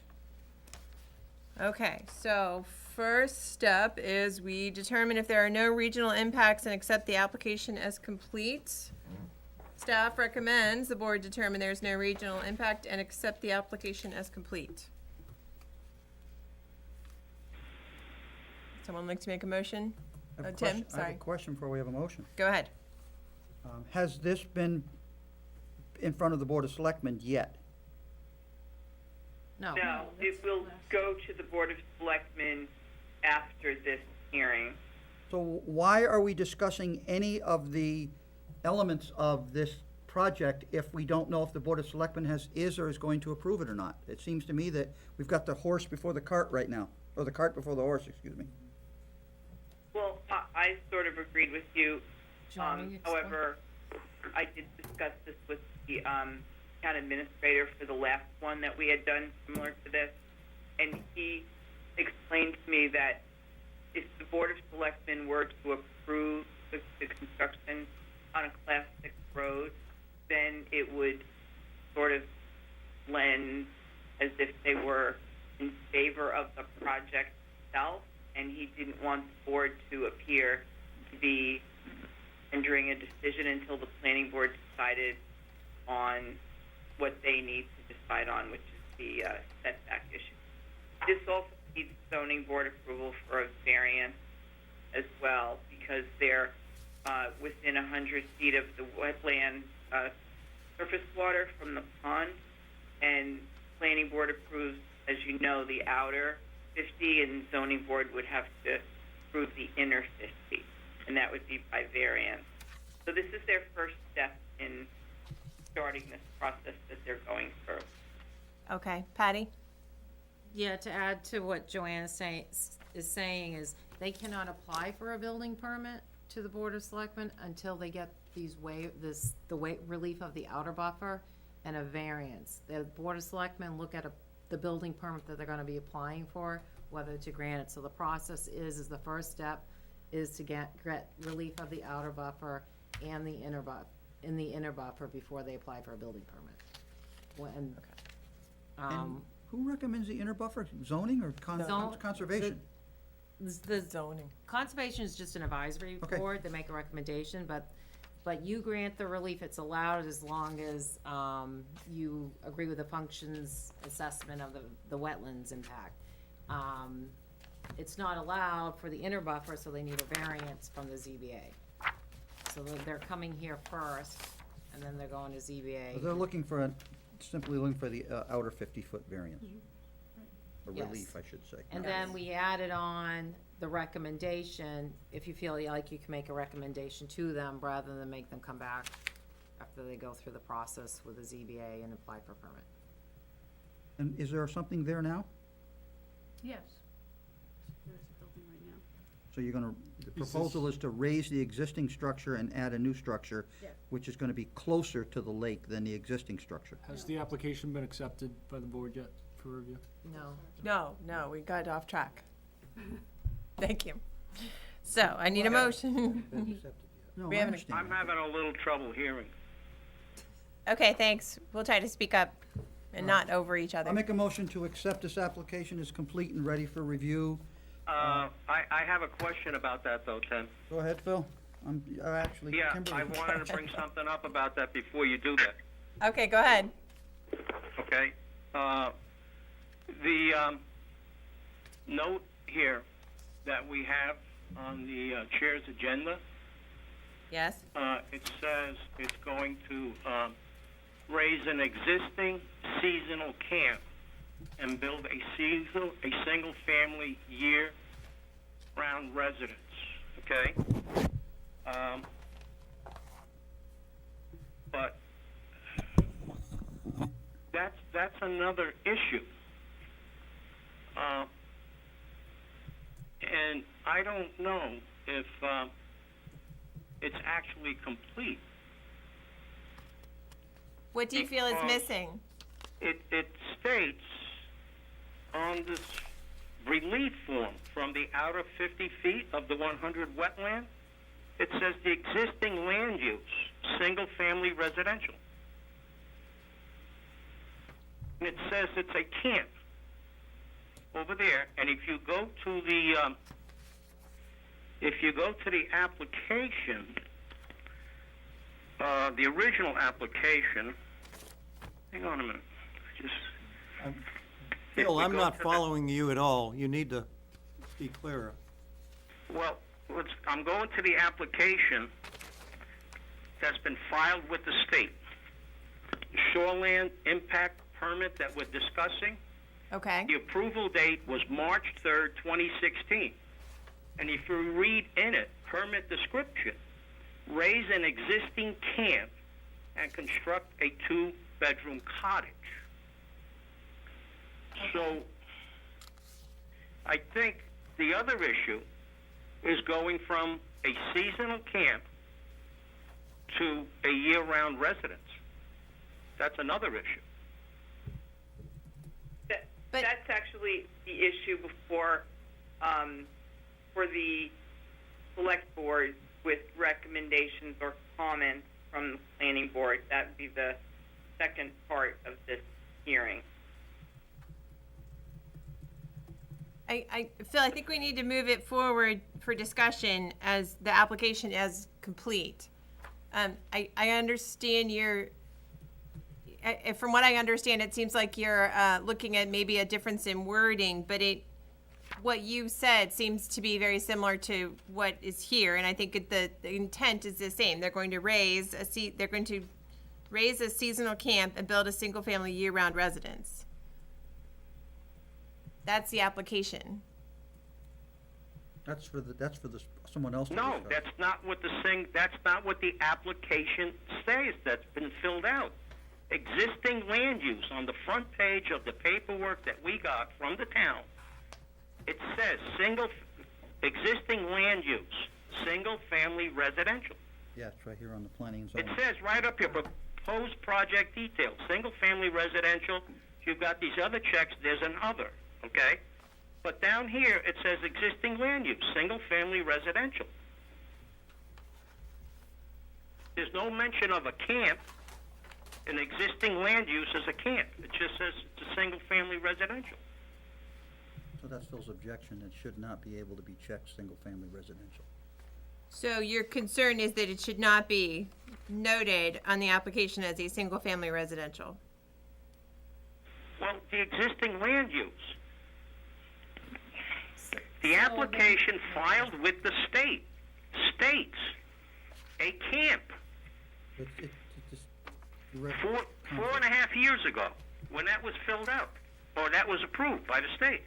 Okay, so first step is we determine if there are no regional impacts and accept the application as complete. Staff recommends the board determine there is no regional impact and accept the application as complete. Someone like to make a motion? I have a Tim, question- I have sorry. a question before we have a motion. Go ahead. Has this been in front of the Board of Selectmen yet? No. No, it will go to the Board of Selectmen after this hearing. So why are we discussing any of the elements of this project if we don't know if the Board of Selectmen is or is going to approve it or not? It seems to me that we've got the horse before the cart right now, or the cart before the horse, excuse me. Well, I sort of agreed with you. John, will you explain? However, I did discuss this with the town administrator for the last one that we had done similar to this, and he explained to me that if the Board of Selectmen were to approve the construction on a Class 6 road, then it would sort of lend as if they were in favor of the project itself, and he didn't want the board to appear to be rendering a decision until the planning board decided on what they need to decide on, which is the setback issue. This also needs zoning board approval for a variance as well, because they're within 100 feet of the wetland surface water from the pond, and planning board approves, as you know, the outer 50, and zoning board would have to approve the inner 50, and that would be by variance. So this is their first step in starting this process that they're going through. Okay, Patty? Yeah, to add to what Joanne is saying is they cannot apply for a building permit to the Board of Selectmen until they get the relief of the outer buffer and a variance. The Board of Selectmen look at the building permit that they're gonna be applying for, whether to grant it. So the process is the first step is to get relief of the outer buffer and the inner buffer before they apply for a building permit. When, And who recommends the inner buffer? Zoning or Zone- conservation? the Zoning. conservation is just an advisory Okay. board, they make a recommendation, but you grant the relief, it's allowed as long as, you agree with the functions assessment of the wetlands impact. It's not allowed for the inner buffer, so they need a variance from the ZBA. So they're coming here first, and then they're going to ZBA. They're simply looking for the outer 50-foot variance. or Yes. relief, I should say. And then we added on the recommendation, if you feel like you can make a recommendation to them rather than make them come back after they go through the process with the ZBA and apply for a permit. And is there something there now? Yes. There's a building right now. So you're gonna, the proposal is to raise the existing structure and add a new structure, Yeah. which is gonna be closer to the lake than the existing structure. Has the application been accepted by the board yet for review? No. No, we got off track. Thank you. So I need a motion. Been accepted yet. No, We I haven't- understand. I'm having a little trouble hearing. Okay, thanks. We'll try to speak up and not over each other. I'll make a motion to accept this application as complete and ready for review. I have a question about that though, Tim. Go ahead, Phil. Actually, Yeah, Kimberly. I wanted to bring something up about that before you do that, Okay, go ahead. okay? The note here that we have on the chair's agenda, Yes? it says it's going to raise an existing seasonal camp and build a single-family year-round residence, okay? But that's another issue. And I don't know if it's actually complete. What do you feel is Because missing? It states on this relief form from the outer 50 feet of the 100 wetland, it says the existing land use, single-family residential. And it says it's a camp over there, and if you go to the application, the original application, hang on a minute, Phil, If we I'm go not to the- following you at all. You need to be clearer. Well, I'm going to the application that's been filed with the state. The shoreland impact permit that we're discussing, Okay. the approval date was March 3rd, 2016. And if you read in it, permit description, raise an existing camp and construct a 2-bedroom cottage. So, I think the other issue is going from a seasonal camp to a year-round residence. That's another issue. That's actually the issue before, for the select board with recommendations or comments from the planning board. That would be the second part of this hearing. Phil, I think we need to move it forward for discussion as the application as complete. I understand from what I understand, it seems like you're looking at maybe a difference in wording, but what you said seems to be very similar to what is here, and I think the intent is the same. They're going to raise a seasonal camp and build a single-family year-round residence. That's the application. That's for someone else to No, discuss. that's not what the application says that's been filled out. Existing land use on the front page of the paperwork that we got from the town. It says existing land use, single-family residential. Yeah, it's right here on the planning and It zoning. says right up here, proposed project details, single-family residential. You've got these other checks, there's an other, okay? But down here, it says existing land use, single-family residential. There's no mention of a camp. An existing land use is a camp. It just says it's a single-family residential. So that's Phil's objection. It should not be able to be checked single-family residential. So your concern is that it should not be noted on the application as a single-family residential? Well, the existing land use. The application filed with the state states a camp It just, the rest- 4.5 years ago when that was filled out. or that was approved by the state.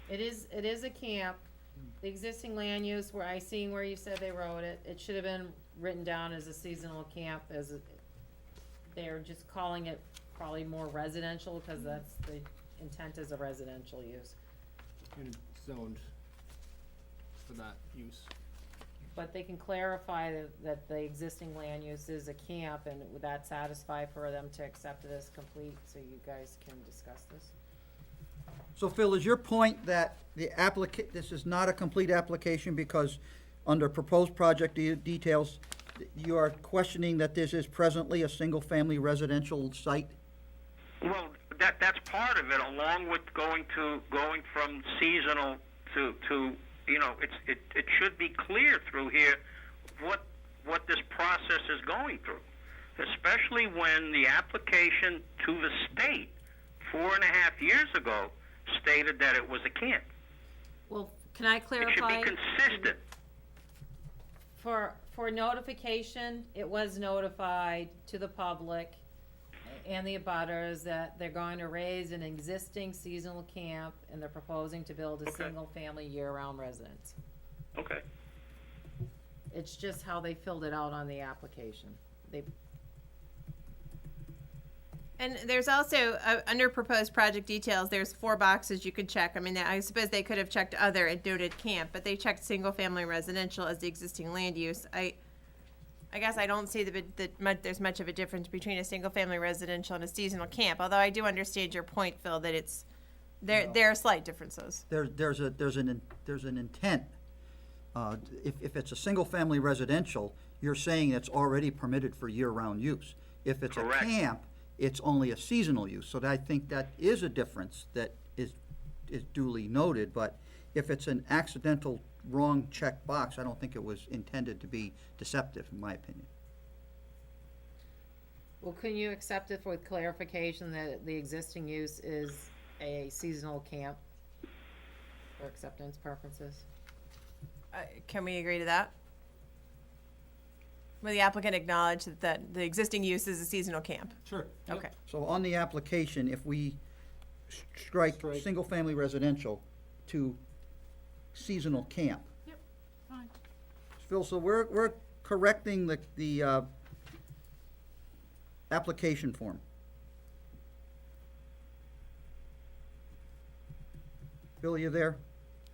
It is a camp. The existing land use, where I seen where you said they wrote it, it should have been written down as a seasonal camp, they're just calling it probably more residential, because that's the intent is a residential use. And it's zoned for that use. But they can clarify that the existing land use is a camp, and would that satisfy for them to accept it as complete, so you guys can discuss this? So Phil, is your point that this is not a complete application because under proposed project details, you are questioning that this is presently a single-family residential site? Well, that's part of it, along with going from seasonal to it should be clear through here what this process is going through, especially when the application to the state 4.5 years ago stated that it was a camp. Well, can I clarify? It should be consistent. For notification, it was notified to the public and the abutters that they're going to raise an existing seasonal camp, and they're proposing to build a single-family year-round residence. Okay. It's just how they filled it out on the application. And there's also, under proposed project details, there's 4 boxes you could check. I mean, I suppose they could have checked other and noted camp, but they checked single-family residential as the existing land use. I guess I don't see there's much of a difference between a single-family residential and a seasonal camp, although I do understand your point, Phil, that there are slight differences. There's an intent. If it's a single-family residential, you're saying it's already permitted for year-round use. If it's Correct. a camp, it's only a seasonal use. So I think that is a difference that is duly noted, but if it's an accidental wrong check box, I don't think it was intended to be deceptive, in my opinion. Well, can you accept it with clarification that the existing use is a seasonal camp for acceptance purposes? Can we agree to that? Will the applicant acknowledge that the existing use is a seasonal camp? Sure. Okay. So on the application, if we strike single-family residential to seasonal camp. Yep, fine. Phil, so we're correcting the application form. Bill, you there?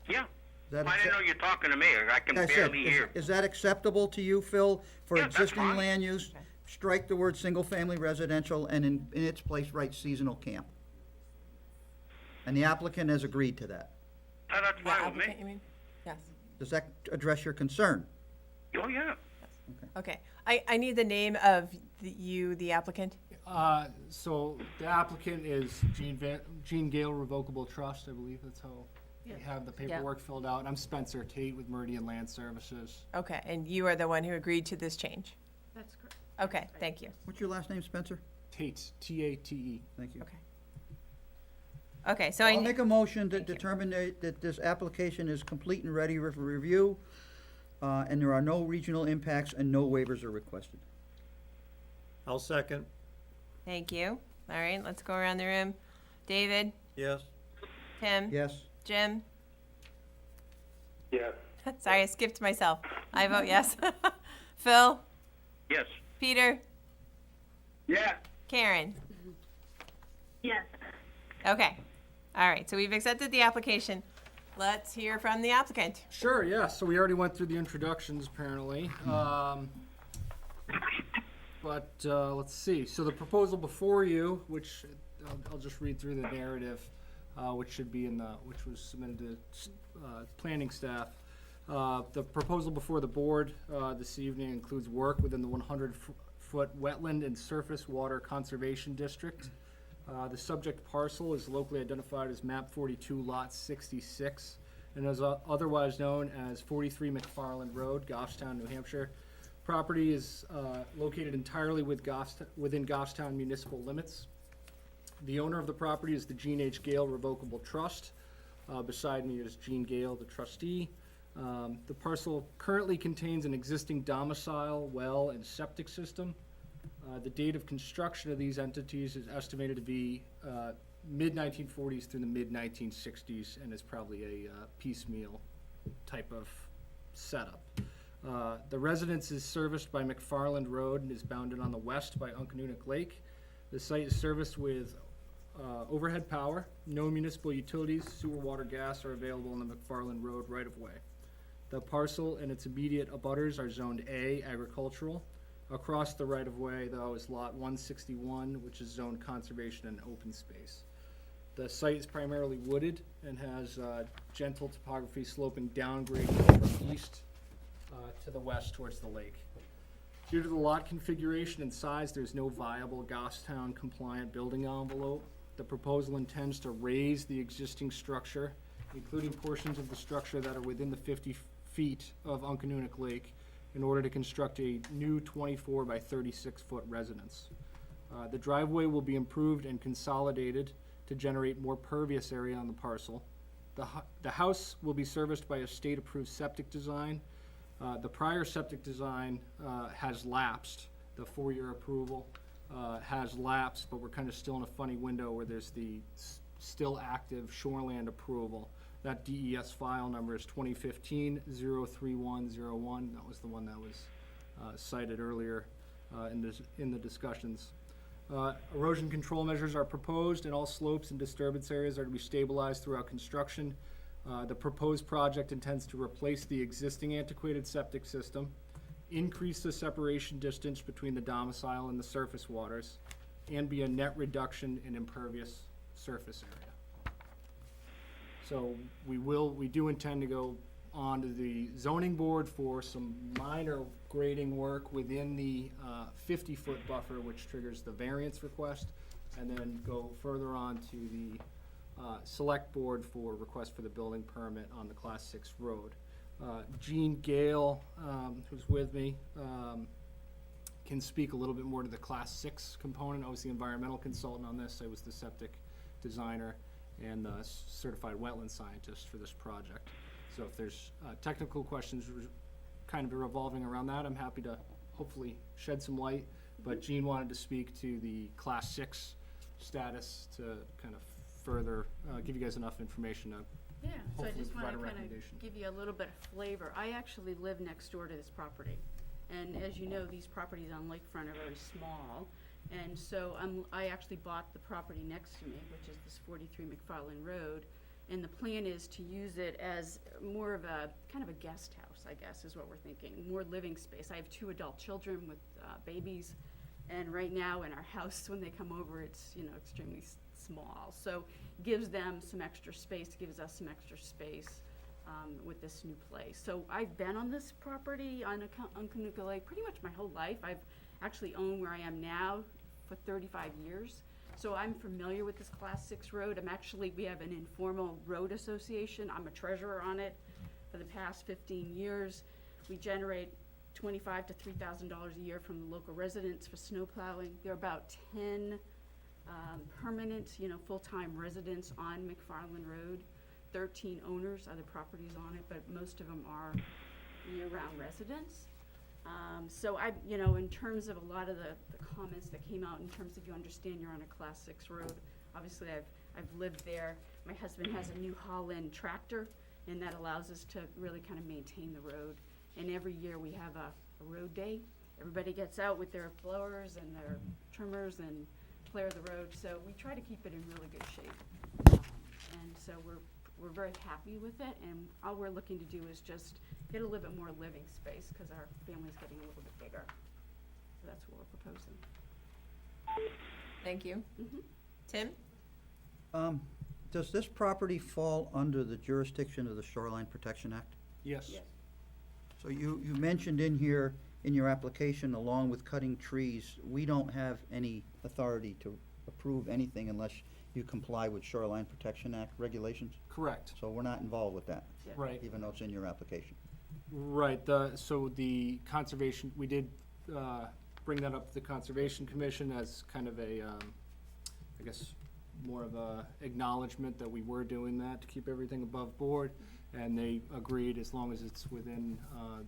Yeah. Is that I didn't know you're talking to me. I can I said, barely hear. is that acceptable to you, Phil, for Yeah, that's existing fine. land use? Strike the word single-family residential and in its place write seasonal camp. And the applicant has agreed to that. Oh, that's The fine with applicant, me. you mean? Yes. Does that address your concern? Oh, yeah. Okay. I need the name of the applicant. So the applicant is Jean Gale Revocable Trust, I believe that's how we have the paperwork filled out. I'm Spencer Tate with Meridian Land Services. Okay, and you are the one who agreed to this change? That's correct. Okay, thank you. What's your last name, Spencer? Tate, T-A-T-E. Thank you. Okay. Okay, so I'll make a motion to determine that this application is complete and ready for review, and there are no regional impacts and no waivers are requested. I'll second. Thank you. All right, let's go around the room. David? Yes. Tim? Yes? Jim? Yes. Sorry, I skipped myself. I vote yes. Phil? Yes. Peter? Yeah. Karen? Yes. Okay. All right, so we've accepted the application. Let's hear from the applicant. Sure, yeah, so we already went through the introductions apparently. But let's see, so the proposal before you, which I'll just read through the narrative, which was submitted to planning staff. The proposal before the board this evening includes work within the 100-foot wetland and surface water conservation district. The subject parcel is locally identified as map 42 lot 66 and is otherwise known as 43 McFarland Road, Goffstown, New Hampshire. Property is located entirely within Goffstown municipal limits. The owner of the property is the Jean H. Gale Revocable Trust. Beside me is Jean Gale, the trustee. The parcel currently contains an existing domicile, well, and septic system. The date of construction of these entities is estimated to be mid-1940s through the mid-1960s, and is probably a piecemeal type of setup. The residence is serviced by McFarland Road and is bounded on the west by Uncanunic Lake. The site is serviced with overhead power. No municipal utilities, sewer, water, gas are available on the McFarland Road right-of-way. The parcel and its immediate abutters are zoned A, agricultural. Across the right-of-way, though, is Lot 161, which is zoned conservation and open space. The site is primarily wooded and has gentle topography sloping downgrade from east to the west towards the lake. Due to the lot configuration and size, there's no viable Goffstown compliant building envelope. The proposal intends to raise the existing structure, including portions of the structure that are within the 50 feet of Uncanunic Lake, in order to construct a new 24 by 36 foot residence. The driveway will be improved and consolidated to generate more pervious area on the parcel. The house will be serviced by a state-approved septic design. The prior septic design has lapsed. The 4-year approval has lapsed, but we're kind of still in a funny window where there's the still active shoreland approval. That DES file number is 2015-03101. That was the one that was cited earlier in the discussions. Erosion control measures are proposed, and all slopes and disturbance areas are to be stabilized throughout construction. The proposed project intends to replace the existing antiquated septic system, increase the separation distance between the domicile and the surface waters, and be a net reduction in impervious surface area. So we do intend to go on to the zoning board for some minor grading work within the 50-foot buffer, which triggers the variance request, and then go further on to the select board for request for the building permit on the Class 6 road. Gene Gale, who's with me, can speak a little bit more to the Class 6 component. I was the environmental consultant on this. I was the septic designer and the certified wetland scientist for this project. So if there's technical questions kind of revolving around that, I'm happy to hopefully shed some light. But Gene wanted to speak to the Class 6 status to kind of further give you guys enough information to Yeah, so I hopefully just want provide to a kind of recommendation. give you a little bit of flavor. I actually live next door to this property. And as you know, these properties on lakefront are very small. And so I actually bought the property next to me, which is this 43 McFarland Road. And the plan is to use it as more of a, kind of a guest house, I guess, is what we're thinking. More living space. I have 2 adult children with babies. And right now in our house, when they come over, it's, you know, extremely small. So gives them some extra space, gives us some extra space with this new place. So I've been on this property on Uncanunic Lake pretty much my whole life. I've actually owned where I am now for 35 years. So I'm familiar with this Class 6 road. We have an informal road association. I'm a treasurer on it for the past 15 years. We generate $2,500 to $3,000 a year from the local residents for snow plowing. There are about 10 permanent, full-time residents on McFarland Road. 13 owners, other properties on it, but most of them are year-round residents. So in terms of a lot of the comments that came out, in terms of you understand you're on a Class 6 road, obviously I've lived there. My husband has a New Holland tractor, and that allows us to really kind of maintain the road. And every year we have a road day. Everybody gets out with their blowers and their trimmers and clear the road. So we try to keep it in really good shape. And so we're very happy with it. And all we're looking to do is just get a little bit more living space because our family's getting a little bit bigger. So that's what we're proposing. Thank you. Mhm. Tim? Does this property fall under the jurisdiction of the Shoreline Protection Act? Yes. Yes. So you mentioned in here, in your application, along with cutting trees, we don't have any authority to approve anything unless you comply with Shoreline Protection Act regulations? Correct. So we're not involved with that? Yeah. Right. Even though it's in your application? Right, so the conservation, we did bring that up to the Conservation Commission as kind of a, I guess, more of a acknowledgement that we were doing that to keep everything above board, and they agreed as long as it's within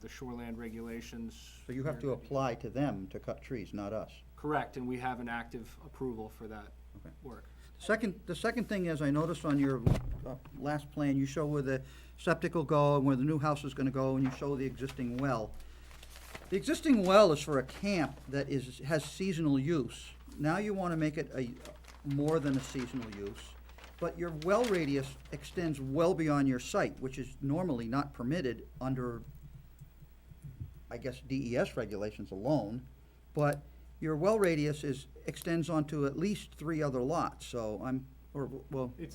the shoreland regulations. So you have to apply to them to cut trees, not us? Correct, and we have an active approval for that Okay. work. The second thing is, I noticed on your last plan, you show where the septic will go and where the new house is gonna go, and you show the existing well. The existing well is for a camp that has seasonal use. Now you wanna make it more than a seasonal use, but your well radius extends well beyond your site, which is normally not permitted under, I guess, DES regulations alone, but your well radius extends onto at least 3 other lots, so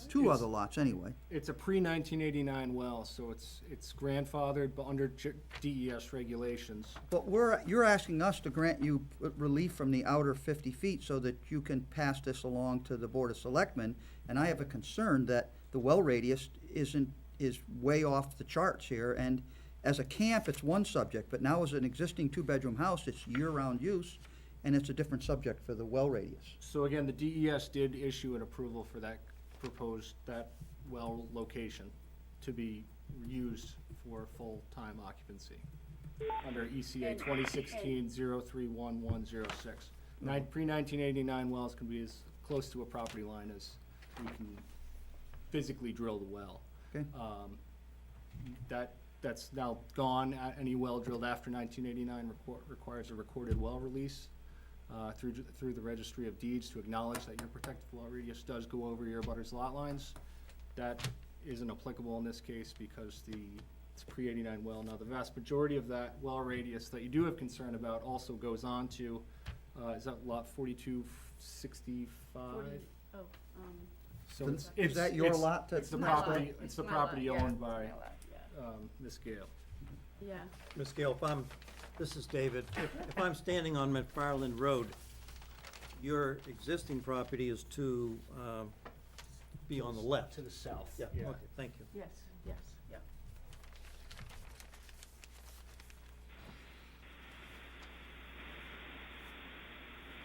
two other lots anyway. It's a pre-1989 well, so it's grandfathered, but under DES regulations. But you're asking us to grant you relief from the outer 50 feet so that you can pass this along to the Board of Selectmen, and I have a concern that the well radius is way off the charts here, and as a camp, it's one subject, but now as an existing 2-bedroom house, it's year-round use, and it's a different subject for the well radius. So again, the DES did issue an approval for that well location to be used for full-time occupancy under ECA 2016-031106. Pre-1989 wells can be as close to a property line as we can physically drill the well. Okay. That's now gone. Any well drilled after 1989 requires a recorded well release through the Registry of Deeds to acknowledge that your protected well radius does go over your abutter's lot lines. That isn't applicable in this case because it's pre-89 well. Now, the vast majority of that well radius that you do have concern about also goes on to, is that lot 4265? So Is that your lot? It's the property, it's the property owned by Ms. Gale. Yeah. Ms. Gale, this is David. If I'm standing on McFarland Road, your existing property is to be on the left. To the south. Yeah, okay, thank you. Yes, yeah.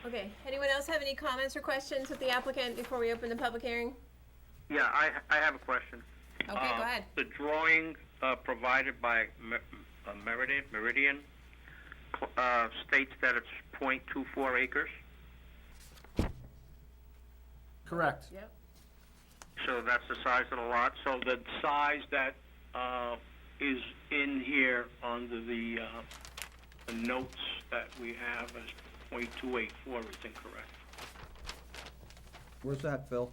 Okay, anyone else have any comments or questions with the applicant before we open the public hearing? Yeah, I have a question. Okay, go ahead. The drawing provided by Meridian states that it's 0.24 acres. Correct. Yep. So that's the size of the lot. So the size that is in here under the notes that we have as 0.284 is incorrect. Where's that, Phil?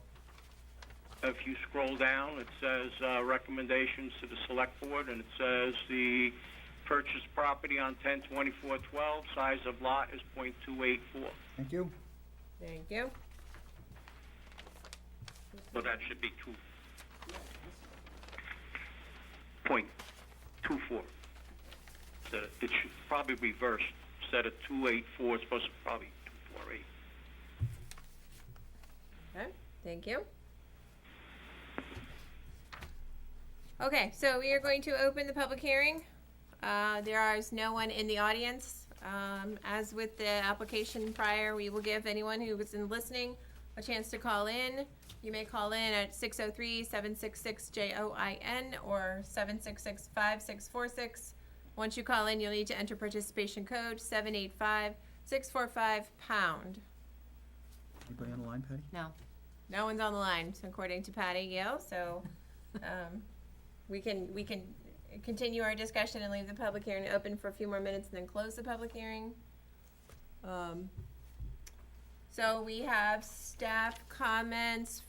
If you scroll down, it says recommendations to the select board, and it says the purchased property on 10/24/12, size of lot is 0.284. Thank you. Thank you. So that should be 0.24. So it should probably reverse. Instead of 284, it's supposed to probably 248. Okay, thank you. Okay, so we are going to open the public hearing. There is no one in the audience. As with the application prior, we will give anyone who was listening a chance to call in. You may call in at 603-766-JOIN or 766-5646. Once you call in, you'll need to enter participation code 785-645-pound. Anybody on the line, Patty? No. No one's on the line, according to Patty Yale, so we can continue our discussion and leave the public hearing open for a few more minutes and then close the public hearing. So we have staff comments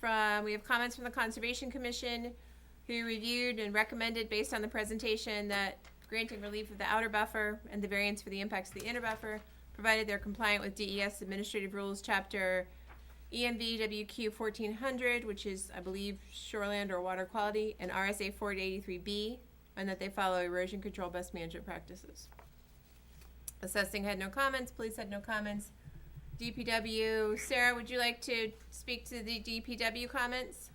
we have comments from the Conservation Commission, who reviewed and recommended, based on the presentation, that granting relief of the outer buffer and the variance for the impacts of the inner buffer, provided they're compliant with DES Administrative Rules, Chapter EMV WQ 1400, which is, I believe, shoreland or water quality, and RSA 483B, and that they follow erosion control best management practices. Assessing had no comments, police had no comments. DPW, Sarah, would you like to speak to the DPW comments?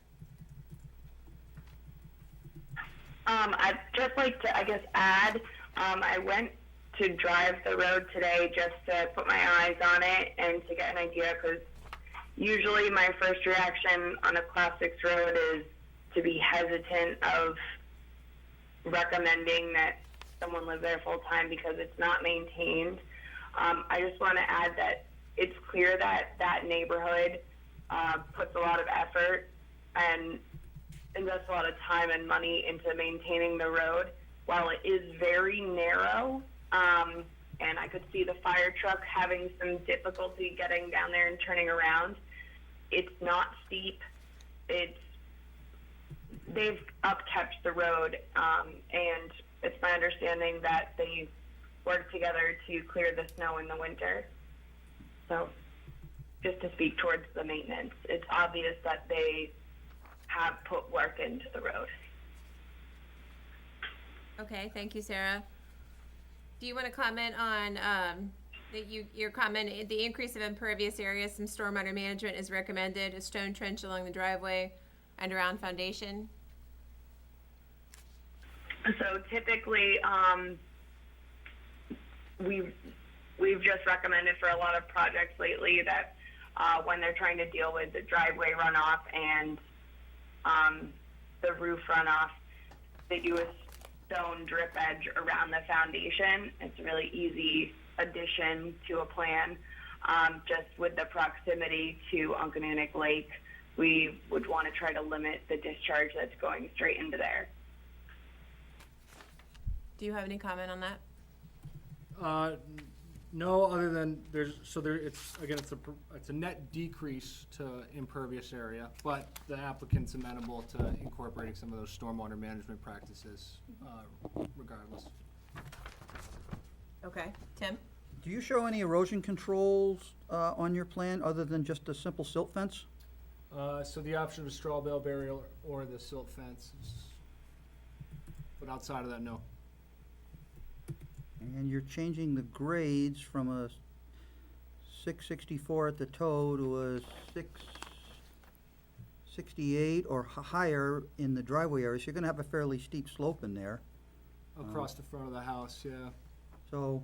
I'd just like to, add, I went to drive the road today just to put my eyes on it and to get an idea, because usually my first reaction on a Class 6 road is to be hesitant of recommending that someone live there full time because it's not maintained. I just want to add that it's clear that that neighborhood puts a lot of effort and invests a lot of time and money into maintaining the road. While it is very narrow, and I could see the fire truck having some difficulty getting down there and turning around, it's not steep. They've upkept the road, and it's my understanding that they work together to clear the snow in the winter. So, just to speak towards the maintenance, it's obvious that they have put work into the road. Okay, thank you, Sarah. Do you want to comment on, your comment, the increase of impervious areas, some stormwater management is recommended, a stone trench along the driveway and around foundation? So typically, we've just recommended for a lot of projects lately that when they're trying to deal with the driveway runoff and the roof runoff, they do a stone drip edge around the foundation. It's a really easy addition to a plan. Just with the proximity to Uncanonic Lake, we would want to try to limit the discharge that's going straight into there. Do you have any comment on that? No, other than it's a net decrease to impervious area, but the applicant's amenable to incorporating some of those stormwater management practices, regardless. Okay, Tim? Do you show any erosion controls on your plan other than just a simple silt fence? So the option of a straw bale barrier or the silt fence, but outside of that, no. And you're changing the grades from a 664 at the toe to a 668 or higher in the driveway area, so you're gonna have a fairly steep slope in there. Across the front of the house, yeah. So,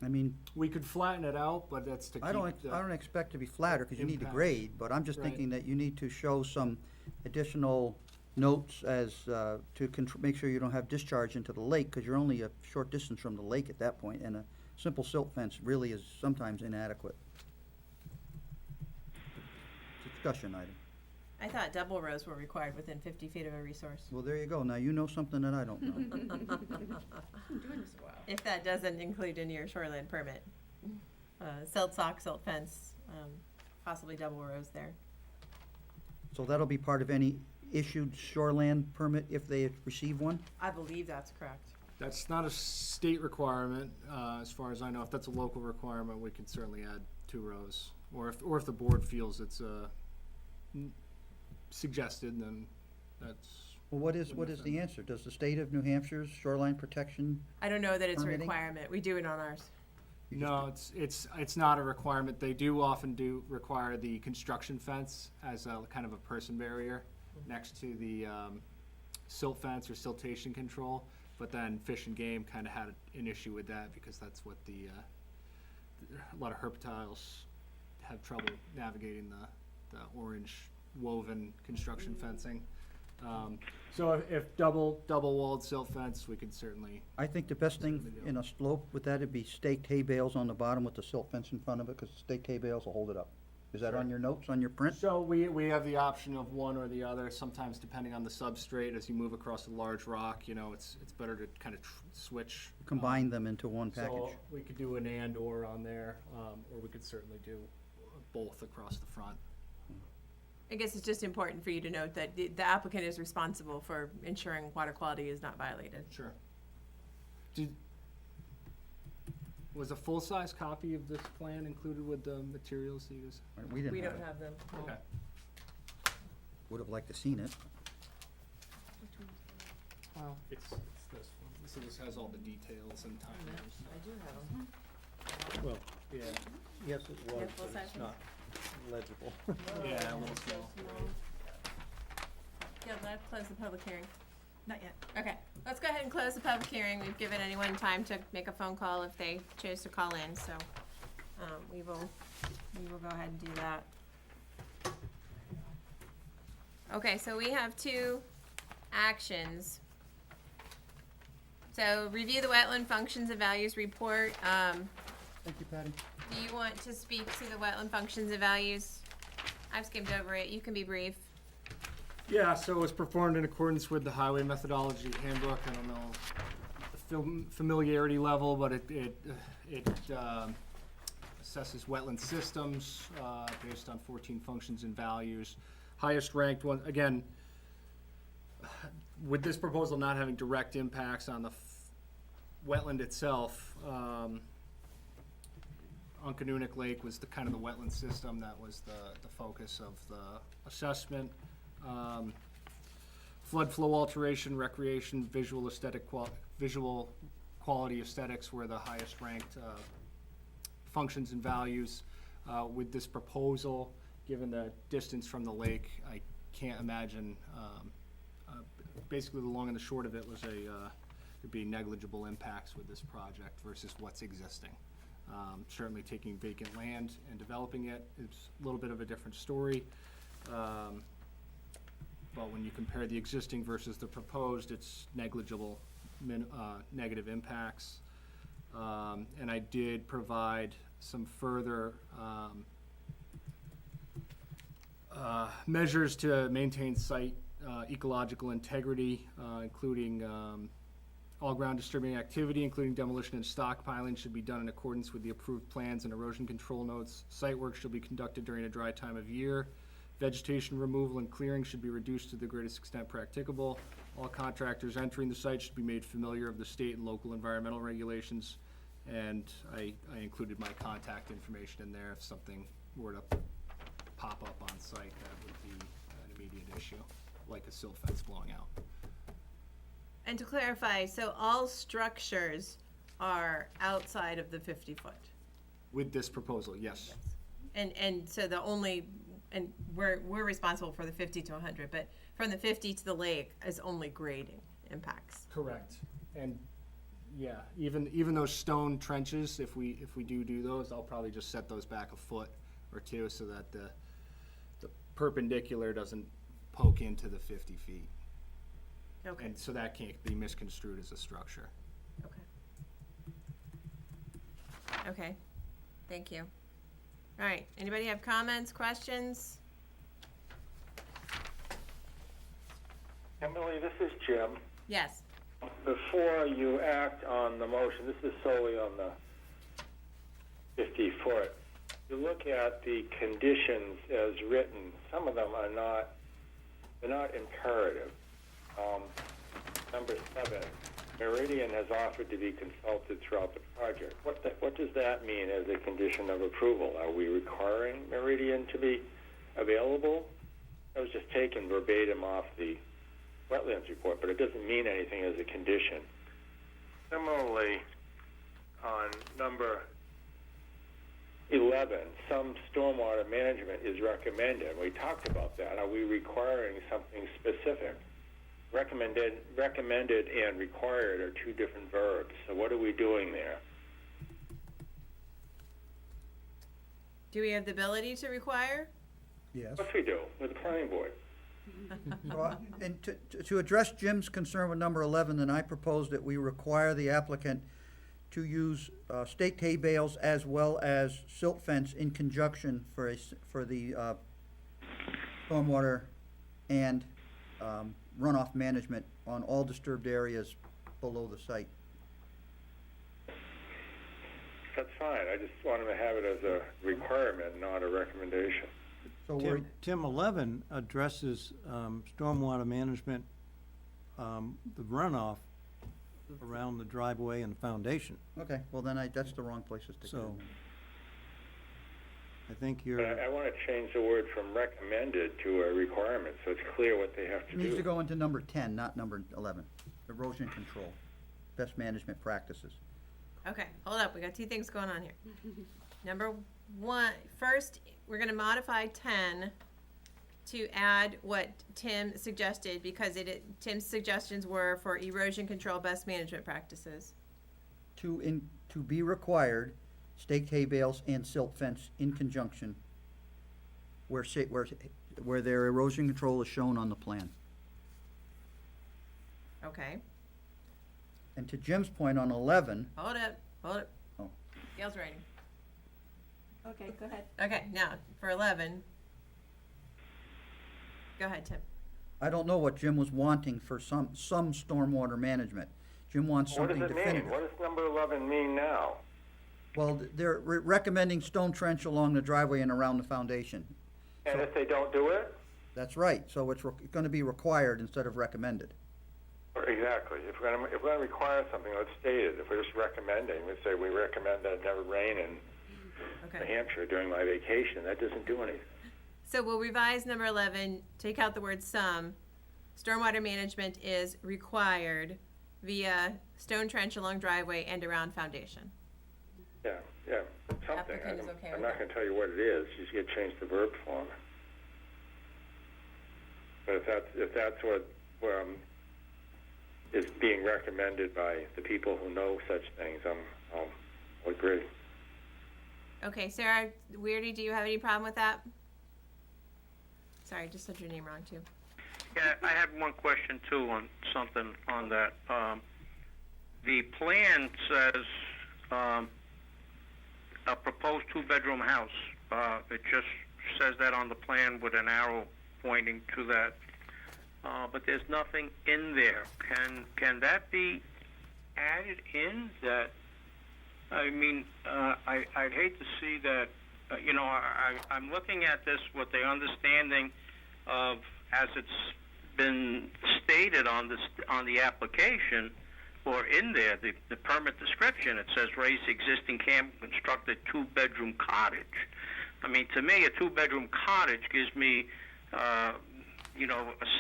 I mean, We could flatten it out, but that's to keep I don't expect to be flatter, because you need to impact. grade, but I'm just Right. thinking that you need to show some additional notes as, to make sure you don't have discharge into the lake, because you're only a short distance from the lake at that point, and a simple silt fence really is sometimes inadequate. It's a discussion item. I thought double rows were required within 50 feet of a resource. Well, there you go, now you know something that I don't know. I'm doing this a while. If that doesn't include in your shoreline permit. Silt sock, silt fence, possibly double rows there. So that'll be part of any issued shoreland permit if they receive one? I believe that's correct. That's not a state requirement, as far as I know. If that's a local requirement, we could certainly add 2 rows. Or if the board feels it's suggested, then that's. Well, what is the answer? Does the state of New Hampshire's shoreline protection? I don't know that it's a Permitting? requirement. We do it on ours. No, it's not a requirement. They do often require the construction fence as a kind of a person barrier next to the silt fence or siltation control. But then Fish and Game kind of had an issue with that because that's what a lot of herpetiles have trouble navigating the orange woven construction fencing. So if double walled silt fence, we could certainly. I think the best thing in a slope with that would be staked hay bales on the bottom with the silt fence in front of it, because staked hay bales will hold it up. Is that on your notes, on your print? So we have the option of one or the other, sometimes depending on the substrate, as you move across a large rock, it's better to kind of switch. Combine them into one So package. we could do an and or on there, or we could certainly do both across the front. I guess it's just important for you to note that the applicant is responsible for ensuring water quality is not violated. Sure. Was a full-size copy of this plan included with the materials that you guys? We didn't We have don't it. have them. no. Okay. Would have liked to seen it. Well, it's this one. So this has all the details and timers. I do have them. Well, Yeah. yes, it Yeah, was, full but it's size not legible. Yeah, a little small. Yeah, let's close the public hearing. Not yet. Okay, let's go ahead and close the public hearing. We've given anyone time to make a phone call if they chose to call in, so, we will go ahead and do that. Okay, so we have 2 actions. So review the wetland functions and values report. Thank you, Patty. Do you want to speak to the wetland functions and values? I've skimmed over it. You can be brief. Yeah, so it was performed in accordance with the Highway Methodology Handbook. I don't know the familiarity level, but it assesses wetland systems based on 14 functions and values. Highest ranked one, again, with this proposal not having direct impacts on the wetland itself, Uncanunic Lake was the kind of the wetland system that was the focus of the assessment. Flood flow alteration, recreation, visual quality aesthetics were the highest ranked functions and values. With this proposal, given the distance from the lake, I can't imagine, basically the long and the short of it was there'd be negligible impacts with this project versus what's existing. Certainly taking vacant land and developing it is a little bit of a different story. But when you compare the existing versus the proposed, it's negligible negative impacts. And I did provide some further measures to maintain site ecological integrity, including all ground disturbing activity, including demolition and stockpiling, should be done in accordance with the approved plans and erosion control notes. Site work shall be conducted during a dry time of year. Vegetation removal and clearing should be reduced to the greatest extent practicable. All contractors entering the site should be made familiar of the state and local environmental regulations. And I included my contact information in there if something were to pop up on site that would be an immediate issue, like a silt fence blowing out. And to clarify, so all structures are outside of the 50-foot? With this proposal, yes. And so the only, and we're responsible for the 50 to 100, but from the 50 to the lake is only grading impacts. Correct. And yeah, even those stone trenches, if we do those, I'll probably just set those back a foot or two so that the perpendicular doesn't poke into the 50 feet. Okay. And so that can't be misconstrued as a structure. Okay, thank you. All right, anybody have comments, questions? Emily, this is Jim. Yes. Before you act on the motion, this is solely on the 50-foot. You look at the conditions as written. Some of them are not, they're not imperative. Number 7, Meridian has offered to be consulted throughout the project. What does that mean as a condition of approval? Are we requiring Meridian to be available? That was just taken verbatim off the wetlands report, but it doesn't mean anything as a condition. Similarly, on number 11, some stormwater management is recommended. We talked about that. Are we requiring something specific? Recommended and required are two different verbs. So what are we doing there? Do we have the ability to require? Yes. What we do with the planning board? And to address Jim's concern with number 11, then I propose that we require the applicant to use staked hay bales as well as silt fence in conjunction for the stormwater and runoff management on all disturbed areas below the site. That's fine. I just wanted to have it as a requirement, not a recommendation. So Tim 11 addresses stormwater management, the runoff around the driveway and the foundation. Okay, well then that's the wrong place to stick it So, in. I think you're, I want to change the word from recommended to a requirement, so it's clear what they have to It needs to do. go into number 10, not number 11. Erosion control, best management practices. Okay, hold up, we got two things going on here. Number one, first, we're gonna modify 10 to add what Tim suggested, because Tim's suggestions were for erosion control best management practices. To be required, staked hay bales and silt fence in conjunction where their erosion control is shown on the plan. Okay, And to Jim's point on 11, hold up. Oh. Gail's writing. Okay, go ahead. Okay, now, for 11, Go ahead, Tim. I don't know what Jim was wanting for some stormwater management. Jim wants What does something it mean? definitive. What does number 11 mean now? Well, they're recommending stone trench along the driveway and around the foundation. And if they don't do it? That's right, so it's gonna be required instead of recommended. Exactly. If we're gonna require something, let's state it. If we're just recommending, let's say we recommend that it never rain in New Hampshire during my vacation, that doesn't do anything. So we'll revise number 11, take out the word some. Stormwater management is required via stone trench along driveway and around foundation. Yeah, something. Applicant is okay I'm with not that. gonna tell you what it is, you just gotta change the verb form. But if that's what, is being recommended by the people who know such things, I'll agree. Okay, Sarah Weirdy, do you have any problem with that? Sorry, I just said your name wrong too. Yeah, I had one question too on something on that. The plan says a proposed two-bedroom house. It just says that on the plan with an arrow pointing to that. But there's nothing in there. Can that be added in? That, I mean, I'd hate to see that. I'm looking at this with the understanding of, as it's been stated on the application, or in there, the permit description, it says raise existing camp, construct a two-bedroom cottage. I mean, to me, a two-bedroom cottage gives me, a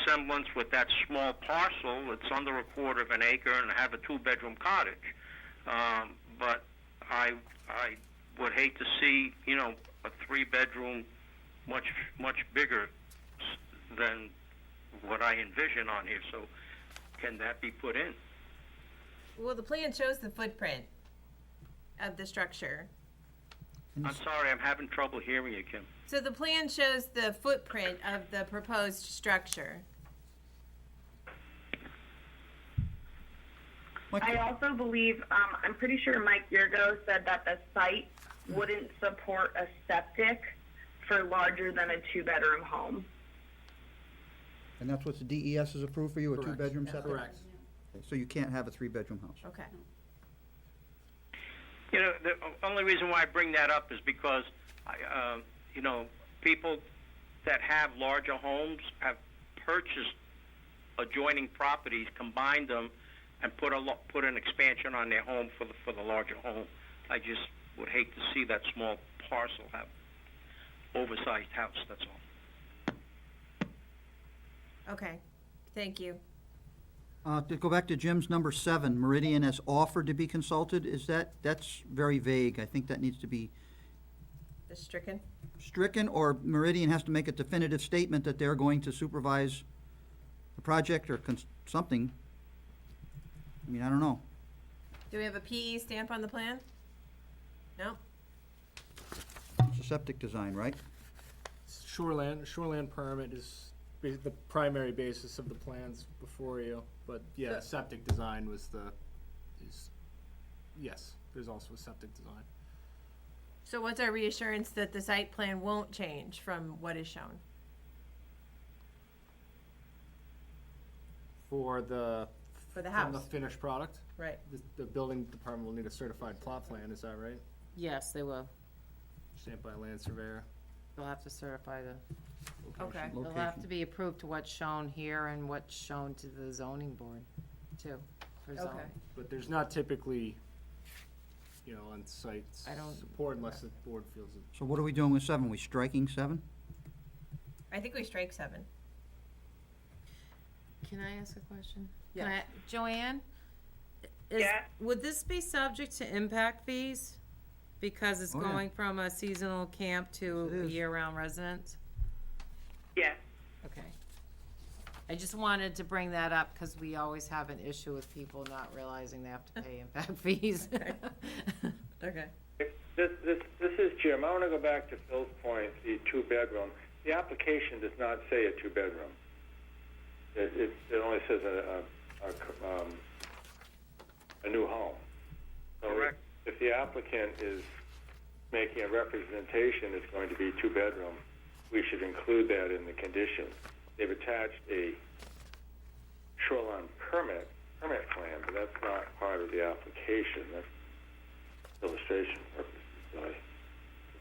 semblance with that small parcel. It's under a quarter of an acre and have a two-bedroom cottage. But I would hate to see, a three-bedroom much bigger than what I envision on here. So can that be put in? Well, the plan shows the footprint of the structure. I'm sorry, I'm having trouble hearing you, Kim. So the plan shows the footprint of the proposed structure. I also believe, I'm pretty sure Mike Yergo said that the site wouldn't support a septic for larger than a two-bedroom home. And that's what the DES has approved for you, a Correct. two-bedroom septic? Correct. Okay, so you can't have a three-bedroom house? Okay. The only reason why I bring that up is because, people that have larger homes have purchased adjoining properties, combined them, and put an expansion on their home for the larger home. I just would hate to see that small parcel have oversized house. That's all. Okay, thank you. To go back to Jim's number 7, Meridian has offered to be consulted, that's very vague. I think that needs to be The stricken? stricken, or Meridian has to make a definitive statement that they're going to supervise the project or something. I mean, I don't know. Do we have a PE stamp on the plan? No? It's a septic design, right? Shoreland permit is the primary basis of the plans before you, but yeah, So- septic design yes, there's also a septic design. So what's our reassurance that the site plan won't change from what is shown? For the For the From the house? finished product, Right. the building department will need a certified plot plan, is that right? Yes, they will. Stamped by a land surveyor. They'll have to certify the, Okay. they'll have to be approved to what's shown here and what's shown to the zoning board, too, for zoning. Okay. But there's not typically, on-site I don't- support unless the board feels it. So what are we doing with 7? We striking 7? I think we strike 7. Can I ask a question? Yes. Can I- Joanne? Yeah. Would this be subject to impact fees? Because it's Oh, yeah. going from a seasonal camp It to a is. year-round residence? Yes. Okay. I just wanted to bring that up because we always have an issue with people not realizing they have to pay impact fees. Okay. This is Jim. I want to go back to Phil's point, the two-bedroom. The application does not say a two-bedroom. It only says a new home. So Correct. If the applicant is making a representation it's going to be two-bedroom, we should include that in the conditions. they've attached a shoreline permit plan, but that's not part of the application. That's illustration purposes.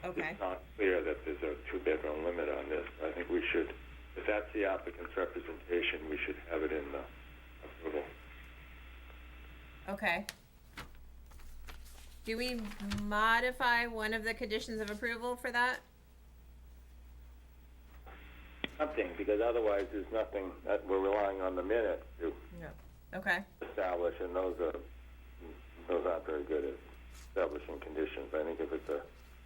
So Okay. it's not clear that there's a two-bedroom limit on this. I think we should, if that's the applicant's representation, we should have it in the approval. Okay. Do we modify one of the conditions of approval for that? Something, because otherwise there's nothing that we're relying on the minutes to Okay. establish, and those aren't very good at establishing conditions. I think if it's a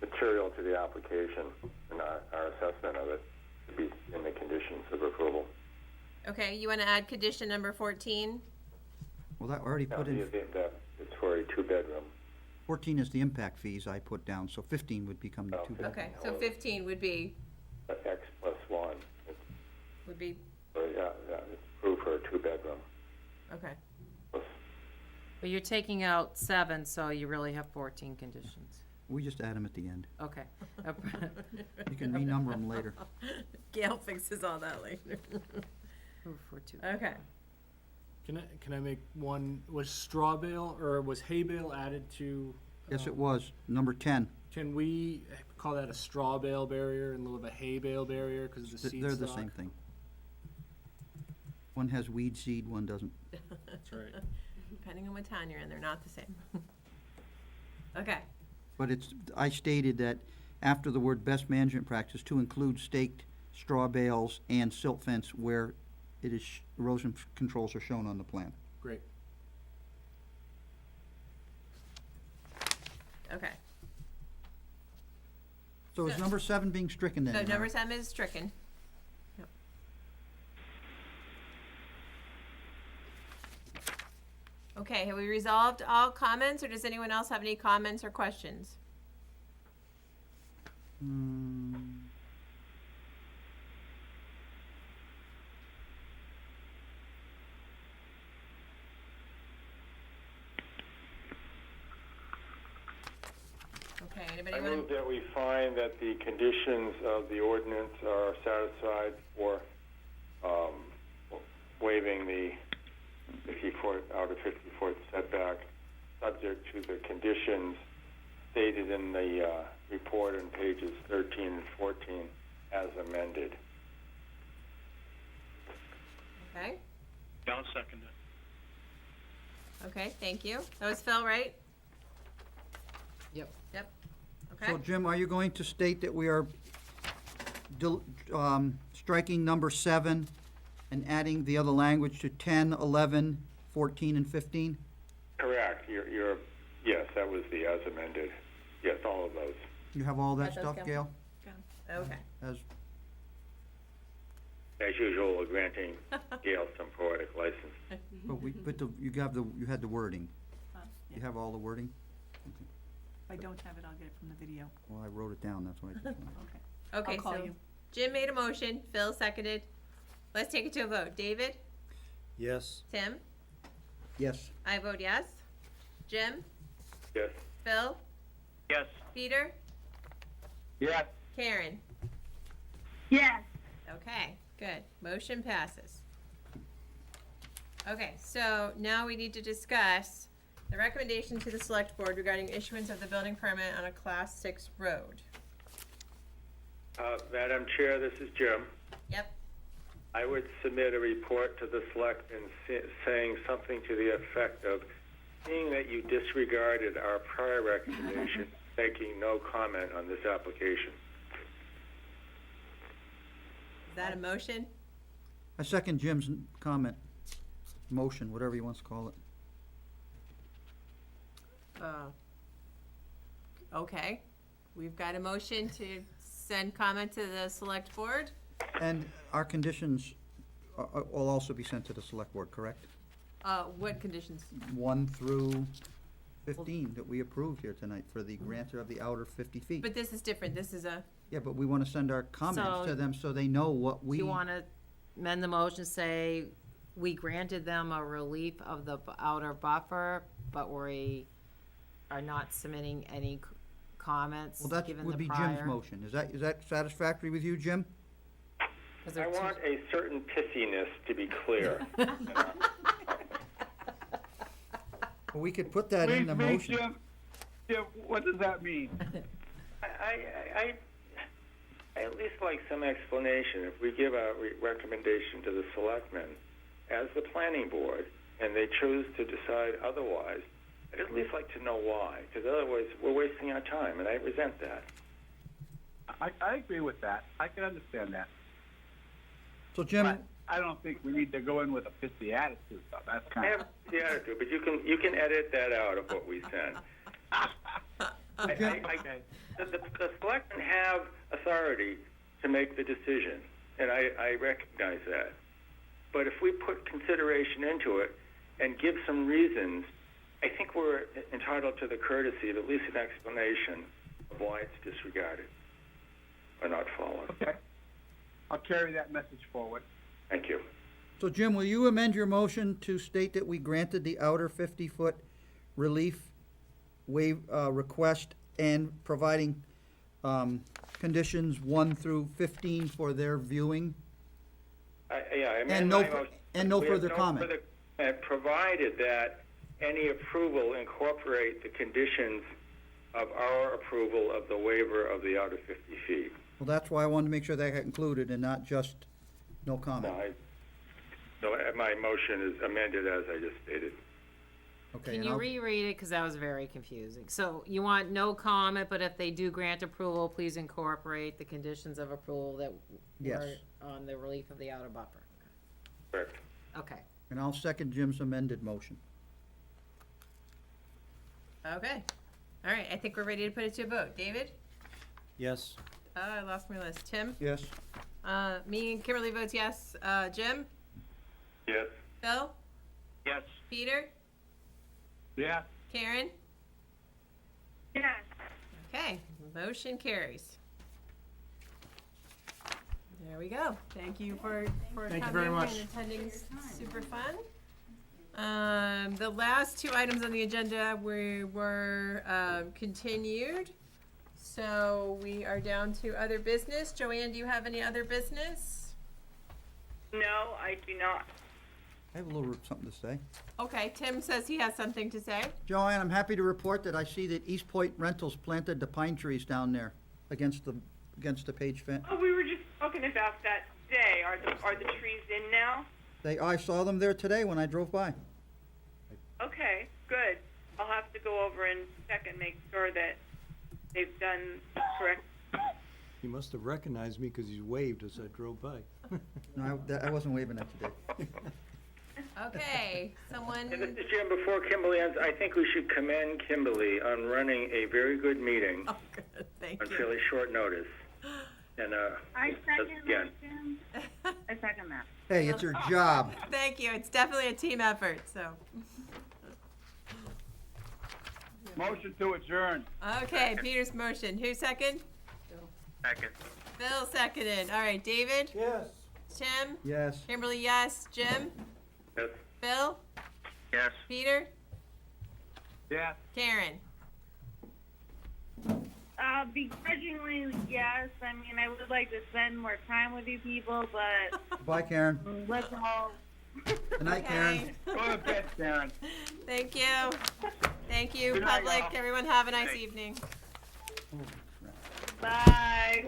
material to the application and our assessment of it should be in the conditions of approval. Okay, you wanna add condition number 14? Well, that already Now, put in, it's for a two-bedroom. 14 is the impact fees I put down, so 15 would become the two bedroom. Okay, so 15 would be, X plus one. would be, Yeah, it's approved for a two-bedroom. okay. But you're taking out 7, so you really have 14 conditions. We just add them at the end. Okay. You can renumber them later. Gail fixes all that later. Ooh, for 2. Okay. Can I make one, was straw bale or was hay bale added to? Yes, it was, number 10. Can we call that a straw bale barrier in lieu of a hay bale barrier because of the seed They're the stock? same thing. One has weed seed, one doesn't. That's right. Depending on what town you're in, they're not the same. Okay, But I stated that after the word best management practice, to include staked straw bales and silt fence where it is, erosion controls are shown on the plan. Great. okay. So is number 7 being stricken then? So Mara? number 7 is stricken. Yep. Okay, have we resolved all comments, or does anyone else have any comments or questions? Hmm. Okay, anybody I want move that we find that the conditions of the ordinance are satisfied for waiving the 50-foot, outer 50-foot setback, subject to the conditions stated in the report on pages 13 and 14 as amended. Okay, I'll second it. okay, thank you. That was Phil, right? Yep. Yep, So okay. Jim, are you going to state that we are striking number 7 and adding the other language to 10, 11, 14, and 15? Correct. Yes, that was the as amended. Yes, all of those. You have all that Got those, stuff, Gail? Gail? Okay, As, As usual, we're granting Gail some poetic license. you had the wording. You have all the wording? If I don't have it, I'll get it from the video. Well, I wrote it down, that's why I just wanted. Okay. okay, I'll call so you. Jim made a motion, Phil seconded. Let's take it to a vote. David? Yes. Tim? Yes. I vote yes. Jim? Yes. Phil? Yes. Peter? Yes. Karen? Yes. Okay, good. Motion passes. Okay, so now we need to discuss the recommendation to the select board regarding issuance of the building permit on a class 6 road. Madam Chair, this is Jim. Yep, I would submit a report to the selectmen saying something to the effect of, seeing that you disregarded our prior recommendation, making no comment on this application. is that a motion? I second Jim's comment, motion, whatever he wants to call it. Okay, we've got a motion to send comment to the select board. And our conditions will also be sent to the select board, correct? What conditions? 1 through 15 that we approved here tonight for the grantor of the outer 50 feet. But this is different, this is a, Yeah, but we want to send our comments So- to them so they know what Do we. you want to amend the motion, say, we granted them a relief of the outer buffer, but we are not submitting any comments Well, that given would the be prior? Jim's motion. Is that satisfactory with you, Jim? 'Cause I they're too- want a certain pissiness to be clear. Well, we could put that in the motion. Jim, what does that mean? I at least like some explanation. If we give a recommendation to the selectmen as the planning board, and they choose to decide otherwise, I'd at least like to know why, because otherwise we're wasting our time, and I resent that. I agree with that. I can understand that. So Jim, But I don't think we need to go in with a pissy attitude, though. That's I kind have the attitude, but you can edit that out of what we send. The selectmen have authority to make the decision, and I recognize that. But if we put consideration into it and give some reasons, I think we're entitled to the courtesy of at least an explanation of why it's disregarded or not followed. Okay. I'll carry that message forward. Thank you. So Jim, will you amend your motion to state that we granted the outer 50-foot relief request and providing conditions 1 through 15 for their viewing? I And amend no my fu- motion. and no We have further comment. Provided that any approval incorporate the conditions of our approval of the waiver of the outer 50 feet. Well, that's why I wanted to make sure that got included and not just no comment. So my motion is amended as I just stated. Okay, Can and you I'll- reread it, because that was very confusing. So you want no comment, but if they do grant approval, please incorporate the conditions of approval that Yes. were on the relief of the outer buffer. Correct. Okay. And I'll second Jim's amended motion. Okay. All right, I think we're ready to put it to a vote. David? Yes. I lost my list. Tim? Yes? Me and Kimberly votes yes. Jim? Yes. Phil? Yes. Peter? Yeah. Karen? Yes. Okay, motion carries. There we go. Thank you for Thank you coming very much. and attending. Super fun. The last two items on the agenda were continued. So we are down to other business. Joanne, do you have any other business? No, I do not. I have a little something to say. Okay, Tim says he has something to say. Joanne, I'm happy to report that I see that East Point Rentals planted the pine trees down there against the page fence. Oh, we were just talking about that today. Are the trees in now? I saw them there today when I drove by. Okay, good. I'll have to go over and check and make sure that they've done correct. He must have recognized me because he waved as I drove by. No, I wasn't waving at you, Dave. Okay, someone. And Mr. Jim, before Kimberly ends, I think we should commend Kimberly on running a very good meeting Oh, good. Thank on you. fairly short notice. And I second again, that, Jim. I second that. Hey, it's her job. Thank you. It's definitely a team effort, so. Motion to adjourn. Okay, Peter's motion. Who second? second. Phil seconded. All right, David? Yes. Tim? Yes. Kimberly, yes. Jim? Yes. Phil? Yes. Peter? Yeah. Karen? Begrudgingly, yes. I mean, I would like to spend more time with you people, but Bye, Karen. let's all. Good night, Karen. Go to bed, Karen. Thank you. Thank you, Good night, public. y'all. Everyone have a nice evening. Bye.